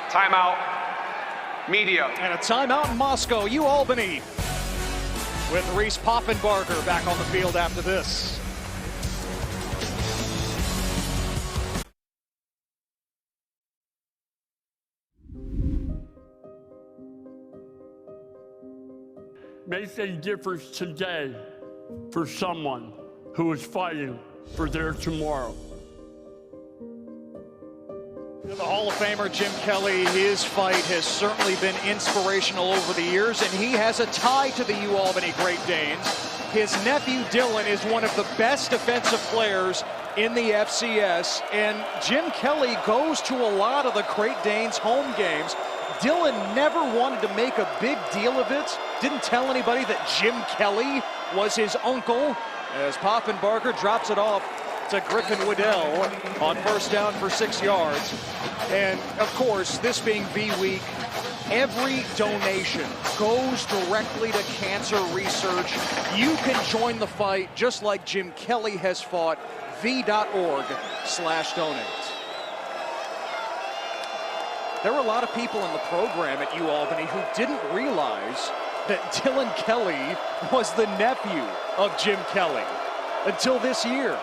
Timeout. Media. And a timeout in Moscow. UAlbany with Reese Poffenbarger back on the field after this. Makes a difference today for someone who is fighting for their tomorrow. The Hall of Famer Jim Kelly, his fight has certainly been inspirational over the years, and he has a tie to the UAlbany Great Danes. His nephew Dylan is one of the best defensive players in the FCS, and Jim Kelly goes to a lot of the Great Danes home games. Dylan never wanted to make a big deal of it, didn't tell anybody that Jim Kelly was his uncle, as Poffenbarger drops it off to Griffin Waddell on first down for 6 yards. And of course, this being V Week, every donation goes directly to cancer research. You can join the fight just like Jim Kelly has fought. v.org/donate. There were a lot of people in the program at UAlbany who didn't realize that Dylan Kelly was the nephew of Jim Kelly until this year.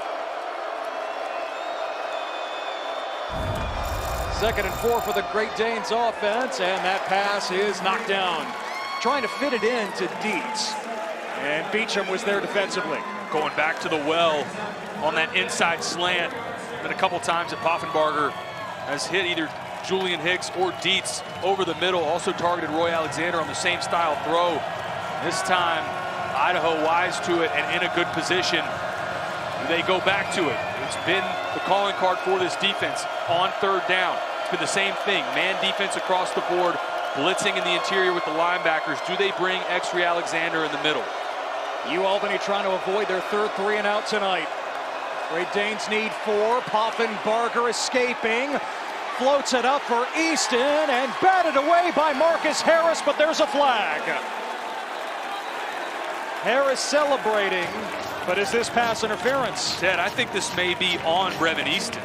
2nd and 4 for the Great Danes offense, and that pass is knocked down. Trying to fit it in to Dietz, and Beecham was there defensively. Going back to the well on that inside slant. Been a couple times that Poffenbarger has hit either Julian Hicks or Dietz over the middle. Also targeted Roy Alexander on the same style throw. This time, Idaho wise to it and in a good position. They go back to it. It's been the calling card for this defense on 3rd down. It's been the same thing. Man defense across the board, blitzing in the interior with the linebackers. Do they bring X-Ray Alexander in the middle? UAlbany trying to avoid their 3rd 3-and-out tonight. Great Danes need 4. Poffenbarger escaping. Floats it up for Easton and batted away by Marcus Harris, but there's a flag. Harris celebrating, but is this pass interference? Ted, I think this may be on Brevin Easton.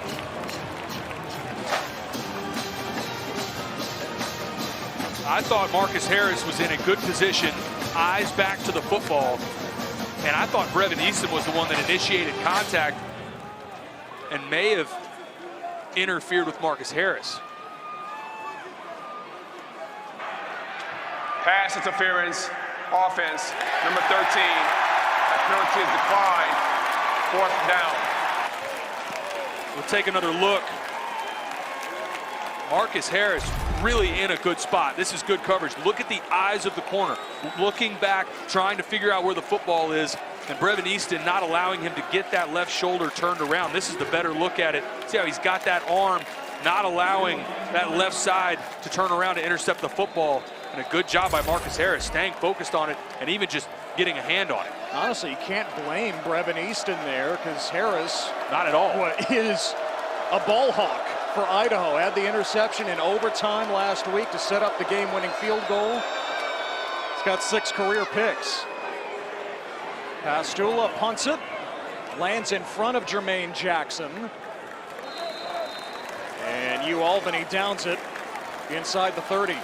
I thought Marcus Harris was in a good position, eyes back to the football, and I thought Brevin Easton was the one that initiated contact and may have interfered with Marcus Harris. Pass interference, offense, number 13. That penalty is declined. 4th down. We'll take another look. Marcus Harris really in a good spot. This is good coverage. Look at the eyes of the corner. Looking back, trying to figure out where the football is. And Brevin Easton not allowing him to get that left shoulder turned around. This is the better look at it. See how he's got that arm, not allowing that left side to turn around to intercept the football. And a good job by Marcus Harris, staying focused on it and even just getting a hand on it. Honestly, you can't blame Brevin Easton there because Harris, not at all, is a ball hawk for Idaho. Had the interception in overtime last week to set up the game-winning field goal. He's got 6 career picks. Pastula punts it, lands in front of Jermaine Jackson. And UAlbany downs it inside the 30.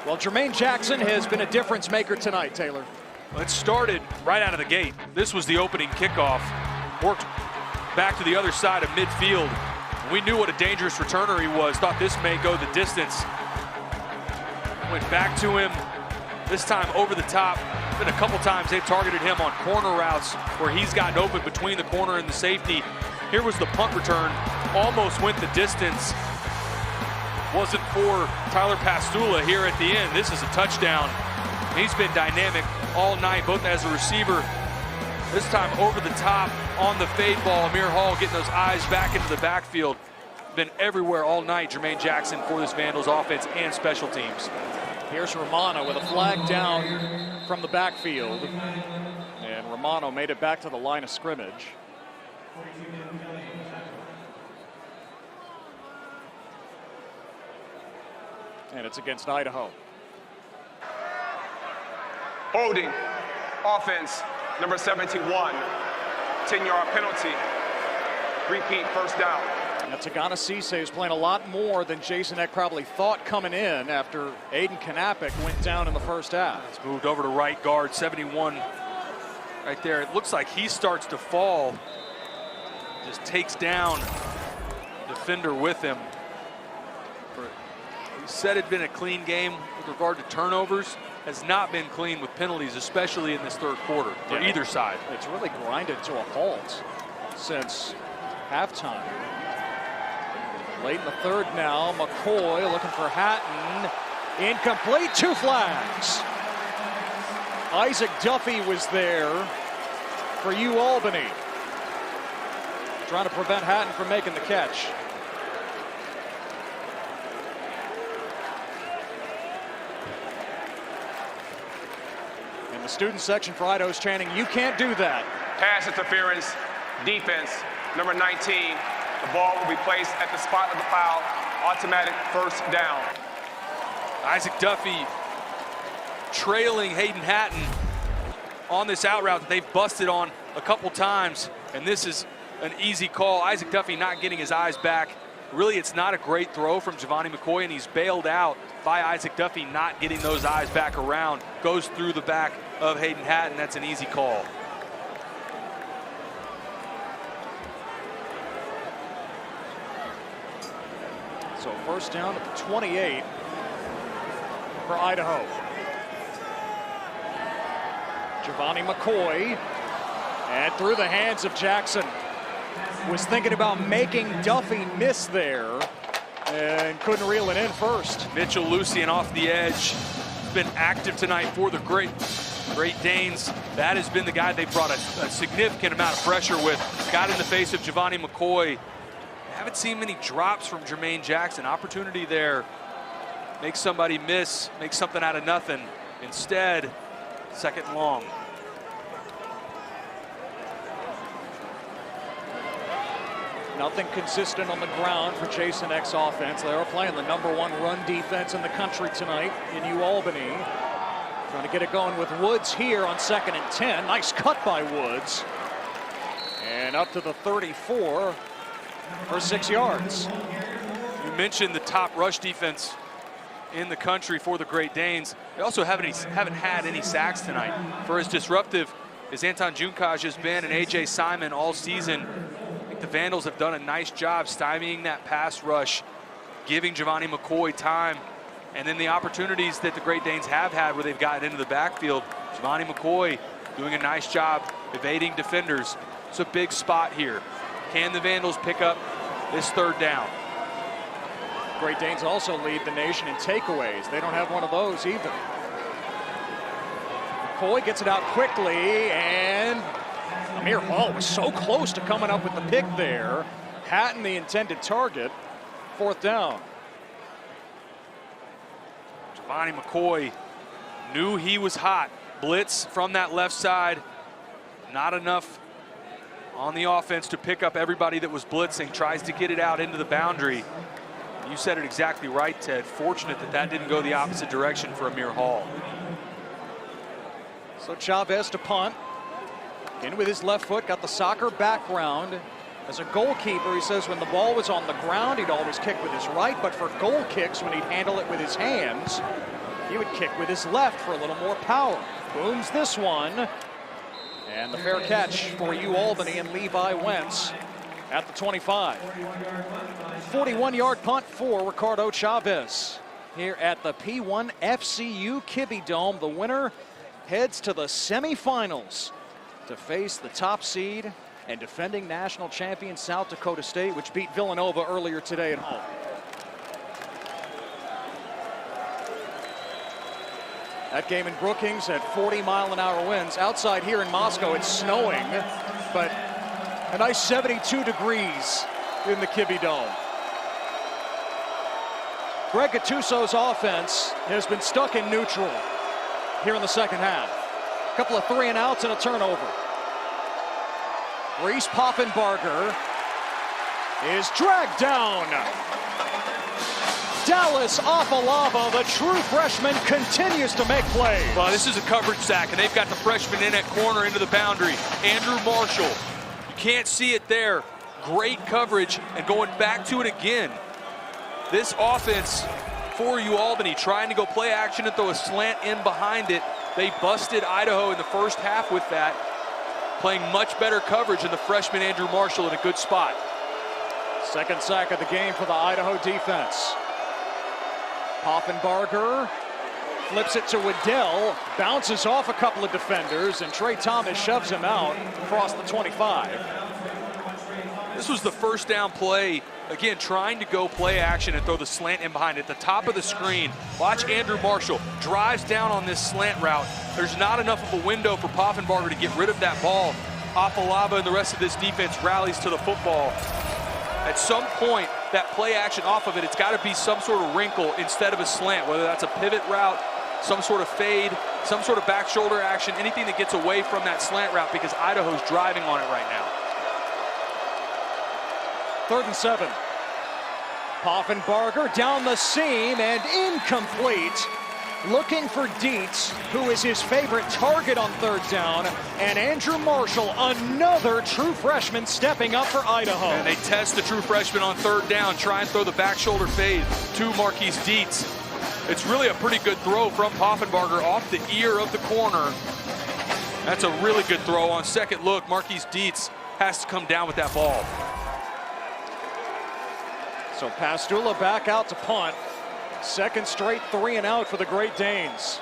Well, Jermaine Jackson has been a difference maker tonight, Taylor. Well, it started right out of the gate. This was the opening kickoff. Worked back to the other side of midfield. We knew what a dangerous returner he was. Thought this may go the distance. Went back to him, this time over the top. Been a couple times they've targeted him on corner routes where he's gotten open between the corner and the safety. Here was the punt return, almost went the distance. Wasn't for Tyler Pastula here at the end. This is a touchdown. He's been dynamic all night, both as a receiver, this time over the top on the fade ball. Amir Hall getting those eyes back into the backfield. Been everywhere all night, Jermaine Jackson, for this Vandals offense and special teams. Here's Romano with a flag down from the backfield. And Romano made it back to the line of scrimmage. And it's against Idaho. Holding, offense, number 71, 10-yard penalty, repeat first down. Now, Tagana Cisse is playing a lot more than Jason Eck probably thought coming in after Aiden Knappich went down in the first half. It's moved over to right guard, 71 right there. It looks like he starts to fall. Just takes down the defender with him. He said it'd been a clean game with regard to turnovers. Has not been clean with penalties, especially in this third quarter for either side. It's really grinded to a halt since halftime. Late in the third now, McCoy looking for Hatton. Incomplete, 2 flags. Isaac Duffy was there for UAlbany, trying to prevent Hatton from making the catch. In the student section for Idaho's chanting, "You can't do that." Pass interference, defense, number 19. The ball will be placed at the spot of the foul. Automatic first down. Isaac Duffy trailing Hayden Hatton on this out route that they've busted on a couple times, and this is an easy call. Isaac Duffy not getting his eyes back. Really, it's not a great throw from Giovanni McCoy, and he's bailed out by Isaac Duffy not getting those eyes back around. Goes through the back of Hayden Hatton. That's an easy call. So first down at the 28 for Idaho. Giovanni McCoy, and through the hands of Jackson. Was thinking about making Duffy miss there and couldn't reel it in first. Mitchell Lucian off the edge. He's been active tonight for the Great Danes. That has been the guy they brought a significant amount of pressure with. Got in the face of Giovanni McCoy. Haven't seen many drops from Jermaine Jackson. Opportunity there. Make somebody miss, make something out of nothing. Instead, second and long. Nothing consistent on the ground for Jason Eck's offense. They are playing the #1 run defense in the country tonight in UAlbany. Trying to get it going with Woods here on 2nd and 10. Nice cut by Woods. And up to the 34 for 6 yards. You mentioned the top rush defense in the country for the Great Danes. They also haven't had any sacks tonight. For as disruptive as Anton Junkaj has been and A.J. Simon all season, I think the Vandals have done a nice job stymieing that pass rush, giving Giovanni McCoy time, and then the opportunities that the Great Danes have had where they've gotten into the backfield. Giovanni McCoy doing a nice job evading defenders. It's a big spot here. Can the Vandals pick up this third down? Great Danes also lead the nation in takeaways. They don't have one of those either. McCoy gets it out quickly, and Amir Hall was so close to coming up with the pick there. Hatton the intended target. 4th down. Giovanni McCoy knew he was hot. Blitz from that left side. Not enough on the offense to pick up everybody that was blitzing. Tries to get it out into the boundary. You said it exactly right, Ted. Fortunate that that didn't go the opposite direction for Amir Hall. So Chavez to punt. In with his left foot, got the soccer background. As a goalkeeper, he says when the ball was on the ground, he'd always kick with his right, but for goal kicks, when he'd handle it with his hands, he would kick with his left for a little more power. Booms this one. And the fair catch for UAlbany and Levi Wentz at the 25. 41-yard punt for Ricardo Chavez. here at the P1 FCU Kibbie Dome. The winner heads to the semifinals to face the top seed and defending national champion South Dakota State, which beat Villanova earlier today at home. That game in Brookings had 40-mile-an-hour winds. Outside here in Moscow, it's snowing, but a nice 72 degrees in the Kibbie Dome. Greg Gattuso's offense has been stuck in neutral here in the second half. A couple of 3-and-outs and a turnover. Reese Poffenbarger is dragged down. Dallas Afalava, the true freshman, continues to make plays. Well, this is a coverage sack, and they've got the freshman in at corner into the boundary. Andrew Marshall, you can't see it there. Great coverage, and going back to it again. This offense for UAlbany trying to go play action and throw a slant in behind it. They busted Idaho in the first half with that, playing much better coverage, and the freshman Andrew Marshall in a good spot. Second sack of the game for the Idaho defense. Poffenbarger flips it to Waddell, bounces off a couple of defenders, and Trey Thomas shoves him out across the 25. This was the first down play. Again, trying to go play action and throw the slant in behind it. At the top of the screen, watch Andrew Marshall drives down on this slant route. There's not enough of a window for Poffenbarger to get rid of that ball. Afalava and the rest of this defense rallies to the football. At some point, that play action off of it, it's got to be some sort of wrinkle instead of a slant, whether that's a pivot route, some sort of fade, some sort of back shoulder action, anything that gets away from that slant route, because Idaho's driving on it right now. 3rd and 7. Poffenbarger down the seam and incomplete. Looking for Dietz, who is his favorite target on 3rd down, and Andrew Marshall, another true freshman, stepping up for Idaho. And they test the true freshman on 3rd down, try and throw the back shoulder fade to Marquise Dietz. It's really a pretty good throw from Poffenbarger off the ear of the corner. That's a really good throw. On second look, Marquise Dietz has to come down with that ball. So Pastula back out to punt. Second straight 3-and-out for the Great Danes.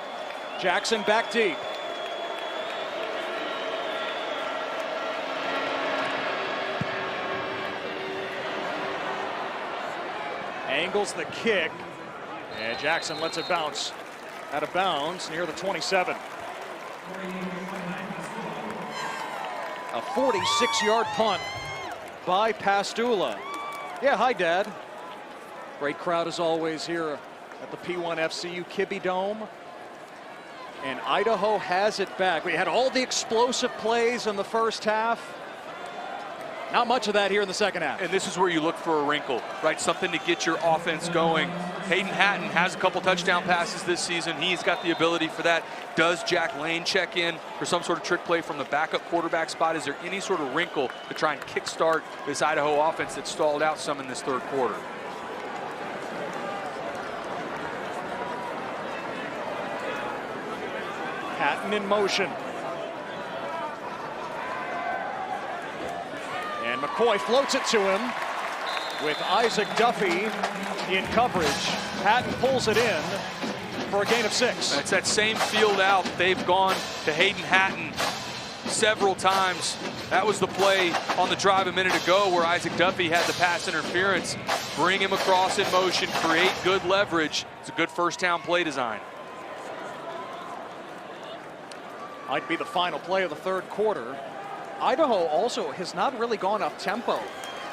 Jackson back deep. Angles the kick, and Jackson lets it bounce out of bounds near the 27. A 46-yard punt by Pastula. Yeah, hi, Dad. Great crowd as always here at the P1 FCU Kibbie Dome. And Idaho has it back. We had all the explosive plays in the first half. Not much of that here in the second half. And this is where you look for a wrinkle, right? Something to get your offense going. Hayden Hatton has a couple touchdown passes this season. He's got the ability for that. Does Jack Lane check in for some sort of trick play from the backup quarterback spot? Is there any sort of wrinkle to try and kickstart this Idaho offense that stalled out some in this 3rd quarter? Hatton in motion. And McCoy floats it to him with Isaac Duffy in coverage. Hatton pulls it in for a gain of 6. That's that same field out. They've gone to Hayden Hatton several times. That was the play on the drive a minute ago where Isaac Duffy had the pass interference. Bring him across in motion, create good leverage. It's a good first down play design. Might be the final play of the 3rd quarter. Idaho also has not really gone up tempo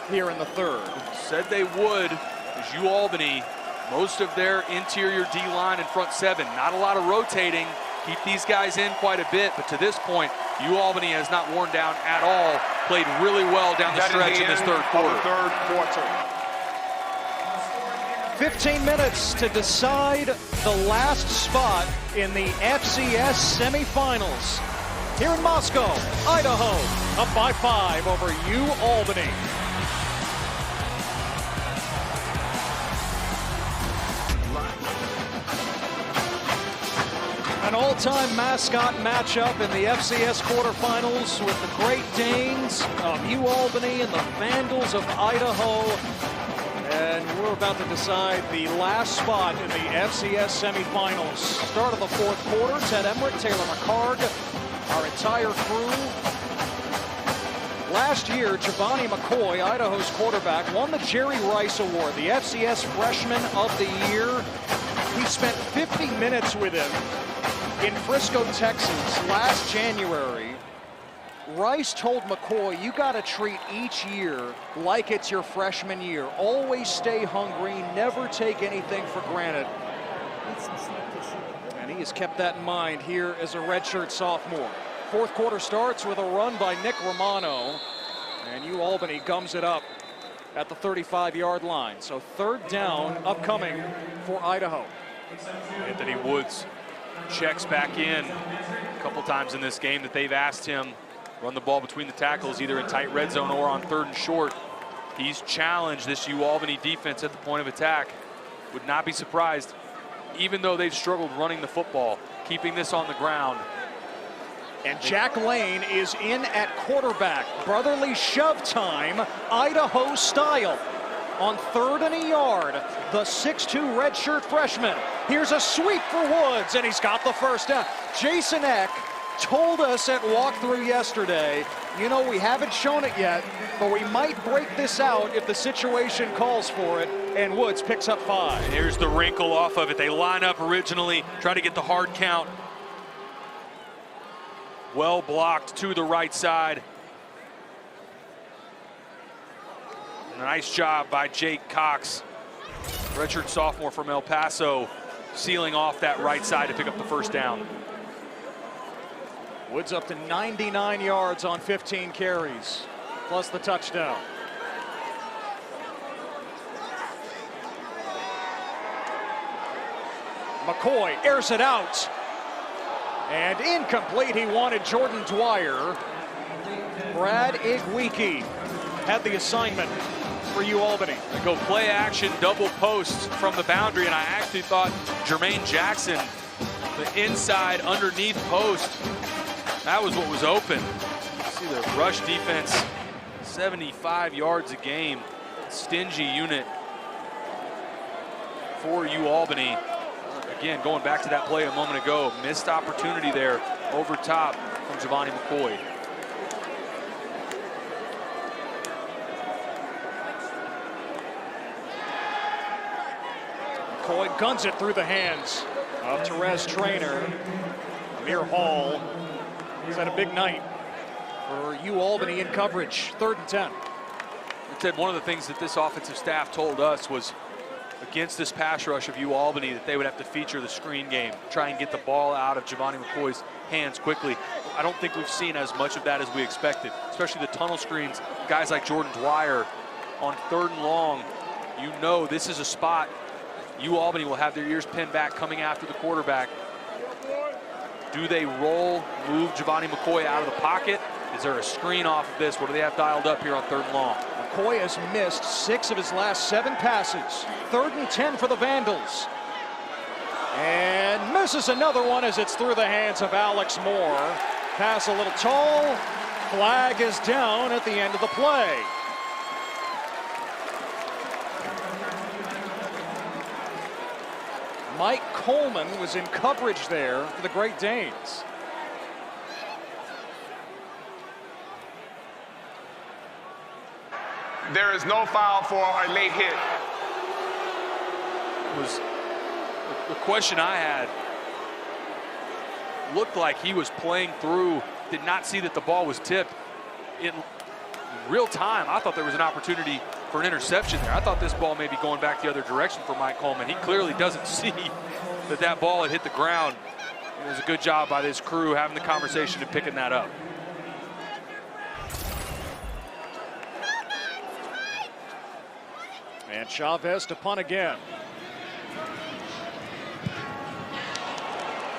here in the 3rd. Said they would, as UAlbany, most of their interior D-line and front 7. Not a lot of rotating. Keep these guys in quite a bit, but to this point, UAlbany has not worn down at all. Played really well down the stretch in this 3rd quarter. 15 minutes to decide the last spot in the FCS semifinals. Here in Moscow, Idaho, up by 5 over UAlbany. An all-time mascot matchup in the FCS quarterfinals with the Great Danes of UAlbany and the Vandals of Idaho, And we're about to decide the last spot in the FCS semifinals. Start of the fourth quarter. Ted Emmerich, Taylor McCarg, our entire crew. Last year, Giovanni McCoy, Idaho's quarterback, won the Jerry Rice Award, the FCS Freshman of the Year. He spent 50 minutes with him in Frisco, Texas last January. Rice told McCoy, you got to treat each year like it's your freshman year. Always stay hungry, never take anything for granted. And he has kept that in mind here as a redshirt sophomore. Fourth quarter starts with a run by Nick Romano, and UAlbany gums it up at the 35-yard line. So third down upcoming for Idaho. Anthony Woods checks back in a couple times in this game that they've asked him run the ball between the tackles, either in tight red zone or on third and short. He's challenged this UAlbany defense at the point of attack. Would not be surprised, even though they've struggled running the football, keeping this on the ground. And Jack Lane is in at quarterback. Brotherly shove time, Idaho style. On third and a yard, the 6'2" redshirt freshman. Here's a sweep for Woods, and he's got the first down. Jason Eck told us at walkthrough yesterday, you know, we haven't shown it yet, but we might break this out if the situation calls for it, and Woods picks up 5. And here's the wrinkle off of it. They line up originally, try to get the hard count. Well blocked to the right side. Nice job by Jake Cox, redshirt sophomore from El Paso, sealing off that right side to pick up the first down. Woods up to 99 yards on 15 carries, plus the touchdown. McCoy airs it out. And incomplete, he wanted Jordan Dwyer. Brad Igwiki had the assignment for UAlbany. They go play action, double post from the boundary, and I actually thought Jermaine Jackson, the inside underneath post, that was what was open. See the rush defense, 75 yards a game. Stingy unit for UAlbany. Again, going back to that play a moment ago, missed opportunity there over top from Giovanni McCoy. McCoy guns it through the hands of Therese Trainer. Amir Hall. He's had a big night for UAlbany in coverage. 3rd and 10. I said one of the things that this offensive staff told us was against this pass rush of UAlbany that they would have to feature the screen game, try and get the ball out of Giovanni McCoy's hands quickly. I don't think we've seen as much of that as we expected, especially the tunnel screens. Guys like Jordan Dwyer on 3rd and long, you know this is a spot UAlbany will have their ears pinned back coming after the quarterback. Do they roll, move Giovanni McCoy out of the pocket? Is there a screen off of this? What do they have dialed up here on 3rd and long? McCoy has missed 6 of his last 7 passes. 3rd and 10 for the Vandals. And misses another one as it's through the hands of Alex Moore. Pass a little tall. Flag is down at the end of the play. Mike Coleman was in coverage there for the Great Danes. There is no foul for a late hit. Was the question I had. Looked like he was playing through, did not see that the ball was tipped. In real time, I thought there was an opportunity for an interception there. I thought this ball may be going back the other direction for Mike Coleman. He clearly doesn't see that that ball had hit the ground. It was a good job by this crew having the conversation and picking that up. And Chavez to punt again.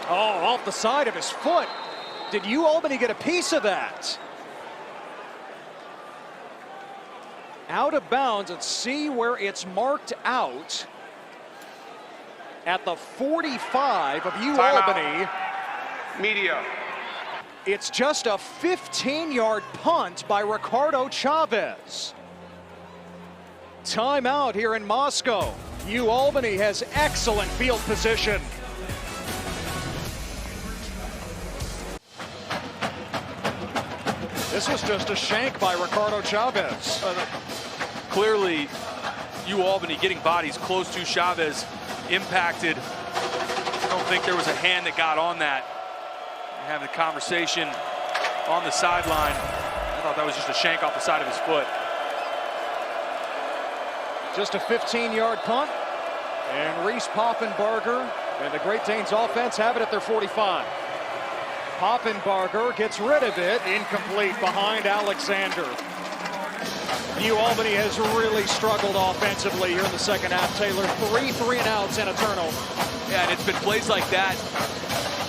Oh, off the side of his foot. Did UAlbany get a piece of that? Out of bounds. Let's see where it's marked out. At the 45 of UAlbany. Media. It's just a 15-yard punt by Ricardo Chavez. timeout here in Moscow. UAlbany has excellent field position. This was just a shank by Ricardo Chavez. Clearly, UAlbany getting bodies close to Chavez impacted. I don't think there was a hand that got on that. Having a conversation on the sideline. I thought that was just a shank off the side of his foot. Just a 15-yard punt. And Reese Poffenbarger and the Great Danes offense have it at their 45. Poffenbarger gets rid of it. Incomplete behind Alexander. UAlbany has really struggled offensively here in the second half, Taylor. 3 3-and-outs and a turnover. Yeah, and it's been plays like that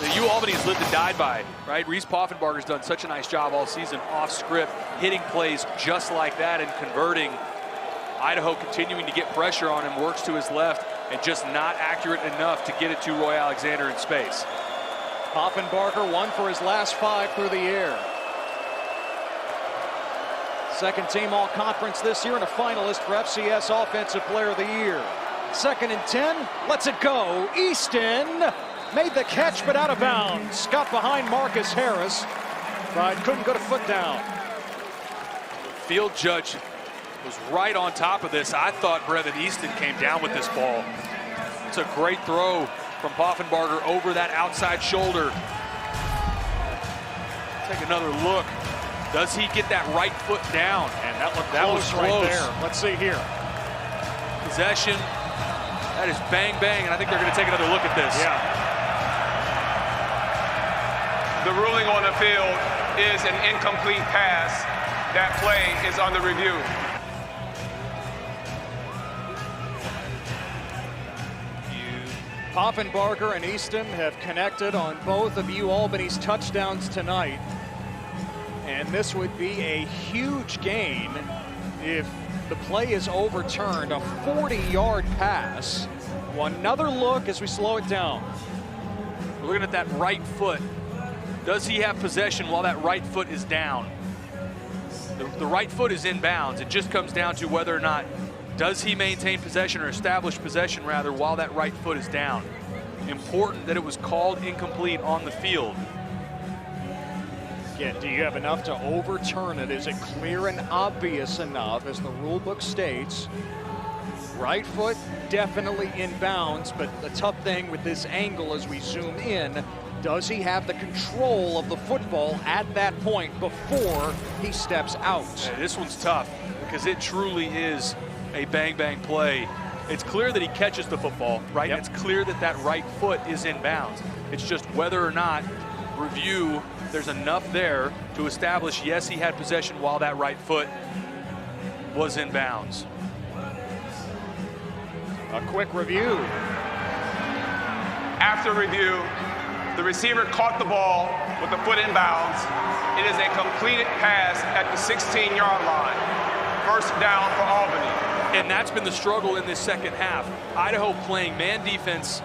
that UAlbany has lived and died by, right? Reese Poffenbarger's done such a nice job all season off script, hitting plays just like that and converting. Idaho continuing to get pressure on him, works to his left, and just not accurate enough to get it to Roy Alexander in space. Poffenbarger 1 for his last 5 through the air. Second team all-conference this year and a finalist for FCS Offensive Player of the Year. 2nd and 10, lets it go. Easton made the catch but out of bounds. Got behind Marcus Harris, but couldn't get a foot down. Field judge was right on top of this. I thought Brevin Easton came down with this ball. It's a great throw from Poffenbarger over that outside shoulder. Take another look. Does he get that right foot down? And that was close right there. Let's see here. Possession. That is bang, bang, and I think they're going to take another look at this. Yeah. The ruling on the field is an incomplete pass. That play is under review. Poffenbarger and Easton have connected on both of UAlbany's touchdowns tonight. And this would be a huge gain if the play is overturned. A 40-yard pass. Another look as we slow it down. We're looking at that right foot. Does he have possession while that right foot is down? The right foot is in bounds. It just comes down to whether or not does he maintain possession or establish possession rather while that right foot is down. Important that it was called incomplete on the field. Again, do you have enough to overturn it? Is it clear and obvious enough, as the rule book states? Right foot definitely in bounds, but the tough thing with this angle as we zoom in, does he have the control of the football at that point before he steps out? Yeah, this one's tough because it truly is a bang-bang play. It's clear that he catches the football, right? Yep. It's clear that that right foot is in bounds. It's just whether or not review, there's enough there to establish, yes, he had possession while that right foot was in bounds. A quick review. After review, the receiver caught the ball with the foot in bounds. It is a completed pass at the 16-yard line. First down for Albany. And that's been the struggle in this second half. Idaho playing man defense.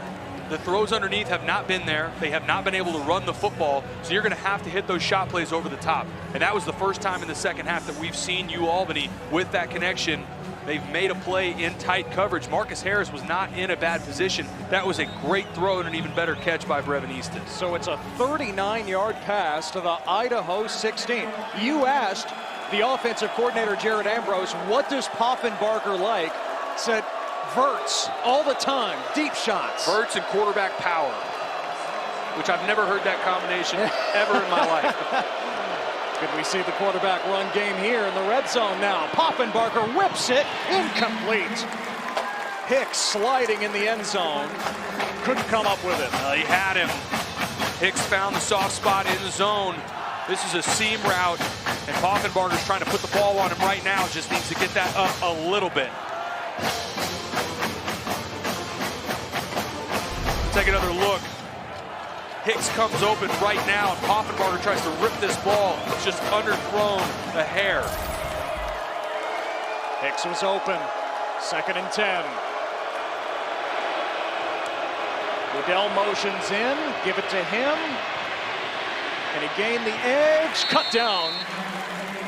The throws underneath have not been there. They have not been able to run the football. So you're going to have to hit those shot plays over the top. And that was the first time in the second half that we've seen UAlbany with that connection. They've made a play in tight coverage. Marcus Harris was not in a bad position. That was a great throw and an even better catch by Brevin Easton. So it's a 39-yard pass to the Idaho 16. You asked the offensive coordinator, Jared Ambrose, what does Poffenbarger like? Said, verts all the time, deep shots. Verts and quarterback power, which I've never heard that combination ever in my life. Could we see the quarterback run game here in the red zone now? Poffenbarger whips it, incomplete. Hicks sliding in the end zone. Couldn't come up with it. He had him. Hicks found the soft spot in the zone. This is a seam route, and Poffenbarger's trying to put the ball on him right now. Just needs to get that up a little bit. Take another look. Hicks comes open right now, and Poffenbarger tries to rip this ball. It's just underthrown a hair. Hicks was open. 2nd and 10. Waddell motions in, give it to him. And he gained the edge, cut down.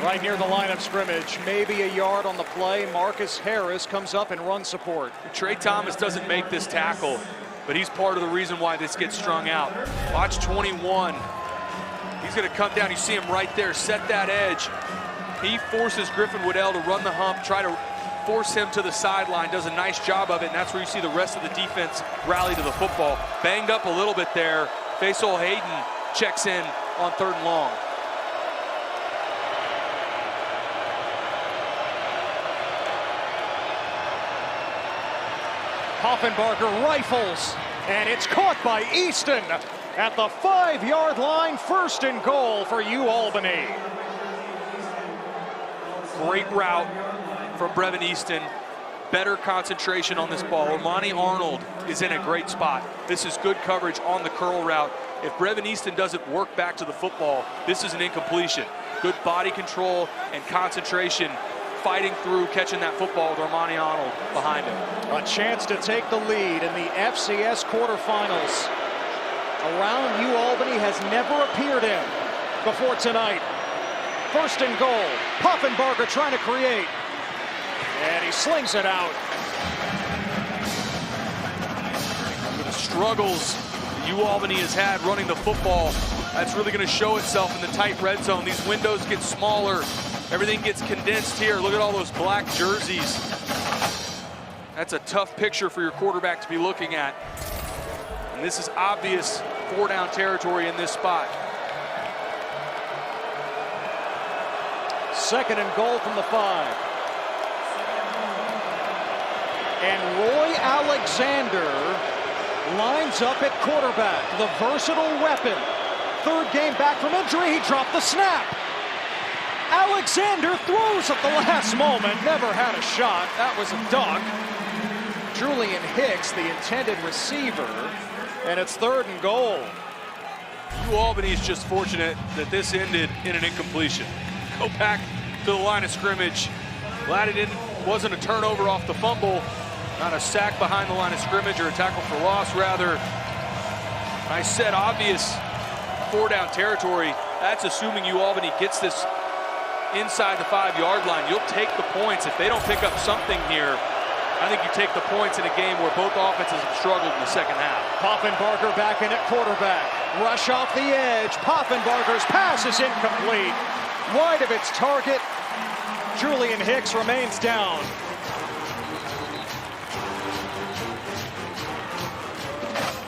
Right near the line of scrimmage, maybe a yard on the play. Marcus Harris comes up and runs support. Trey Thomas doesn't make this tackle, but he's part of the reason why this gets strung out. Watch 21. He's going to come down. You see him right there, set that edge. He forces Griffin Waddell to run the hump, try to force him to the sideline, does a nice job of it, and that's where you see the rest of the defense rally to the football. Banged up a little bit there. Faisal Hayden checks in on 3rd and long. Poffenbarger rifles, and it's caught by Easton at the 5-yard line. 1st and goal for UAlbany. Great route from Brevin Easton. Better concentration on this ball. Omani Arnold is in a great spot. This is good coverage on the curl route. If Brevin Easton doesn't work back to the football, this is an incompletion. Good body control and concentration, fighting through, catching that football with Omani Arnold behind him. A chance to take the lead in the FCS quarterfinals. A round UAlbany has never appeared in before tonight. 1st and goal. Poffenbarger trying to create. And he slings it out. The struggles UAlbany has had running the football, that's really going to show itself in the tight red zone. These windows get smaller. Everything gets condensed here. Look at all those black jerseys. That's a tough picture for your quarterback to be looking at. And this is obvious 4-down territory in this spot. 2nd and goal from the 5. And Roy Alexander lines up at quarterback, the versatile weapon. 3rd game back from injury, he dropped the snap. Alexander throws at the last moment, never had a shot. That was a duck. Julian Hicks, the intended receiver, and it's 3rd and goal. UAlbany is just fortunate that this ended in an incompletion. Go back to the line of scrimmage. Glad it wasn't a turnover off the fumble, not a sack behind the line of scrimmage or a tackle for loss, rather. I said obvious 4-down territory. That's assuming UAlbany gets this inside the 5-yard line. You'll take the points. If they don't pick up something here, I think you take the points in a game where both offenses have struggled in the 2nd half. Poffenbarger back in at quarterback. Rush off the edge. Poffenbarger's pass is incomplete. Wide of its target. Julian Hicks remains down.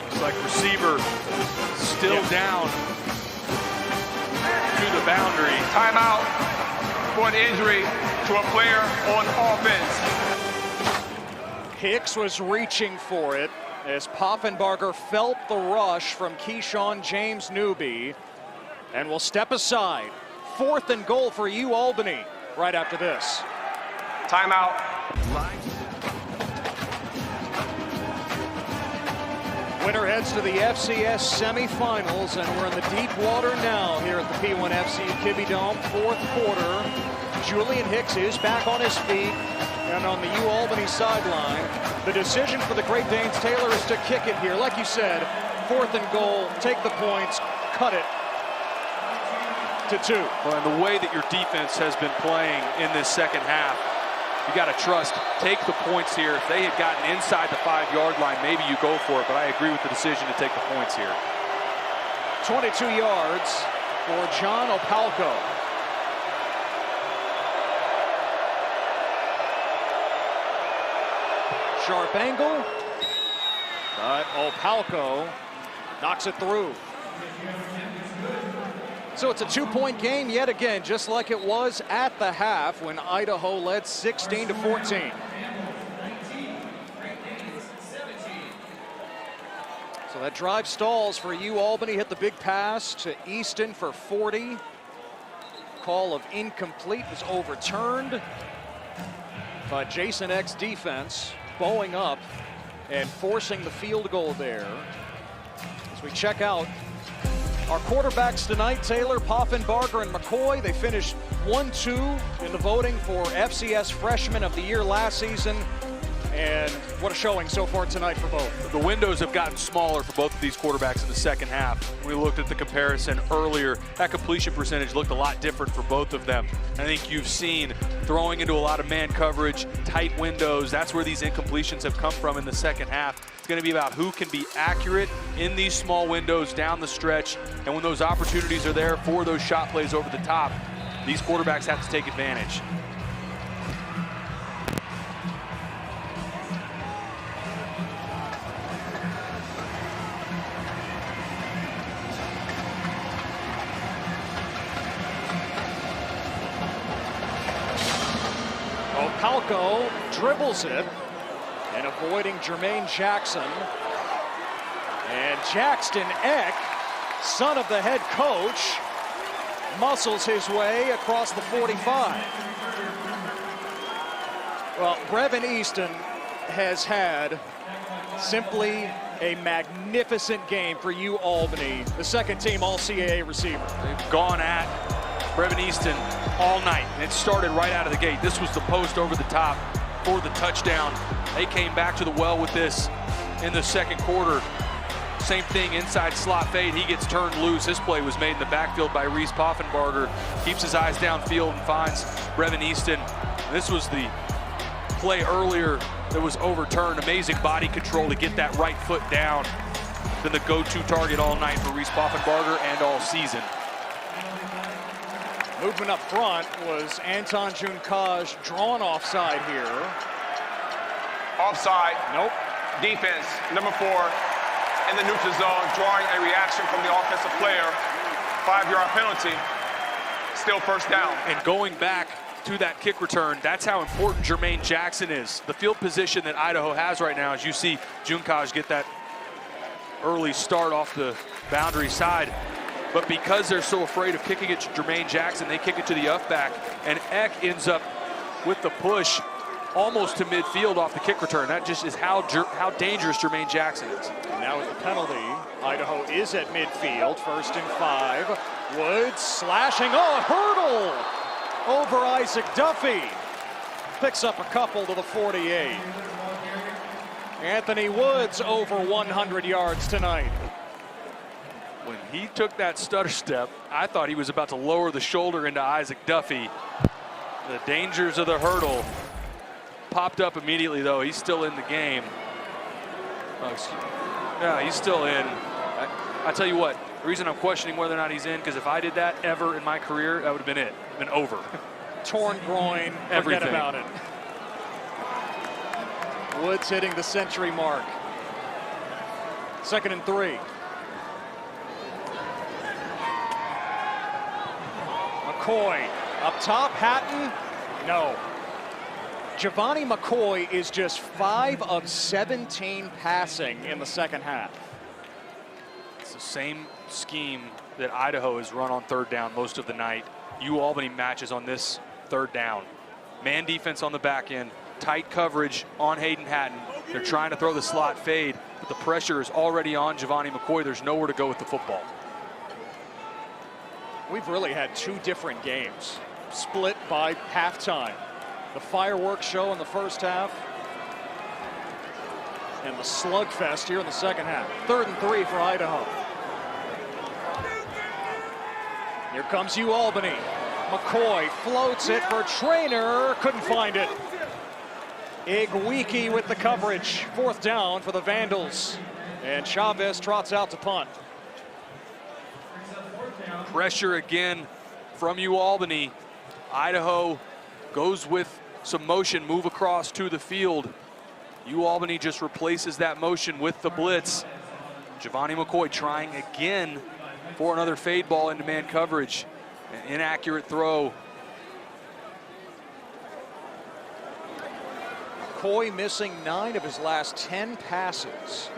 Looks like receiver still down to the boundary. Timeout for an injury to a player on offense. Hicks was reaching for it as Poffenbarger felt the rush from Keyshawn James Newby and will step aside. 4th and goal for UAlbany right after this. Timeout. Winner heads to the FCS semifinals, and we're in the deep water now here at the P1FC Kibbie Dome. 4th quarter. Julian Hicks is back on his feet and on the UAlbany sideline. The decision for the Great Danes Taylor is to kick it here. Like you said, 4th and goal, take the points, cut it to 2. Well, and the way that your defense has been playing in this 2nd half, you got to trust, take the points here. If they had gotten inside the 5-yard line, maybe you go for it, but I agree with the decision to take the points here. 22 yards for John Opalco. Sharp angle, but Opalco knocks it through. So it's a 2-point game yet again, just like it was at the half when Idaho led 16-14. So that drive stalls for UAlbany. Hit the big pass to Easton for 40. Call of incomplete was overturned. But Jason Eck's defense bowing up and forcing the field goal there. As we check out our quarterbacks tonight, Taylor, Poffenbarger, and McCoy. They finished 1-2 in the voting for FCS Freshman of the Year last season. And what a showing so far tonight for both. The windows have gotten smaller for both of these quarterbacks in the second half. We looked at the comparison earlier. That completion percentage looked a lot different for both of them. I think you've seen throwing into a lot of man coverage, tight windows. That's where these incompletions have come from in the second half. It's going to be about who can be accurate in these small windows down the stretch. And when those opportunities are there for those shot plays over the top, these quarterbacks have to take advantage. Palco dribbles it and avoiding Jermaine Jackson. And Jackson Eck, son of the head coach, muscles his way across the 45. Well, Brevin Easton has had simply a magnificent game for UAlbany, the second team All-CAA receiver. They've gone at Brevin Easton all night, and it started right out of the gate. This was the post over the top for the touchdown. They came back to the well with this in the second quarter. Same thing, inside slot fade. He gets turned loose. His play was made in the backfield by Reese Poffenbarger. Keeps his eyes downfield and finds Brevin Easton. This was the play earlier that was overturned. Amazing body control to get that right foot down. Been the go-to target all night for Reese Poffenbarger and all season. Movement up front was Anton Junkaj drawn offside here. Offside. Nope. Defense, number 4, in the neutral zone, drawing a reaction from the offensive player. 5-yard penalty. Still first down. And going back to that kick return, that's how important Jermaine Jackson is. The field position that Idaho has right now, as you see Junkaj get that early start off the boundary side. But because they're so afraid of kicking it to Jermaine Jackson, they kick it to the up-back, and Eck ends up with the push almost to midfield off the kick return. That just is how dangerous Jermaine Jackson is. And now with the penalty, Idaho is at midfield, 1st and 5. Woods slashing, a hurdle over Isaac Duffy. Picks up a couple to the 48. Anthony Woods over 100 yards tonight. When he took that stutter step, I thought he was about to lower the shoulder into Isaac Duffy. The dangers of the hurdle popped up immediately, though. He's still in the game. Oh, yeah, he's still in. I tell you what, the reason I'm questioning whether or not he's in, because if I did that ever in my career, that would have been it. Been over. Torn groin, everything. Forget about it. Woods hitting the century mark. 2nd and 3. McCoy up top, Hatton, no. Giovanni McCoy is just 5 of 17 passing in the second half. It's the same scheme that Idaho has run on 3rd down most of the night. UAlbany matches on this 3rd down. Man defense on the back end, tight coverage on Hayden Hatton. They're trying to throw the slot fade, but the pressure is already on Giovanni McCoy. There's nowhere to go with the football. We've really had 2 different games, split by halftime. The fireworks show in the first half, and the slugfest here in the second half. 3rd and 3 for Idaho. Here comes UAlbany. McCoy floats it for Trainer, couldn't find it. Igwiki with the coverage. 4th down for the Vandals. And Chavez trots out to punt. Pressure again from UAlbany. Idaho goes with some motion, move across to the field. UAlbany just replaces that motion with the blitz. Giovanni McCoy trying again for another fade ball into man coverage. An inaccurate throw. McCoy missing 9 of his last 10 passes.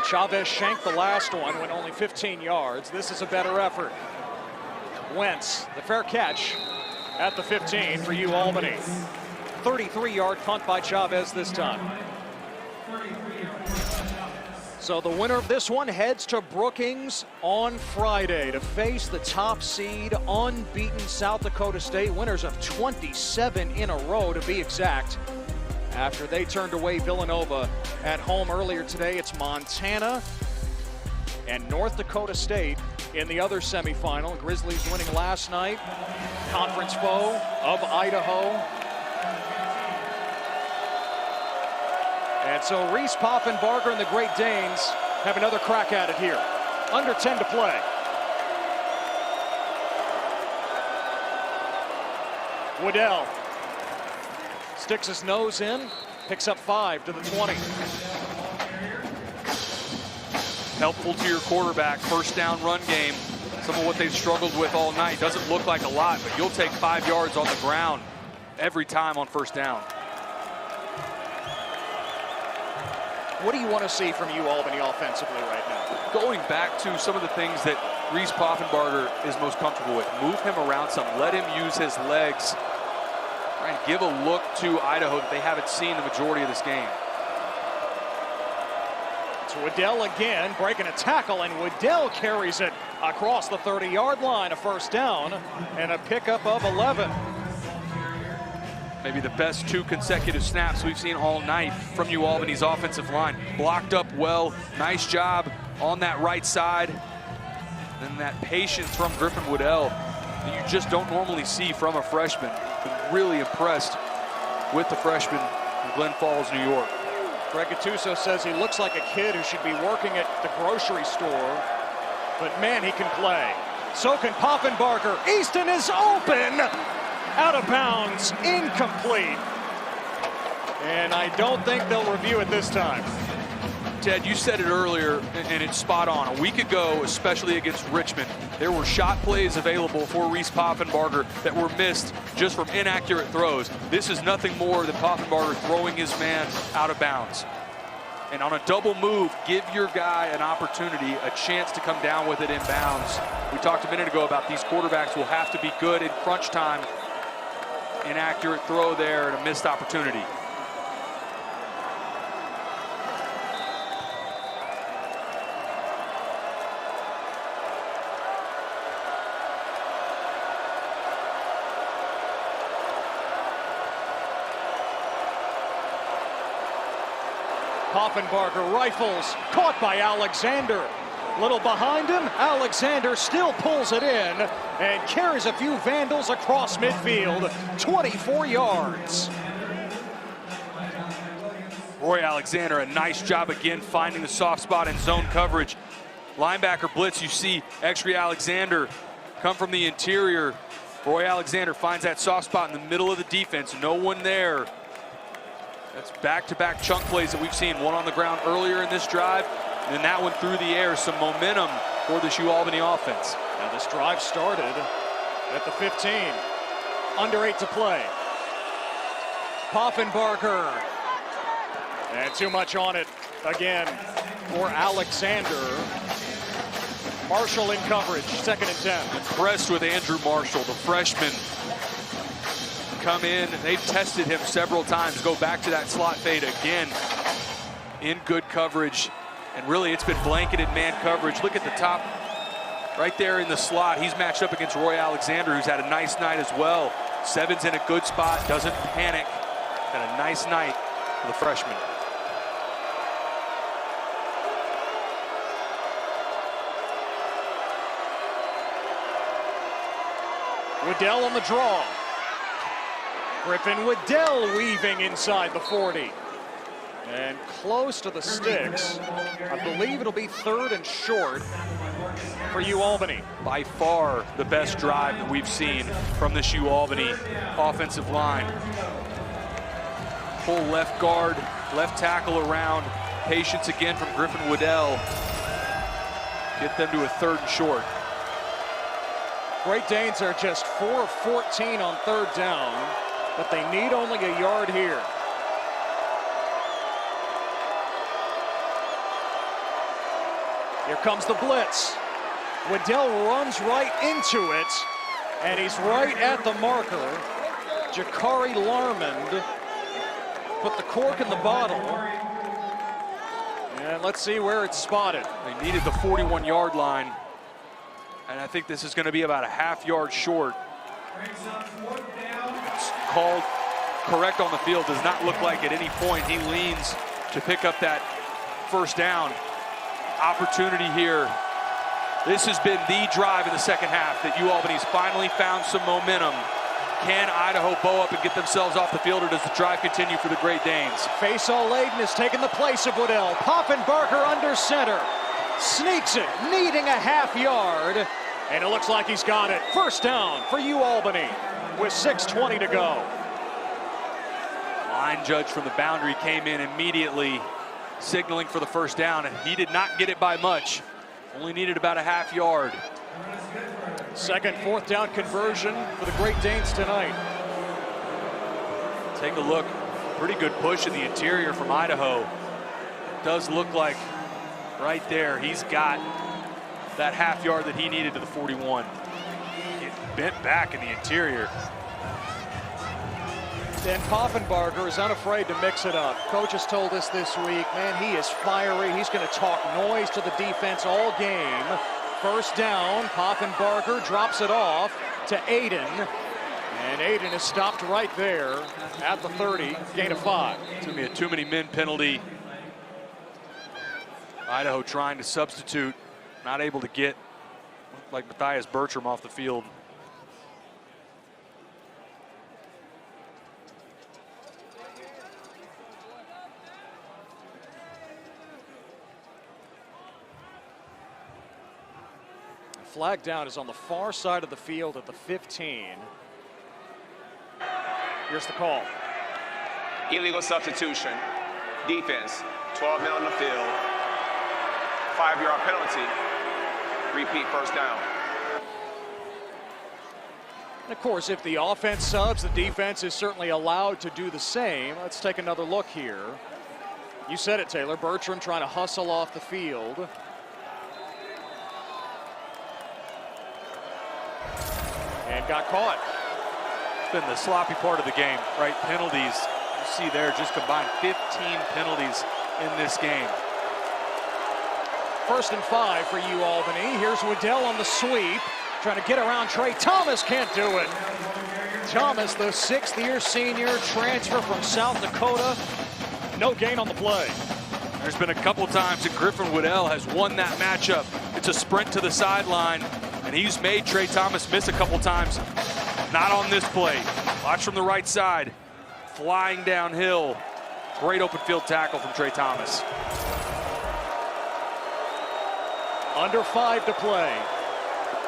Chavez shanked the last one, went only 15 yards. This is a better effort. Wentz, the fair catch at the 15 for UAlbany. 33-yard punt by Chavez this time. So the winner of this one heads to Brookings on Friday to face the top seed, unbeaten South Dakota State. Winners of 27 in a row, to be exact. after they turned away Villanova at home earlier today. It's Montana and North Dakota State in the other semifinal. Grizzlies winning last night. Conference foe of Idaho. And so Reese Poffenbarger and the Great Danes have another crack at it here. Under 10 to play. Waddell sticks his nose in, picks up 5 to the 20. Helpful to your quarterback, first down run game. Some of what they've struggled with all night. Doesn't look like a lot, but you'll take 5 yards on the ground every time on first down. What do you want to see from UAlbany offensively right now? Going back to some of the things that Reese Poffenbarger is most comfortable with. Move him around some, let him use his legs. Try and give a look to Idaho that they haven't seen the majority of this game. It's Waddell again, breaking a tackle, and Waddell carries it across the 30-yard line. A first down and a pickup of 11. Maybe the best 2 consecutive snaps we've seen all night from UAlbany's offensive line. Blocked up well, nice job on that right side. And that patience from Griffin Waddell that you just don't normally see from a freshman. Been really impressed with the freshman from Glen Falls, New York. Greg Gattuso says he looks like a kid who should be working at the grocery store, but man, he can play. So can Poffenbarger. Easton is open. Out of bounds, incomplete. And I don't think they'll review it this time. Ted, you said it earlier, and it's spot on. A week ago, especially against Richmond, there were shot plays available for Reese Poffenbarger that were missed just from inaccurate throws. This is nothing more than Poffenbarger throwing his man out of bounds. And on a double move, give your guy an opportunity, a chance to come down with it in bounds. We talked a minute ago about these quarterbacks will have to be good in crunch time. Inaccurate throw there and a missed opportunity. Poffenbarger rifles, caught by Alexander. Little behind him, Alexander still pulls it in and carries a few Vandals across midfield, 24 yards. Roy Alexander, a nice job again finding the soft spot in zone coverage. Linebacker blitz, you see X-Ray Alexander come from the interior. Roy Alexander finds that soft spot in the middle of the defense, no one there. That's back-to-back chunk plays that we've seen, one on the ground earlier in this drive, and then that one through the air. Some momentum for this UAlbany offense. Now this drive started at the 15. Under 8 to play. Poffenbarger. And too much on it again for Alexander. Marshall in coverage, 2nd and 10. Impressed with Andrew Marshall, the freshman. Come in, they've tested him several times. Go back to that slot fade again. In good coverage. And really, it's been blanketed man coverage. Look at the top right there in the slot. He's matched up against Roy Alexander, who's had a nice night as well. Seven's in a good spot, doesn't panic. Had a nice night for the freshman. Waddell on the draw. Griffin Waddell weaving inside the 40. And close to the sticks. I believe it'll be 3rd and short for UAlbany. By far the best drive that we've seen from this UAlbany offensive line. Full left guard, left tackle around. Patience again from Griffin Waddell. Get them to a 3rd and short. Great Danes are just 4 of 14 on 3rd down, but they need only a yard here. Here comes the blitz. Waddell runs right into it, and he's right at the marker. Jakari Larmond put the cork in the bottle. And let's see where it's spotted. They needed the 41-yard line, and I think this is going to be about a half yard short. It's called correct on the field. Does not look like at any point he leans to pick up that first down. Opportunity here. This has been the drive in the second half that UAlbany's finally found some momentum. Can Idaho bow up and get themselves off the field, or does the drive continue for the Great Danes? Faisal Layden has taken the place of Waddell. Poffenbarger under center. Sneaks it, needing a half yard. And it looks like he's got it. First down for UAlbany with 6:20 to go. Line judge from the boundary came in immediately, signaling for the first down, and he did not get it by much. Only needed about a half yard. Second, fourth down conversion for the Great Danes tonight. Take a look. Pretty good push in the interior from Idaho. Does look like right there he's got that half yard that he needed to the 41. Get bent back in the interior. Dan Poffenbarger is unafraid to mix it up. Coach has told us this week, man, he is fiery. He's going to talk noise to the defense all game. First down, Poffenbarger drops it off to Aiden. And Aiden is stopped right there at the 30, gain of 5. It's going to be a too many men penalty. Idaho trying to substitute, not able to get like Matthias Bertram off the field. Flag down is on the far side of the field at the 15. Here's the call. Illegal substitution. Defense, 12 men on the field. 5-yard penalty. Repeat first down. And of course, if the offense subs, the defense is certainly allowed to do the same. Let's take another look here. You said it, Taylor. Bertram trying to hustle off the field. And got caught. It's been the sloppy part of the game, right? Penalties. You see there, just combined 15 penalties in this game. First and 5 for UAlbany. Here's Waddell on the sweep. Trying to get around Trey Thomas, can't do it. Thomas, the 6th-year senior, transfer from South Dakota. No gain on the play. There's been a couple times that Griffin Waddell has won that matchup. It's a sprint to the sideline, and he's made Trey Thomas miss a couple times. Not on this play. Watch from the right side. Flying downhill. Great open field tackle from Trey Thomas. Under 5 to play.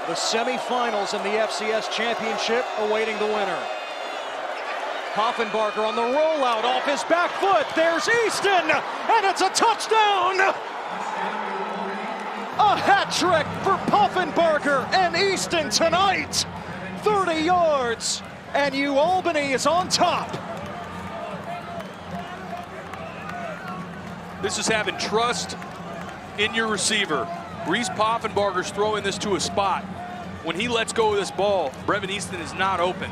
The semifinals in the FCS championship awaiting the winner. Poffenbarger on the rollout off his back foot. There's Easton, and it's a touchdown! A hat trick for Poffenbarger and Easton tonight. 30 yards, and UAlbany is on top. This is having trust in your receiver. Reese Poffenbarger's throwing this to a spot. When he lets go of this ball, Brevin Easton is not open.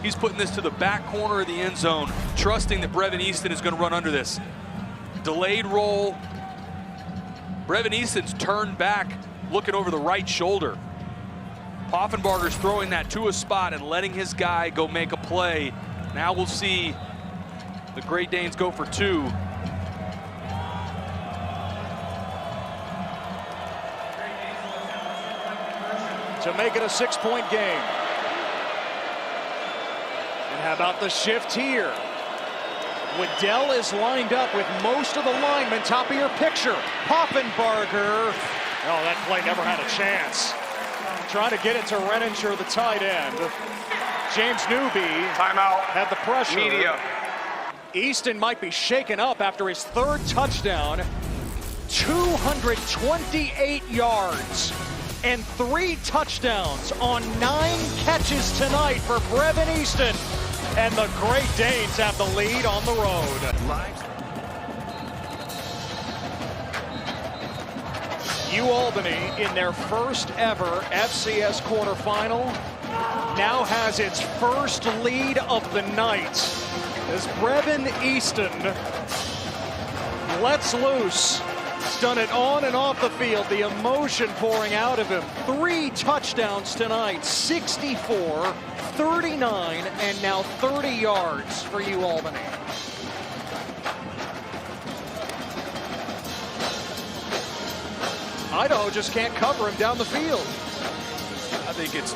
He's putting this to the back corner of the end zone, trusting that Brevin Easton is going to run under this. Delayed roll. Brevin Easton's turned back, looking over the right shoulder. Poffenbarger's throwing that to a spot and letting his guy go make a play. Now we'll see the Great Danes go for 2. To make it a 6-point game. And how about the shift here? Waddell is lined up with most of the linemen. Top of your picture. Poffenbarger. Oh, that play never had a chance. Trying to get it to Renninger, the tight end. James Newby. Timeout. Had the pressure. Media. Easton might be shaken up after his 3rd touchdown. 228 yards. And 3 touchdowns on 9 catches tonight for Brevin Easton. And the Great Danes have the lead on the road. UAlbany, in their first ever FCS quarterfinal, now has its first lead of the night as Brevin Easton lets loose He's done it on and off the field. The emotion pouring out of him. 3 touchdowns tonight, 64, 39, and now 30 yards for UAlbany. Idaho just can't cover him down the field. I think it's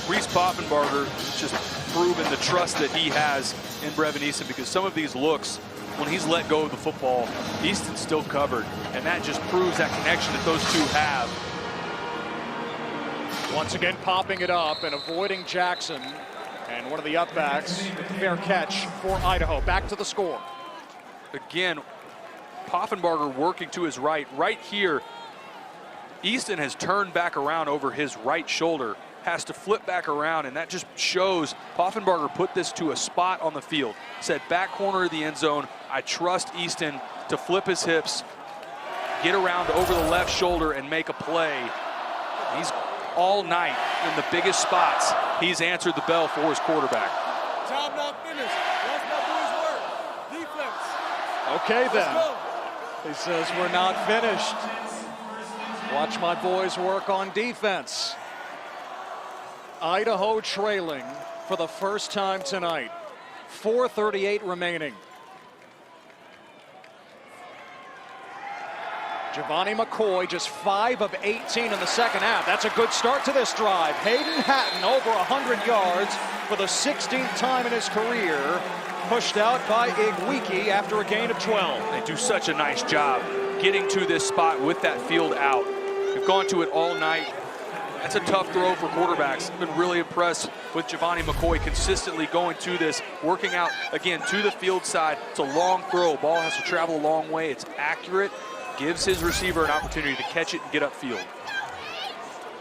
Reese Poffenbarger just proven the trust that he has in Brevin Easton, because some of these looks, when he's let go of the football, Easton's still covered, and that just proves that connection that those two have. Once again popping it up and avoiding Jackson, and one of the upbacks with the fair catch for Idaho. Back to the score. Again, Poffenbarger working to his right here. Easton has turned back around over his right shoulder, has to flip back around, and that just shows Poffenbarger put this to a spot on the field. Said back corner of the end zone, I trust Easton to flip his hips, get around over the left shoulder and make a play. He's all night in the biggest spots. He's answered the bell for his quarterback. Job not finished. Let's not do his work. Defense. Okay then. Let's go. He says we're not finished. Watch my boys work on defense. Idaho trailing for the first time tonight. 4:38 remaining. Giovanni McCoy just 5 of 18 in the second half. That's a good start to this drive. Hayden Hatton over 100 yards for the 16th time in his career. Pushed out by Igwiki after a gain of 12. They do such a nice job getting to this spot with that field out. They've gone to it all night. That's a tough throw for quarterbacks. I've been really impressed with Giovanni McCoy consistently going to this, working out, again, to the field side. It's a long throw. Ball has to travel a long way. It's accurate. Gives his receiver an opportunity to catch it and get upfield.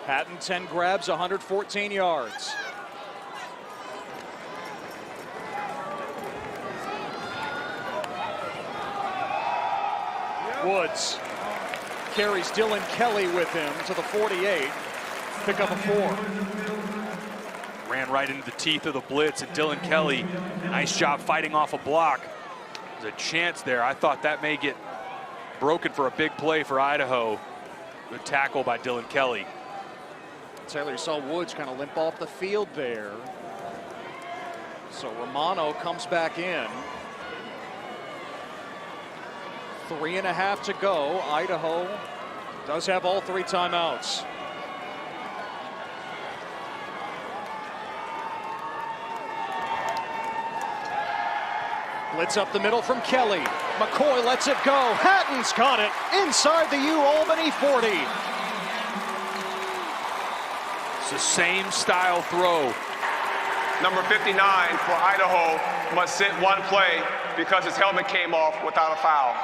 Hatton 10 grabs, 114 yards. Woods carries Dylan Kelly with him to the 48. Pick up a 4. Ran right into the teeth of the blitz, and Dylan Kelly, nice job fighting off a block. There's a chance there. I thought that may get broken for a big play for Idaho. Good tackle by Dylan Kelly. Taylor, you saw Woods kind of limp off the field there. So Romano comes back in. 3.5 to go. Idaho does have all 3 timeouts. Blitz up the middle from Kelly. McCoy lets it go. Hatton's got it inside the UAlbany 40. It's the same style throw. Number 59 for Idaho must sit one play because his helmet came off without a foul.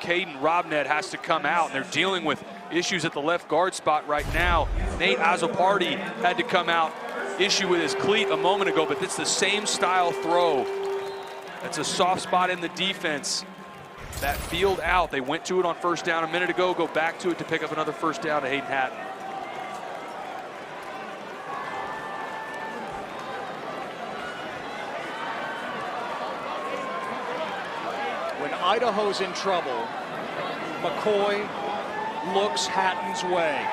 Caden Robnett has to come out, and they're dealing with issues at the left guard spot right now. Nate Azopardi had to come out, issue with his cleat a moment ago, but it's the same style throw. That's a soft spot in the defense. That field out, they went to it on first down a minute ago, go back to it to pick up another first down to Hayden Hatton. When Idaho's in trouble, McCoy looks Hatton's way.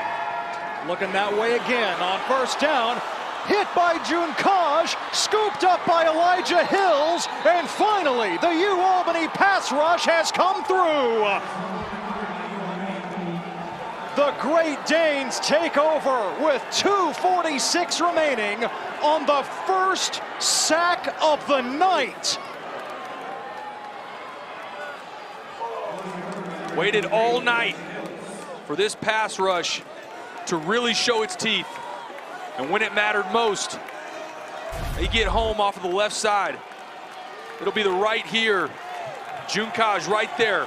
Looking that way again on first down. Hit by Junkaj, scooped up by Elijah Hills, and finally the UAlbany pass rush has come through. The Great Danes take over with 2:46 remaining on the first sack of the night. Waited all night for this pass rush to really show its teeth. And when it mattered most, they get home off of the left side. It'll be the right here. Junkaj right there.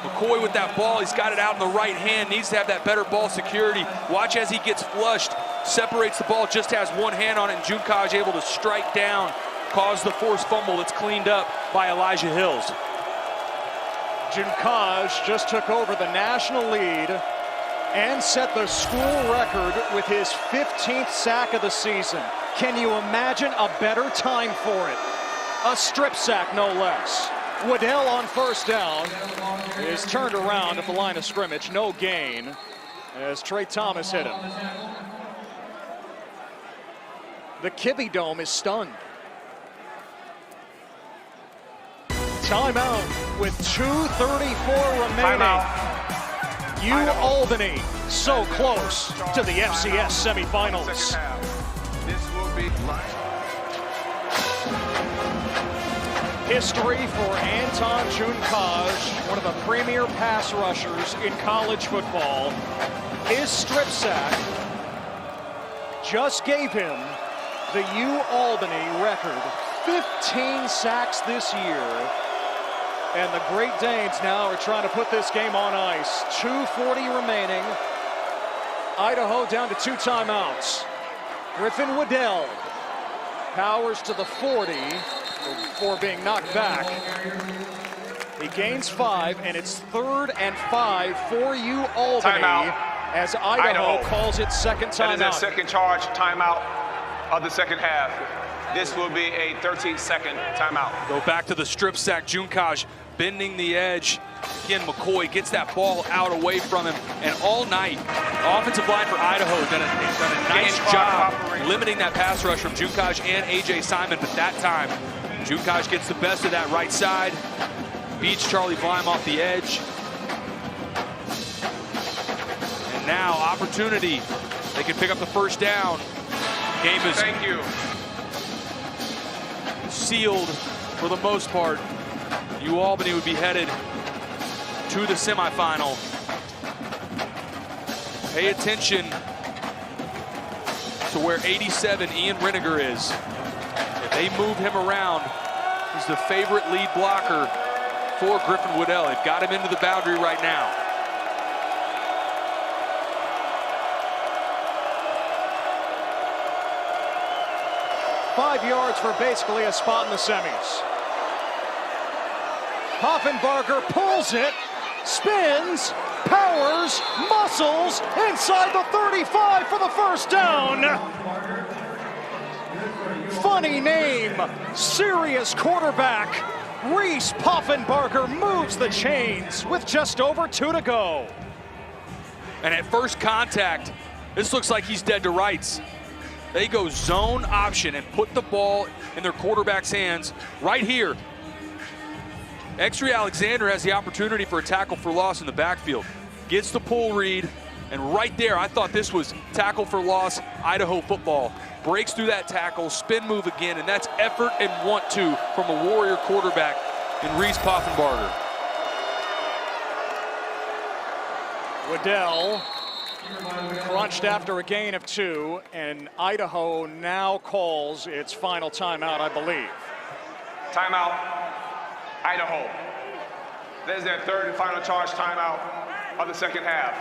McCoy with that ball, he's got it out in the right hand, needs to have that better ball security. Watch as he gets flushed, separates the ball, just has one hand on it, and Junkaj able to strike down, cause the forced fumble that's cleaned up by Elijah Hills. Junkaj just took over the national lead and set the school record with his 15th sack of the season. Can you imagine a better time for it? A strip sack, no less. Waddell on first down is turned around at the line of scrimmage. No gain as Trey Thomas hit him. The Kibbie Dome is stunned. Timeout with 2:34 remaining. UAlbany so close to the FCS semifinals. This will be History for Anton Junkaj, one of the premier pass rushers in college football. His strip sack just gave him the UAlbany record. 15 sacks this year. And the Great Danes now are trying to put this game on ice. 2:40 remaining. Idaho down to 2 timeouts. Griffin Waddell powers to the 40 before being knocked back. He gains 5, and it's 3rd and 5 for UAlbany Timeout. as Idaho calls its second That is timeout. a second charge timeout of the second half. This will be a 13-second timeout. Go back to the strip sack. Junkaj bending the edge. Again, McCoy gets that ball out away from him. And all night, the offensive line for Idaho done a nice job limiting that pass rush from Junkaj and A.J. Simon. But that time, Junkaj gets the best of that right side. Beats Charlie Vime off the edge. And now, opportunity. They can pick up the first down. Game is Thank you. sealed for the most part. UAlbany would be headed to the semifinal. Pay attention to where 87 Ian Riniger is. If they move him around, he's the favorite lead blocker for Griffin Waddell. They've got him into the boundary right now. Five yards for basically a spot in the semis. Poffenbarger pulls it, spins, powers, muscles, inside the 35 for the first down. Funny name, serious quarterback. Reese Poffenbarger moves the chains with just over 2 to go. And at first contact, this looks like he's dead to rights. They go zone option and put the ball in their quarterback's hands right here. Exree Alexander has the opportunity for a tackle for loss in the backfield. Gets the pull read, and right there, I thought this was tackle for loss, Idaho football. Breaks through that tackle, spin move again, and that's effort and want to from a Warrior quarterback in Reese Poffenbarger. Waddell crunched after a gain of 2, and Idaho now calls its final timeout, I believe. Timeout, Idaho. There's their third and final charge timeout of the second half.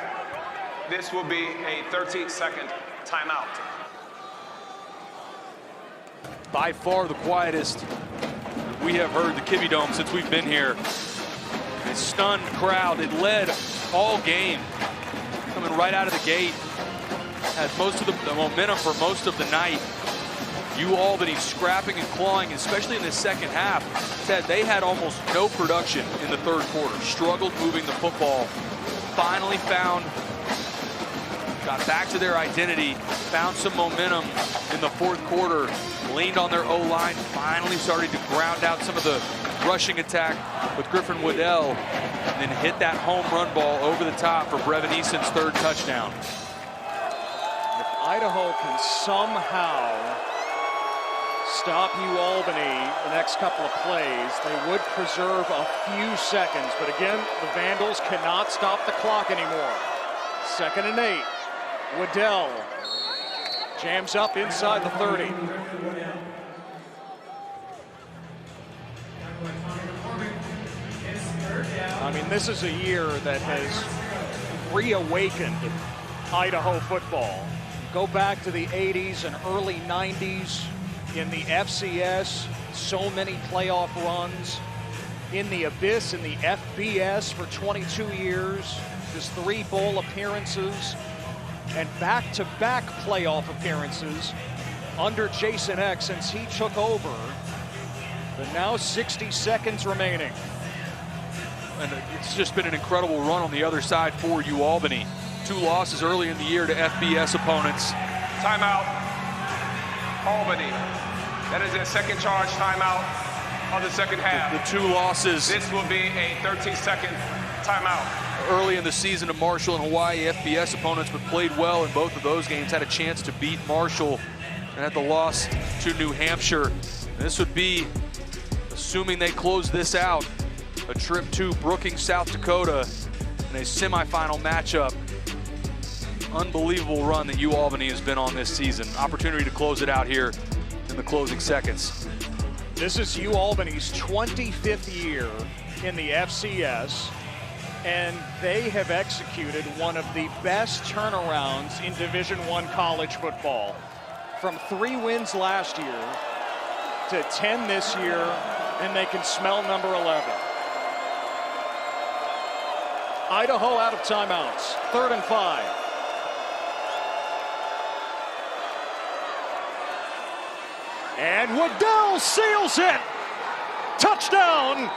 This will be a 13-second timeout. By far the quietest we have heard the Kibbie Dome since we've been here. A stunned crowd. It led all game. Coming right out of the gate. Has most of the momentum for most of the night. UAlbany scrapping and clawing, especially in the second half. Said they had almost no production in the third quarter. Struggled moving the football. Finally got back to their identity. Found some momentum in the fourth quarter. Leaned on their O-line. Finally started to ground out some of the rushing attack with Griffin Waddell. And then hit that home run ball over the top for Brevin Eason's third touchdown. If Idaho can somehow stop UAlbany the next couple of plays, they would preserve a few seconds. But again, the Vandals cannot stop the clock anymore. 2nd and 8. Waddell jams up inside the 30. I mean, this is a year that has reawakened Idaho football. Go back to the 80s and early 90s in the FCS, so many playoff runs. In the Abyss, in the FBS for 22 years, just 3 bowl appearances and back-to-back playoff appearances under Jason Eck since he took over But now 60 seconds remaining. And it's just been an incredible run on the other side for UAlbany. 2 losses early in the year to FBS opponents. Timeout, Albany. That is their second charge timeout of the second half. The 2 losses. This will be a 13-second timeout. Early in the season of Marshall and Hawaii, FBS opponents, but played well in both of those games, had a chance to beat Marshall and had the loss to New Hampshire. And this would be, assuming they close this out, a trip to Brookings, South Dakota in a semifinal matchup. Unbelievable run that UAlbany has been on this season. Opportunity to close it out here in the closing seconds. This is UAlbany's 25th year in the FCS, and they have executed one of the best turnarounds in Division I college football. From 3 wins last year to 10 this year, and they can smell number 11. Idaho out of timeouts, 3rd and 5. And Waddell seals it! Touchdown!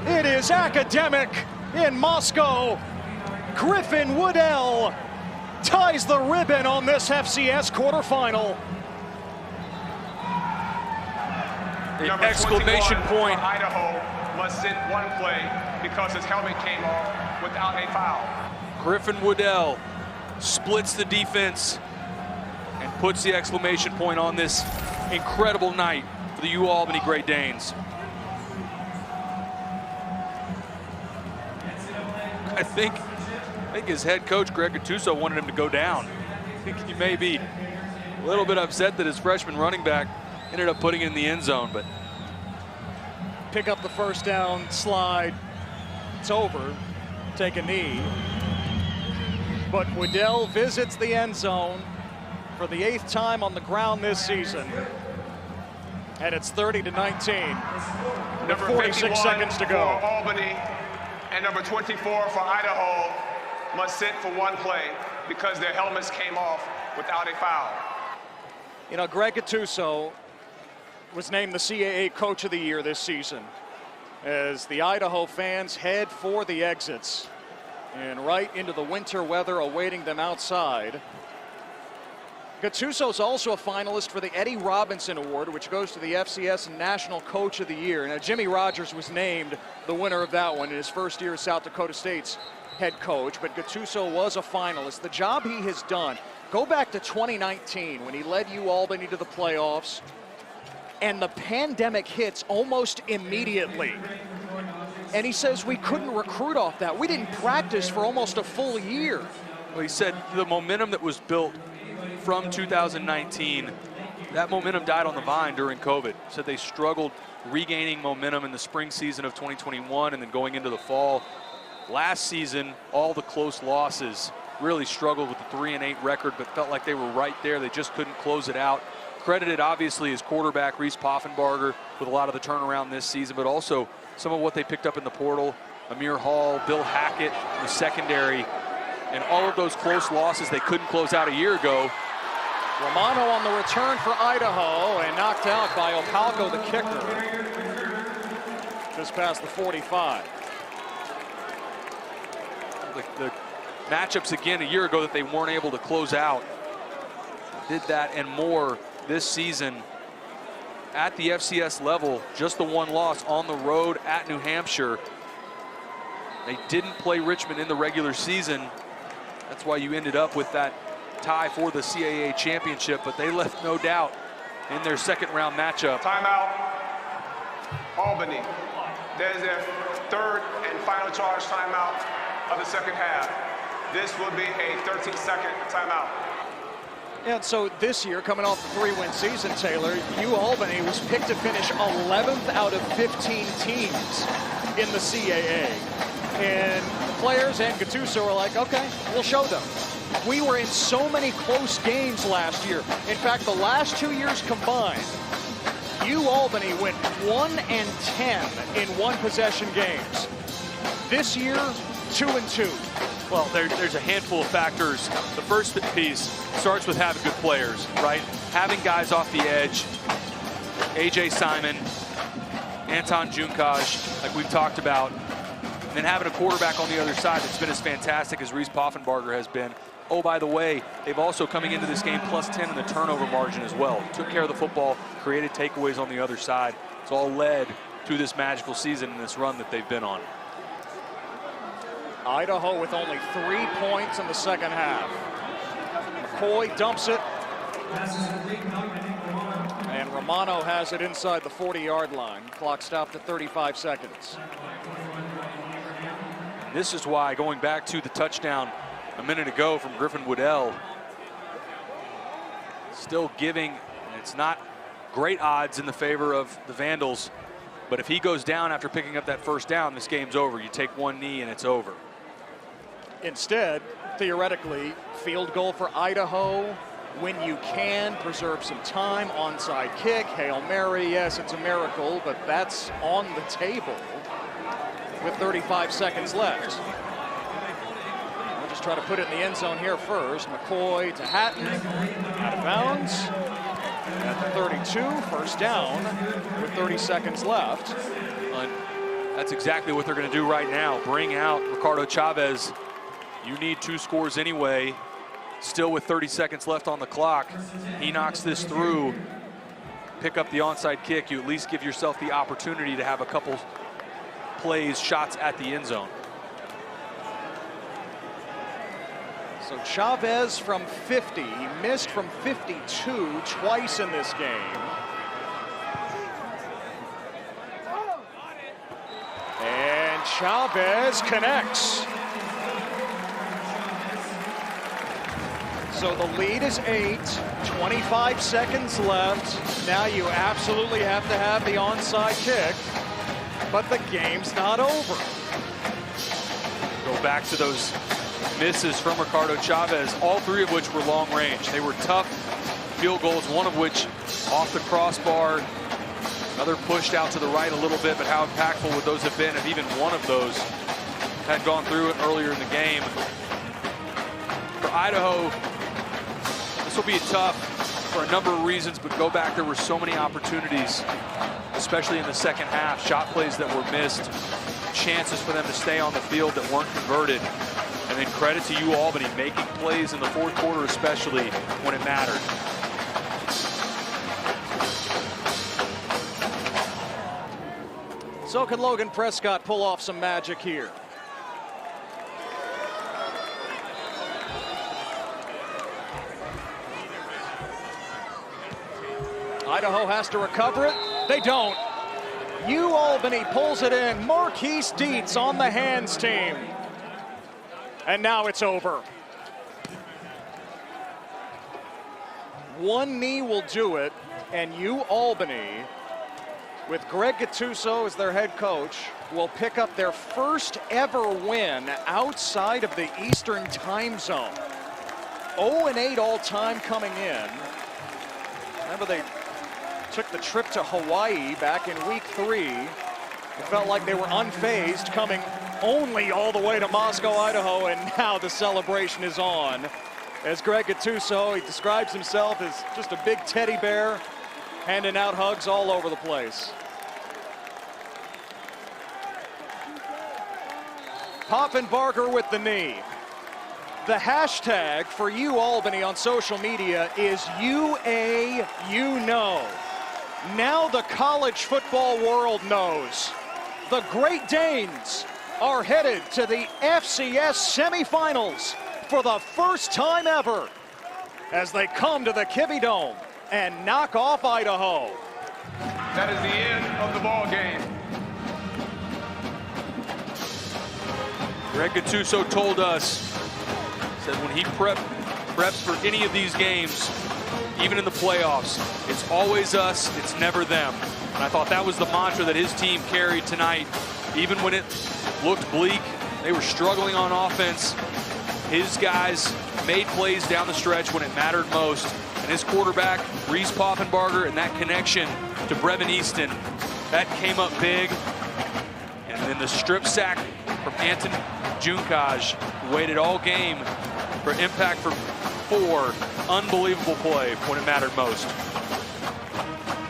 It is academic in Moscow. Griffin Waddell ties the ribbon on this FCS quarterfinal. The Number exclamation 21 point. for Idaho must sit 1 play because his helmet came off without a foul. Griffin Waddell splits the defense and puts the exclamation point on this incredible night for the UAlbany Great Danes. I think his head coach, Greg Gattuso, wanted him to go down. I think he may be a little bit upset that his freshman running back ended up putting it in the end zone, but Pick up the first down, slide. It's over. Take a knee. But Waddell visits the end zone for the 8th time on the ground this season. And it's 30-19. With 46 seconds to go. For Albany and number 24 for Idaho must sit for 1 play because their helmets came off without a foul. You know, Greg Gattuso was named the CAA Coach of the Year this season as the Idaho fans head for the exits and right into the winter weather awaiting them outside. Gattuso's also a finalist for the Eddie Robinson Award, which goes to the FCS National Coach of the Year. Now, Jimmy Rogers was named the winner of that one in his first year as South Dakota State's head coach, but Gattuso was a finalist. The job he has done, go back to 2019 when he led UAlbany to the playoffs, and the pandemic hits almost immediately. And he says we couldn't recruit off that. We didn't practice for almost a full year. well, he said the momentum that was built from 2019, that momentum died on the vine during COVID. Said they struggled regaining momentum in the spring season of 2021 and then going into the fall. Last season, all the close losses, really struggled with the 3-8 record, but felt like they were right there. They just couldn't close it out. Credited, obviously, his quarterback, Reese Poffenbarger, with a lot of the turnaround this season, but also some of what they picked up in the portal. Amir Hall, Bill Hackett, the secondary, and all of those close losses they couldn't close out a year ago. Romano on the return for Idaho and knocked out by Opalco, the kicker. Just past the 45. The matchups again a year ago that they weren't able to close out. Did that and more this season at the FCS level. Just the one loss on the road at New Hampshire. They didn't play Richmond in the regular season. That's why you ended up with that tie for the CAA championship, but they left no doubt in their second round matchup. Timeout, Albany. That is their third and final charge timeout of the second half. This will be a 13-second timeout. And so this year, coming off the 3-win season, Taylor, UAlbany was picked to finish 11th out of 15 teams in the CAA. And the players and Gattuso are like, okay, we'll show them. We were in so many close games last year. In fact, the last 2 years combined, UAlbany went 1-10 in one-possession games. This year, 2-2. Well, there's a handful of factors. The first piece, starts with having good players, right? Having guys off the edge, A.J. Simon, Anton Junkaj, like we've talked about, and then having a quarterback on the other side that's been as fantastic as Reese Poffenbarger has been. Oh, by the way, they've also coming into this game +10 in the turnover margin as well. Took care of the football, created takeaways on the other side. It's all led to this magical season and this run that they've been on. Idaho with only 3 points in the second half. McCoy dumps it. And Romano has it inside the 40-yard line. Clock stopped at 35 seconds. This is why, going back to the touchdown a minute ago from Griffin Woodell, still giving, it's not great odds in the favor of the Vandals, but if he goes down after picking up that first down, this game's over. You take one knee and it's over. Instead, theoretically, field goal for Idaho when you can, preserve some time, onside kick, Hail Mary, yes, it's a miracle, but that's on the table with 35 seconds left. We'll just try to put it in the end zone here first. McCoy to Hatton, out of bounds. At the 32, first down with 30 seconds left. That's exactly what they're going to do right now. Bring out Ricardo Chavez. You need 2 scores anyway. Still with 30 seconds left on the clock. He knocks this through. Pick up the onside kick. You at least give yourself the opportunity to have a couple plays, shots at the end zone. So Chavez from 50, he missed from 52 twice in this game. And Chavez connects. So the lead is 8, 25 seconds left. Now you absolutely have to have the onside kick, but the game's not over. Go back to those misses from Ricardo Chavez, all 3 of which were long range. They were tough field goals, one of which off the crossbar, another pushed out to the right a little bit, but how impactful would those have been if even one of those had gone through it earlier in the game? For Idaho, this will be tough for a number of reasons, but go back, there were so many opportunities, especially in the second half, shot plays that were missed, chances for them to stay on the field that weren't converted. And then credit to UAlbany making plays in the fourth quarter, especially when it mattered. So can Logan Prescott pull off some magic here? Idaho has to recover it. They don't. UAlbany pulls it in. Marquise Dietz on the hands team. And now it's over. One knee will do it, and UAlbany, with Greg Gattuso as their head coach, will pick up their first ever win outside of the Eastern time zone. 0-8 all time coming in. Remember, they took the trip to Hawaii back in week 3. It felt like they were unfazed, coming only all the way to Moscow, Idaho, and now the celebration is on. As Greg Gattuso, he describes himself as just a big teddy bear, handing out hugs all over the place. Poffenbarger with the knee. The hashtag for UAlbany on social media is UAUknow. Now the college football world knows. The Great Danes are headed to the FCS semifinals for the first time ever as they come to the Kibbie Dome and knock off Idaho. That is the end of the ball game. Greg Gattuso told us, said when he preps for any of these games, even in the playoffs, it's always us, it's never them. And I thought that was the mantra that his team carried tonight. Even when it looked bleak, they were struggling on offense. His guys made plays down the stretch when it mattered most. And his quarterback, Reese Poffenbarger, and that connection to Brevin Easton, that came up big. And then the strip sack from Anton Junkaj, who waited all game for impact for 4. Unbelievable play when it mattered most.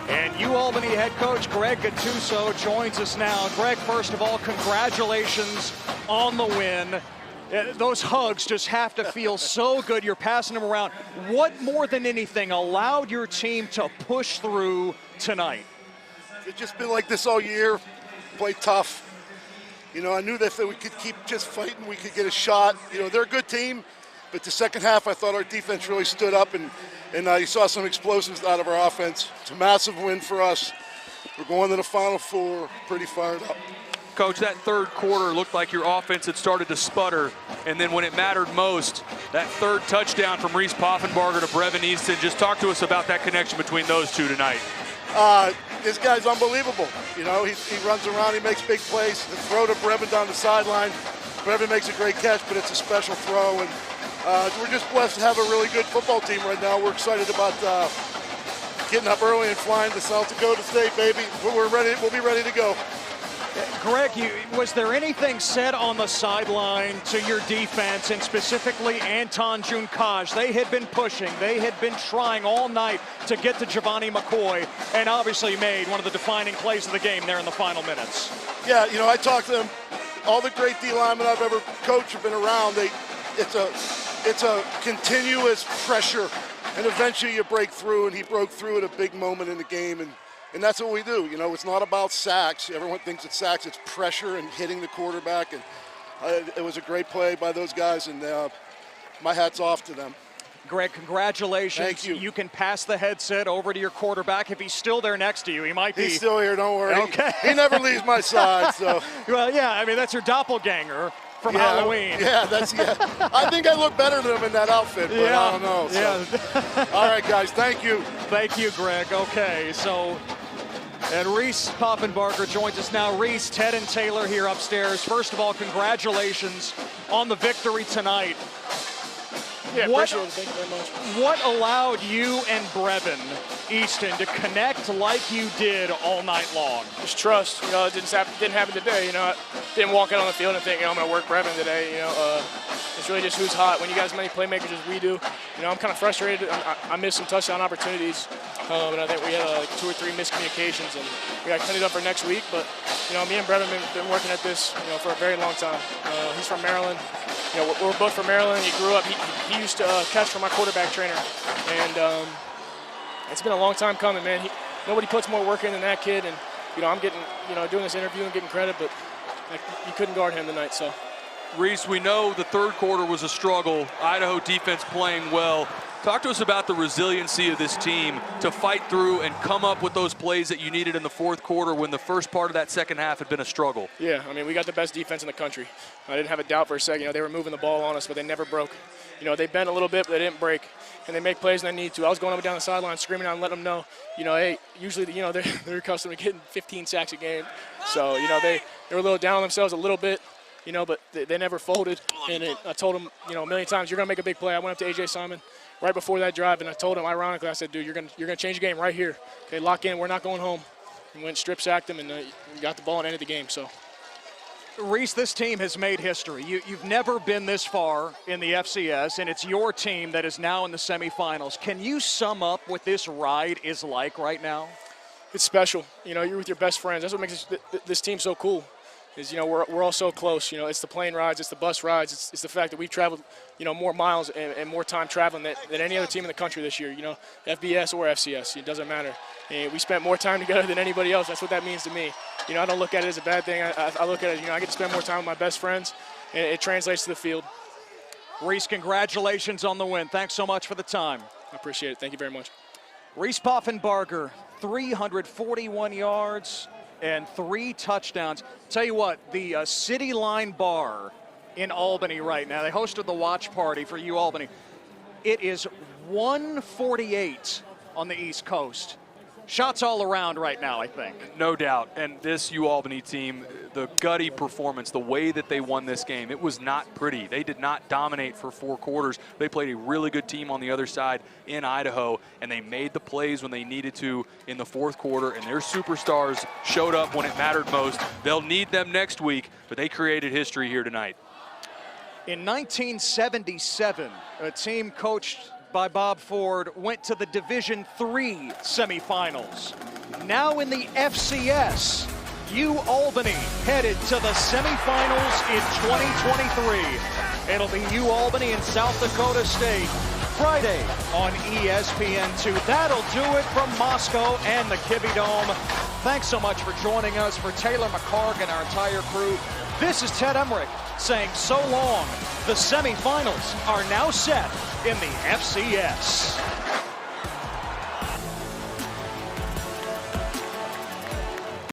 And UAlbany head coach Greg Gattuso joins us now. Greg, first of all, congratulations on the win. Those hugs just have to feel so good. You're passing them around. What more than anything allowed your team to push through tonight? It's just been like this all year. Play tough. You know, I knew that if we could keep just fighting, we could get a shot. You know, they're a good team, but the second half, I thought our defense really stood up, and you saw some explosives out of our offense. It's a massive win for us. We're going to the Final Four, pretty fired up. Coach, that third quarter looked like your offense had started to sputter, and then when it mattered most, that third touchdown from Reese Poffenbarger to Brevin Easton. Just talk to us about that connection between those two tonight. This guy's unbelievable. You know, he runs around, he makes big plays. The throw to Brevin down the sideline, Brevin makes a great catch, but it's a special throw. And we're just blessed to have a really good football team right now. We're excited about getting up early and flying to South Dakota State, baby. We're ready. We'll be ready to go. Greg, was there anything said on the sideline to your defense, and specifically Anton Junkaj? They had been pushing, they had been trying all night to get to Giovanni McCoy, and obviously made one of the defining plays of the game there in the final minutes. Yeah, you know, I talked to them. All the great D linemen I've ever coached have been around. It's a continuous pressure, and eventually you break through, and he broke through at a big moment in the game, and that's what we do. You know, it's not about sacks. Everyone thinks it's sacks. It's pressure and hitting the quarterback. And it was a great play by those guys, and my hat's off to them. Greg, congratulations. Thank you. You can pass the headset over to your quarterback. If he's still there next to you, he might be. He's still here, don't worry. Okay. He never leaves my side, so. Well, yeah, I mean, that's your doppelganger from Halloween. Yeah, I think I look better than him in that outfit, but I don't know. So. Yeah. All right, guys, thank you. Thank you, Greg. Okay, so, and Reese Poffenbarger joins us now. Reese, Ted and Taylor here upstairs. First of all, congratulations on the victory tonight. Yeah, appreciate it. Thank you very much. What allowed you and Brevin Easton to connect like you did all night long? Just trust. You know, it didn't happen today. You know, I didn't walk out on the field and think, you know, I'm going to work Brevin today. You know, it's really just who's hot. When you got as many playmakers as we do, you know, I'm kind of frustrated. I missed some touchdown opportunities, and I think we had like 2 or 3 miscommunications, and we got to clean it up for next week. But, you know, me and Brevin have been working at this, you know, for a very long time. He's from Maryland. You know, we're both from Maryland. He grew up. He used to catch for my quarterback trainer, and it's been a long time coming, man. Nobody puts more work in than that kid, and you know, I'm getting, you know, doing this interview and getting credit, but you couldn't guard him tonight. So, Reese, we know the third quarter was a struggle. Idaho defense playing well. Talk to us about the resiliency of this team to fight through and come up with those plays that you needed in the fourth quarter when the first part of that second half had been a struggle. Yeah, I mean, we got the best defense in the country. I didn't have a doubt for a second. You know, they were moving the ball on us, but they never broke. You know, they bent a little bit, but they didn't break. And they make plays when they need to. I was going up and down the sideline screaming out and letting them know, you know, hey, usually, you know, they're accustomed to getting 15 sacks a game. So, you know, they were a little down on themselves a little bit, you know, but they never folded. And I told them, you know, a million times, you're going to make a big play. I went up to A.J. Simon right before that drive, and I told him, ironically, I said, dude, you're gonna change the game right here. Okay, lock in. We're not going home. And went strip sacked him, and got the ball and ended the game. So, Reese, this team has made history. You've never been this far in the FCS, and it's your team that is now in the semifinals. Can you sum up what this ride is like right now? It's special. You know, you're with your best friends. That's what makes this team so cool. Is, you know, we're all so close. You know, it's the plane rides, it's the bus rides, it's the fact that we've traveled, you know, more miles and more time traveling than any other team in the country this year. You know, FBS or FCS, it doesn't matter. And we spent more time together than anybody else. That's what that means to me. You know, I don't look at it as a bad thing. I look at it, you know, I get to spend more time with my best friends, and it translates to the field. Reese, congratulations on the win. Thanks so much for the time. I appreciate it. Thank you very much. Reese Poffenbarger, 341 yards and 3 touchdowns. Tell you what, the City Line Bar in Albany right now, they hosted the watch party for UAlbany. It is 148 on the East Coast. Shots all around right now, I think. No doubt. And this UAlbany team, the gutty performance, the way that they won this game, it was not pretty. They did not dominate for 4 quarters. They played a really good team on the other side in Idaho, and they made the plays when they needed to in the fourth quarter, and their superstars showed up when it mattered most. They'll need them next week, but they created history here tonight. In 1977, a team coached by Bob Ford went to the Division III semifinals. Now in the FCS, UAlbany headed to the semifinals in 2023. It'll be UAlbany and South Dakota State Friday on ESPN2. That'll do it from Moscow and the Kibbie Dome. Thanks so much for joining us. For Taylor McCarg and our entire crew, this is Ted Emmerich saying so long. The semifinals are now set in the FCS.